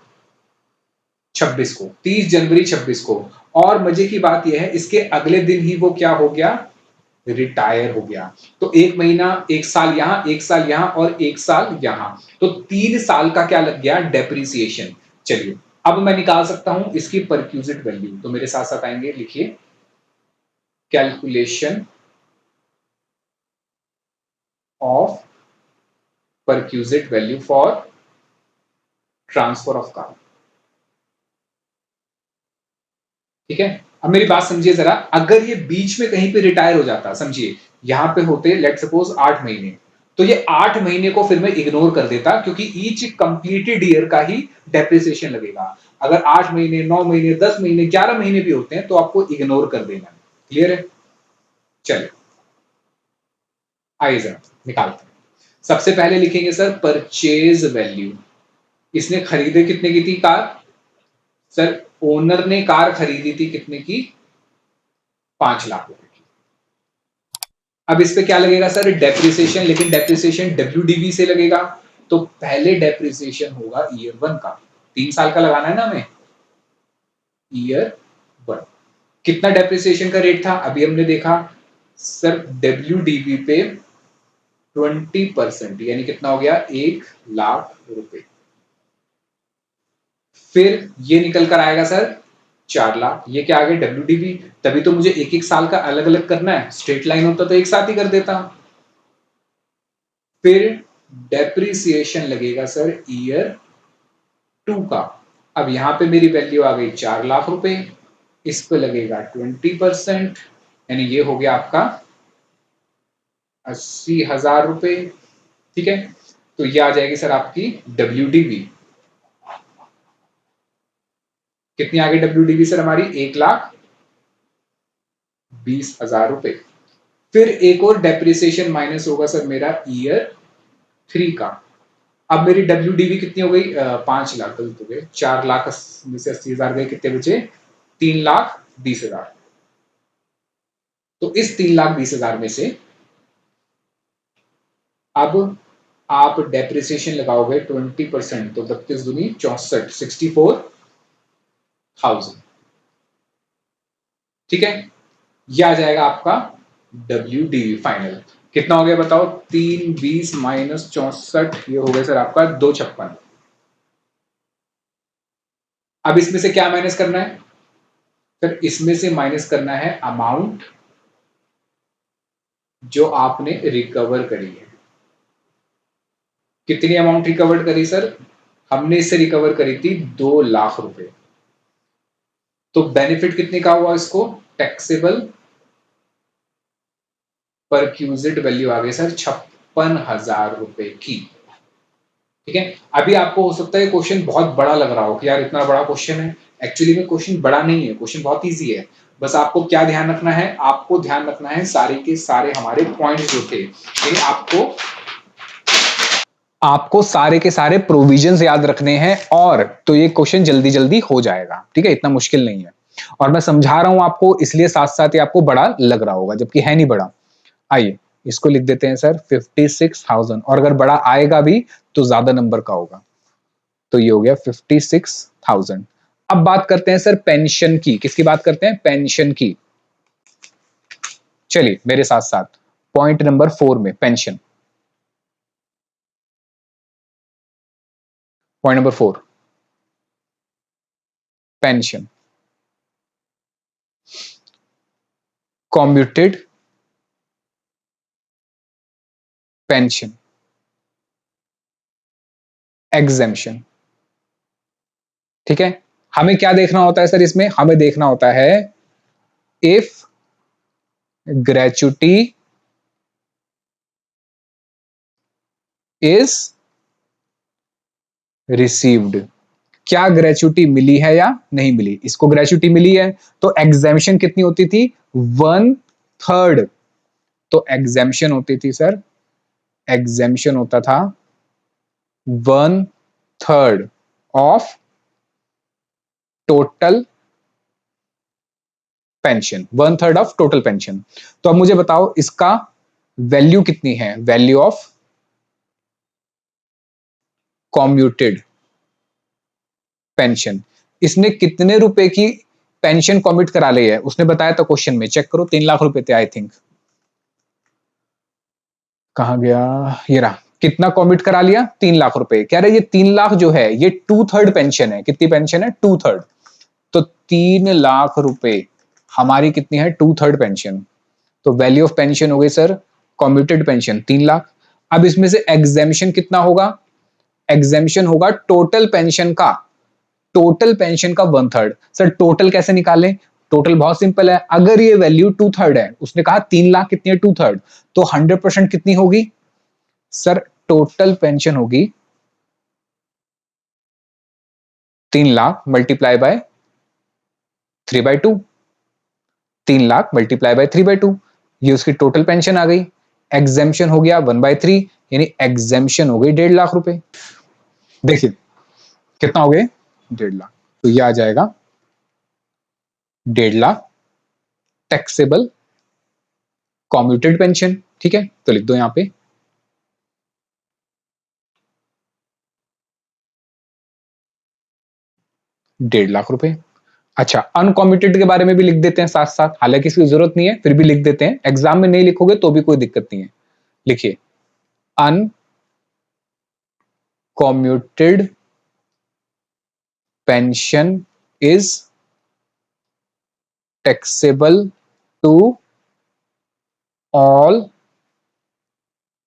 2026 को, 30 जनवरी 2026 को। और मजे की बात यह है, इसके अगले दिन ही वो क्या हो गया, रिटायर हो गया। तो 1 महीना, 1 साल यहां, 1 साल यहां और 1 साल यहां, तो 3 साल का क्या लग गया, डेप्रिसिएशन। चलिए अब मैं निकाल सकता हूं इसकी परक्यूजिट वैल्यू, तो मेरे साथ साथ आएंगे, लिखिए calculation of perquisite value for transfer of car. ठीक है, अब मेरी बात समझिए जरा, अगर ये बीच में कहीं पे रिटायर हो जाता, समझिए यहां पे होते लेट सपोज 8 महीने, तो ये 8 महीने को फिर मैं इग्नोर कर देता, क्योंकि ईच कंप्लीटेड ईयर का ही डेप्रिसिएशन लगेगा। अगर 8 महीने, 9 महीने, 10 महीने, 11 महीने भी होते हैं तो आपको इग्नोर कर देना। क्लियर है? चलिए आइए जरा निकालते हैं। सबसे पहले लिखेंगे सर परचेज वैल्यू। इसने खरीदे कितने की थी कार? सर ओनर ने कार खरीदी थी कितने की? 5 लाख रुपए की। अब इस पे क्या लगेगा सर? डेप्रिसिएशन, लेकिन डेप्रिसिएशन डब्ल्यूडीवी से लगेगा, तो पहले डेप्रिसिएशन होगा ईयर 1 का। 3 साल का लगाना है ना हमें, ईयर 1। कितना डेप्रिसिएशन का रेट था अभी हमने देखा सर? डब्ल्यूडीवी पे 20%, यानी कितना हो गया? 1 लाख रुपए। फिर ये निकल कर आएगा सर 4 लाख। ये क्या आ गया? डब्ल्यूडीवी। तभी तो मुझे एक एक साल का अलग अलग करना है, स्ट्रेट लाइन होता तो एक साथ ही कर देता। फिर डेप्रिसिएशन लगेगा सर ईयर 2 का। अब यहां पे मेरी वैल्यू आ गई 4 लाख रुपए, इस पे लगेगा 20%, यानी ये हो गया आपका 80,000 रुपए। ठीक है, तो ये आ जाएगी सर आपकी डब्ल्यूडीवी। कितनी आ गई डब्ल्यूडीवी सर हमारी? 1,20,000 रुपए। फिर एक और डेप्रिसिएशन माइनस होगा सर मेरा ईयर 3 का। अब मेरी डब्ल्यूडीवी कितनी हो गई? 5 लाख, गलत हो गए, 4 लाख में से 80,000 गए, कितने बचे? 3,20,000। तो इस 3,20,000 में से अब आप डेप्रिसिएशन लगाओगे 20%, तो 32 दूनी 64, 64,000। ठीक है, यह आ जाएगा आपका डब्ल्यूडीवी फाइनल। कितना हो गया बताओ? 320 माइनस 64, ये हो गया सर आपका 256। अब इसमें से क्या माइनस करना है? फिर इसमें से माइनस करना है अमाउंट जो आपने रिकवर करी है। कितनी अमाउंट रिकवर करी सर? हमने इससे रिकवर करी थी 2 लाख रुपए। तो बेनिफिट कितने का हुआ इसको? टैक्सेबल परक्यूजिट वैल्यू आ गई सर 56,000 रुपए की। ठीक है, अभी आपको हो सकता है क्वेश्चन बहुत बड़ा लग रहा हो कि यार इतना बड़ा क्वेश्चन है। एक्चुअली में क्वेश्चन बड़ा नहीं है, क्वेश्चन बहुत इजी है। बस आपको क्या ध्यान रखना है? आपको ध्यान रखना है सारे के सारे हमारे पॉइंट्स जो थे, आपको सारे के सारे प्रोविजंस याद रखने हैं, और तो ये क्वेश्चन जल्दी जल्दी हो जाएगा। ठीक है, इतना मुश्किल नहीं है, और मैं समझा रहा हूं आपको, इसलिए साथ साथ ही आपको बड़ा लग रहा होगा, जबकि है नहीं बड़ा। आइए इसको लिख देते हैं सर 56,000, और अगर बड़ा आएगा भी तो ज्यादा नंबर का होगा। तो ये हो गया 56,000। अब बात करते हैं सर पेंशन की। किसकी बात करते हैं? पेंशन की। चलिए मेरे साथ साथ पॉइंट नंबर 4 में pension. Point number 4 pension, commuted pension, exemption. ठीक है, हमें क्या देखना होता है सर इसमें? हमें देखना होता है इफ ग्रेचुटी इज रिसीव्ड। क्या ग्रेचुटी मिली है या नहीं मिली? इसको ग्रेचुटी मिली है, तो एग्जेम्पशन कितनी होती थी? 1/3। तो एग्जेम्पशन होती थी सर, एग्जेम्पशन होता था 1/3 of total pension. 1/3 of total pension. तो अब मुझे बताओ इसका वैल्यू कितनी है? Value of commuted pension. इसने कितने रुपए की पेंशन कॉम्यूट करा ली है? उसने बताया था क्वेश्चन में, चेक करो, 3 लाख रुपए थे आई थिंक। कहां गया? ये रहा। कितना कॉम्यूट करा लिया? 3 लाख रुपए। कह रहे ये 3 लाख जो है ये 2/3 पेंशन है। कितनी पेंशन है? 2/3। तो 3 लाख रुपए हमारी कितनी है? 2/3 पेंशन। तो वैल्यू ऑफ पेंशन हो गई सर कॉम्यूटेड पेंशन 3 लाख। अब इसमें से एग्जेम्पशन कितना होगा? एग्जेम्पशन होगा टोटल पेंशन का, टोटल पेंशन का 1/3। सर टोटल कैसे निकालें? टोटल बहुत सिंपल है, अगर ये वैल्यू 2/3 है, उसने कहा 3 लाख कितनी है? 2/3, तो 100% कितनी होगी? सर टोटल पेंशन होगी 3 lakh multiply by 3/2, 3 lakh multiply by 3/2, ये उसकी टोटल पेंशन आ गई। एग्जेम्पशन हो गया 1/3, यानी एग्जेम्पशन हो गई 1.5 लाख रुपए। देखिए कितना हो गए? 1.5 लाख। तो ये आ जाएगा 1.5 लाख टैक्सेबल कॉम्यूटेड पेंशन। ठीक है, तो लिख दो यहां पे 1.5 लाख रुपए। अच्छा, अनकॉम्यूटेड के बारे में भी लिख देते हैं साथ साथ, हालांकि इसकी जरूरत नहीं है, फिर भी लिख देते हैं, एग्जाम में नहीं लिखोगे तो भी कोई दिक्कत नहीं है। लिखिए uncommuted pension is taxable to all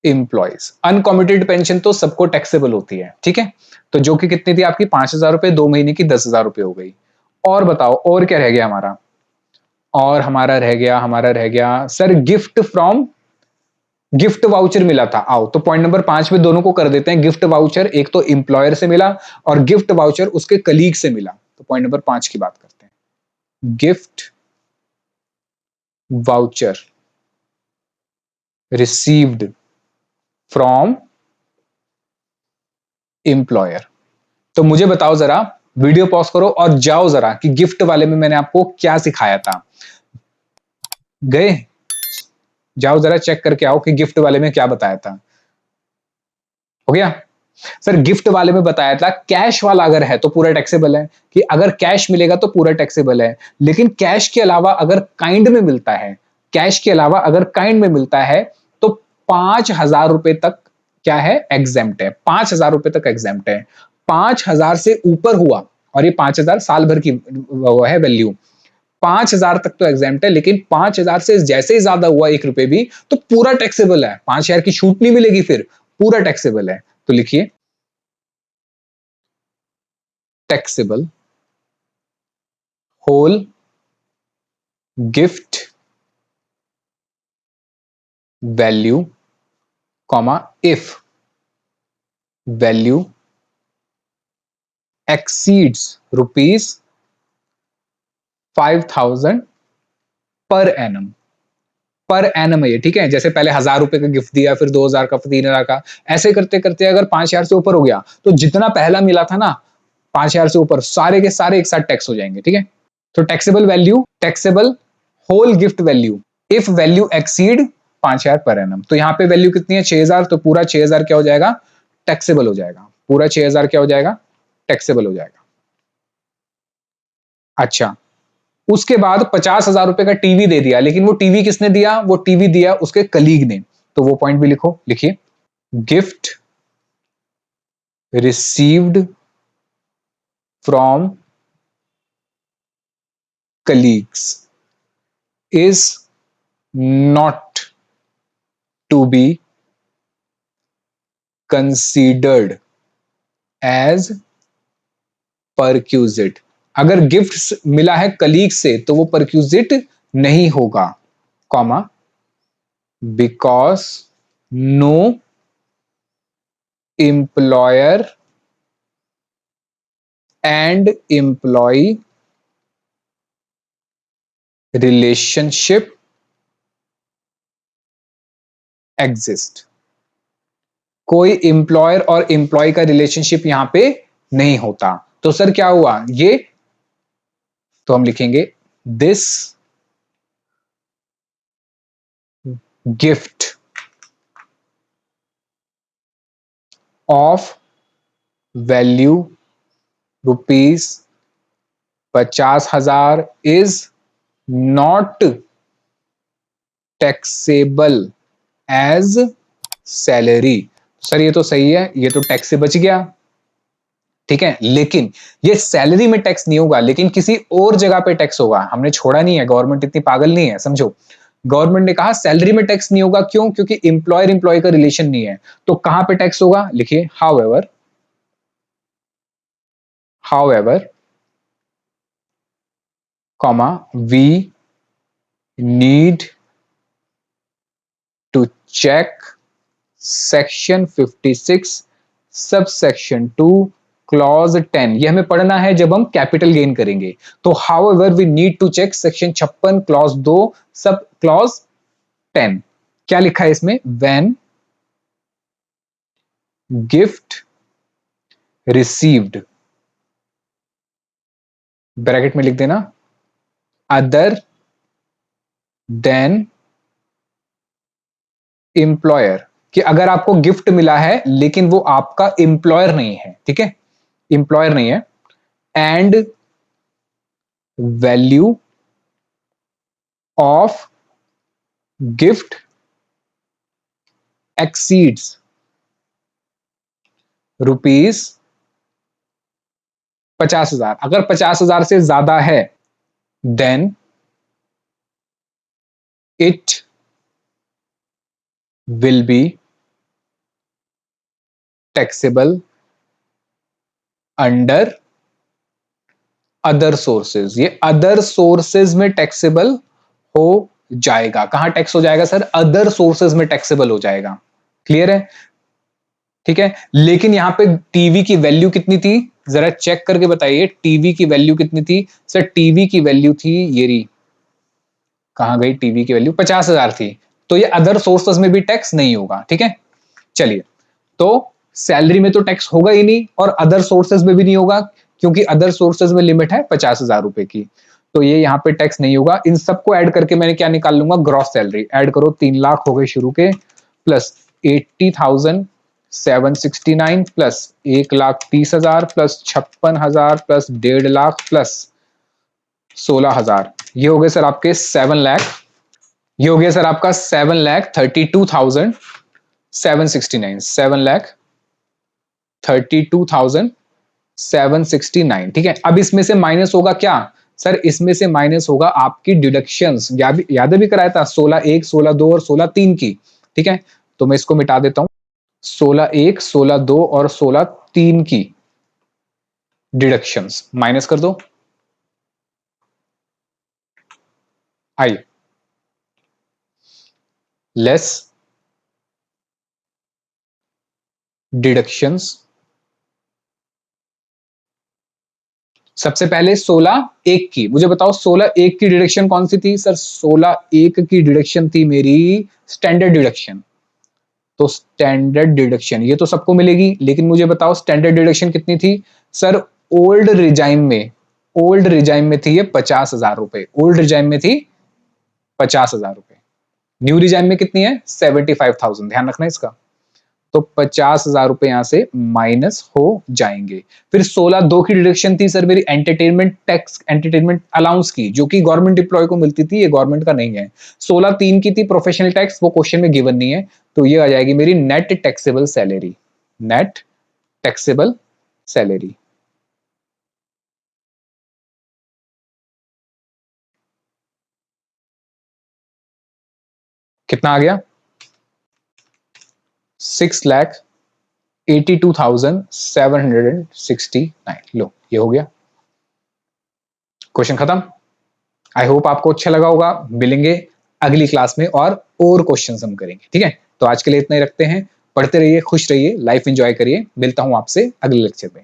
employees. Uncommuted pension तो सबको टैक्सेबल होती है, ठीक है। तो जो कि कितनी थी आपकी? 5,000 रुपए, 2 महीने की 10,000 रुपए हो गई। और बताओ और क्या रह गया हमारा? और हमारा रह गया sir gift from, gift voucher मिला था। आओ तो पॉइंट नंबर 5 में दोनों को कर देते हैं। गिफ्ट वाउचर एक तो एम्प्लॉयर से मिला और गिफ्ट वाउचर उसके कलीग से मिला, तो पॉइंट नंबर 5 की बात करते हैं। Gift voucher received from employer. तो मुझे बताओ जरा, वीडियो पॉज करो और जाओ जरा कि गिफ्ट वाले में मैंने आपको क्या सिखाया था। गए? जाओ जरा चेक करके आओ कि गिफ्ट वाले में क्या बताया था। हो गया? सर गिफ्ट वाले में बताया था कैश वाला अगर है तो पूरा टैक्सेबल है, कि अगर कैश मिलेगा तो पूरा टैक्सेबल है, लेकिन कैश के अलावा अगर काइंड में मिलता है, कैश के अलावा अगर काइंड में मिलता है तो 5,000 रुपए तक क्या है? एग्जेम्प्ट है। 5,000 रुपए तक एग्जेम्प्ट है। 5,000 से ऊपर हुआ, और ये 5,000 साल भर की वो है वैल्यू, 5,000 तक तो एग्जेम्प्ट है, लेकिन 5,000 से जैसे ही ज्यादा हुआ 1 रुपए भी तो पूरा टैक्सेबल है। 5,000 की छूट नहीं मिलेगी, फिर पूरा टैक्सेबल है। तो लिखिए taxable whole gift value comma if value exceeds ₹5,000 per annum. Per annum है ये, ठीक है। जैसे पहले 1,000 रुपए का गिफ्ट दिया, फिर 2,000 का, फिर 3,000 का, ऐसे करते करते अगर 5,000 से ऊपर हो गया तो जितना पहला मिला था ना 5,000 से ऊपर, सारे के सारे एक साथ टैक्स हो जाएंगे, ठीक है। तो taxable value, taxable whole gift value if value exceed 5,000 per annum. तो यहाँ पे वैल्यू कितनी है? 6,000, तो पूरा 6,000 क्या हो जाएगा? टैक्सेबल हो जाएगा। पूरा 6,000 क्या हो जाएगा? टैक्सेबल हो जाएगा। अच्छा, उसके बाद 50,000 रुपए का टीवी दे दिया, लेकिन वो टीवी किसने दिया? वो टीवी दिया उसके कलीग ने, तो वो पॉइंट भी लिखो। लिखिए gift received from colleagues is not to be considered as perquisite. अगर गिफ्ट मिला है कलीग से तो वो परक्यूजिट नहीं होगा, comma because no employer and employee relationship exist. कोई एम्प्लॉयर और एम्प्लॉय का रिलेशनशिप यहां पे नहीं होता। तो सर क्या हुआ ये? तो हम लिखेंगे this gift of value ₹50,000 is not taxable as salary. Sir ये तो सही है, ये तो टैक्स से बच गया, ठीक है, लेकिन ये सैलरी में टैक्स नहीं होगा, लेकिन किसी और जगह पे टैक्स होगा। हमने छोड़ा नहीं है, गवर्नमेंट इतनी पागल नहीं है, समझो। गवर्नमेंट ने कहा सैलरी में टैक्स नहीं होगा, क्यों? क्योंकि एम्प्लॉयर एम्प्लॉय का रिलेशन नहीं है। तो कहां पे टैक्स होगा? लिखिए however comma we need to check section 56 sub section 2 clause 10। ये हमें पढ़ना है जब हम कैपिटल गेन करेंगे। तो however we need to check section 56 clause 2 sub clause 10। क्या लिखा है इसमें? व्हेन गिफ्ट रिसीव्ड, ब्रैकेट में लिख देना, अदर देन एम्प्लॉयर, कि अगर आपको गिफ्ट मिला है लेकिन वो आपका एम्प्लॉयर नहीं है, ठीक है, एम्प्लॉयर नहीं है, and value of gift exceeds rupees 50,000, अगर 50,000 से ज्यादा है then it will be taxable under other sources. ये अदर सोर्सेज में टैक्सेबल हो जाएगा। कहां टैक्स हो जाएगा सर? अदर सोर्सेज में टैक्सेबल हो जाएगा। क्लियर है? ठीक है, लेकिन यहां पे टीवी की वैल्यू कितनी थी, जरा चेक करके बताइए, टीवी की वैल्यू कितनी थी? सर टीवी की वैल्यू थी ये रही, कहां गई टीवी की वैल्यू? 50,000 थी। तो ये अदर सोर्सेज में भी टैक्स नहीं होगा। ठीक है, चलिए, तो सैलरी में तो टैक्स होगा ही नहीं और अदर सोर्सेज में भी नहीं होगा, क्योंकि अदर सोर्सेज में लिमिट है 50,000 रुपए की। तो ये यहाँ पे टैक्स नहीं होगा। इन सबको ऐड करके मैंने क्या निकाल लूंगा? Gross salary. ऐड करो, 3 लाख हो गए शुरू के, plus 80,769 plus 1,30,000 plus 56,000 plus 1.5 lakh plus 16,000, ये हो गए सर आपके 7 लाख। ये हो गया सर आपका 7,32,769, 7,32,769। ठीक है, अब इसमें से माइनस होगा क्या सर? इसमें से माइनस होगा आपकी डिडक्शंस। याद भी कराया था 16/1, 16/2 और 16/3 की। ठीक है, तो मैं इसको मिटा देता हूं, 16/1, 16/2 और 16/3 की डिडक्शंस माइनस कर दो। आइए, लेस डिडक्शंस। सबसे पहले 16/1 की, मुझे बताओ 16/1 की डिडक्शन कौन सी थी सर? 16/1 की डिडक्शन थी मेरी स्टैंडर्ड डिडक्शन। तो स्टैंडर्ड डिडक्शन ये तो सबको मिलेगी, लेकिन मुझे बताओ स्टैंडर्ड डिडक्शन कितनी थी सर? ओल्ड रिजाइम में, ओल्ड रिजाइम में थी ये 50,000 रुपए। ओल्ड रिजाइम में थी 50,000 रुपए। न्यू रिजाइम में कितनी है? 75,000। ध्यान रखना इसका। तो 50,000 रुपए यहां से माइनस हो जाएंगे। फिर 16/2 की डिडक्शन थी सर मेरी एंटरटेनमेंट टैक्स, एंटरटेनमेंट अलाउंस की, जो कि गवर्नमेंट एम्प्लॉय को मिलती थी, ये गवर्नमेंट का नहीं है। 16/3 की थी प्रोफेशनल टैक्स, वो क्वेश्चन में गिवन नहीं है। तो ये आ जाएगी मेरी net taxable salary. Net taxable salary कितना आ गया? 6,82,769। लो, ये हो गया, क्वेश्चन खत्म। आई होप आपको अच्छा लगा होगा। मिलेंगे अगली क्लास में और क्वेश्चन हम करेंगे। ठीक है, तो आज के लिए इतना ही रखते हैं। पढ़ते रहिए, खुश रहिए, लाइफ एंजॉय करिए। मिलता हूं आपसे अगले लेक्चर में।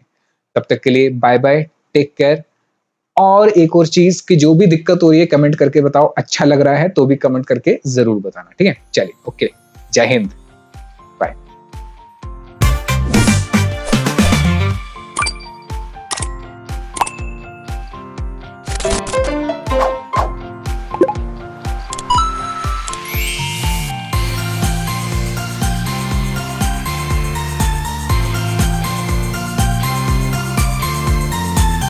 तब तक के लिए बाय बाय, टेक केयर। और एक और चीज कि जो भी दिक्कत हो रही है कमेंट करके बताओ, अच्छा लग रहा है तो भी कमेंट करके जरूर बताना। ठीक है, चलिए, ओके, जय हिंद।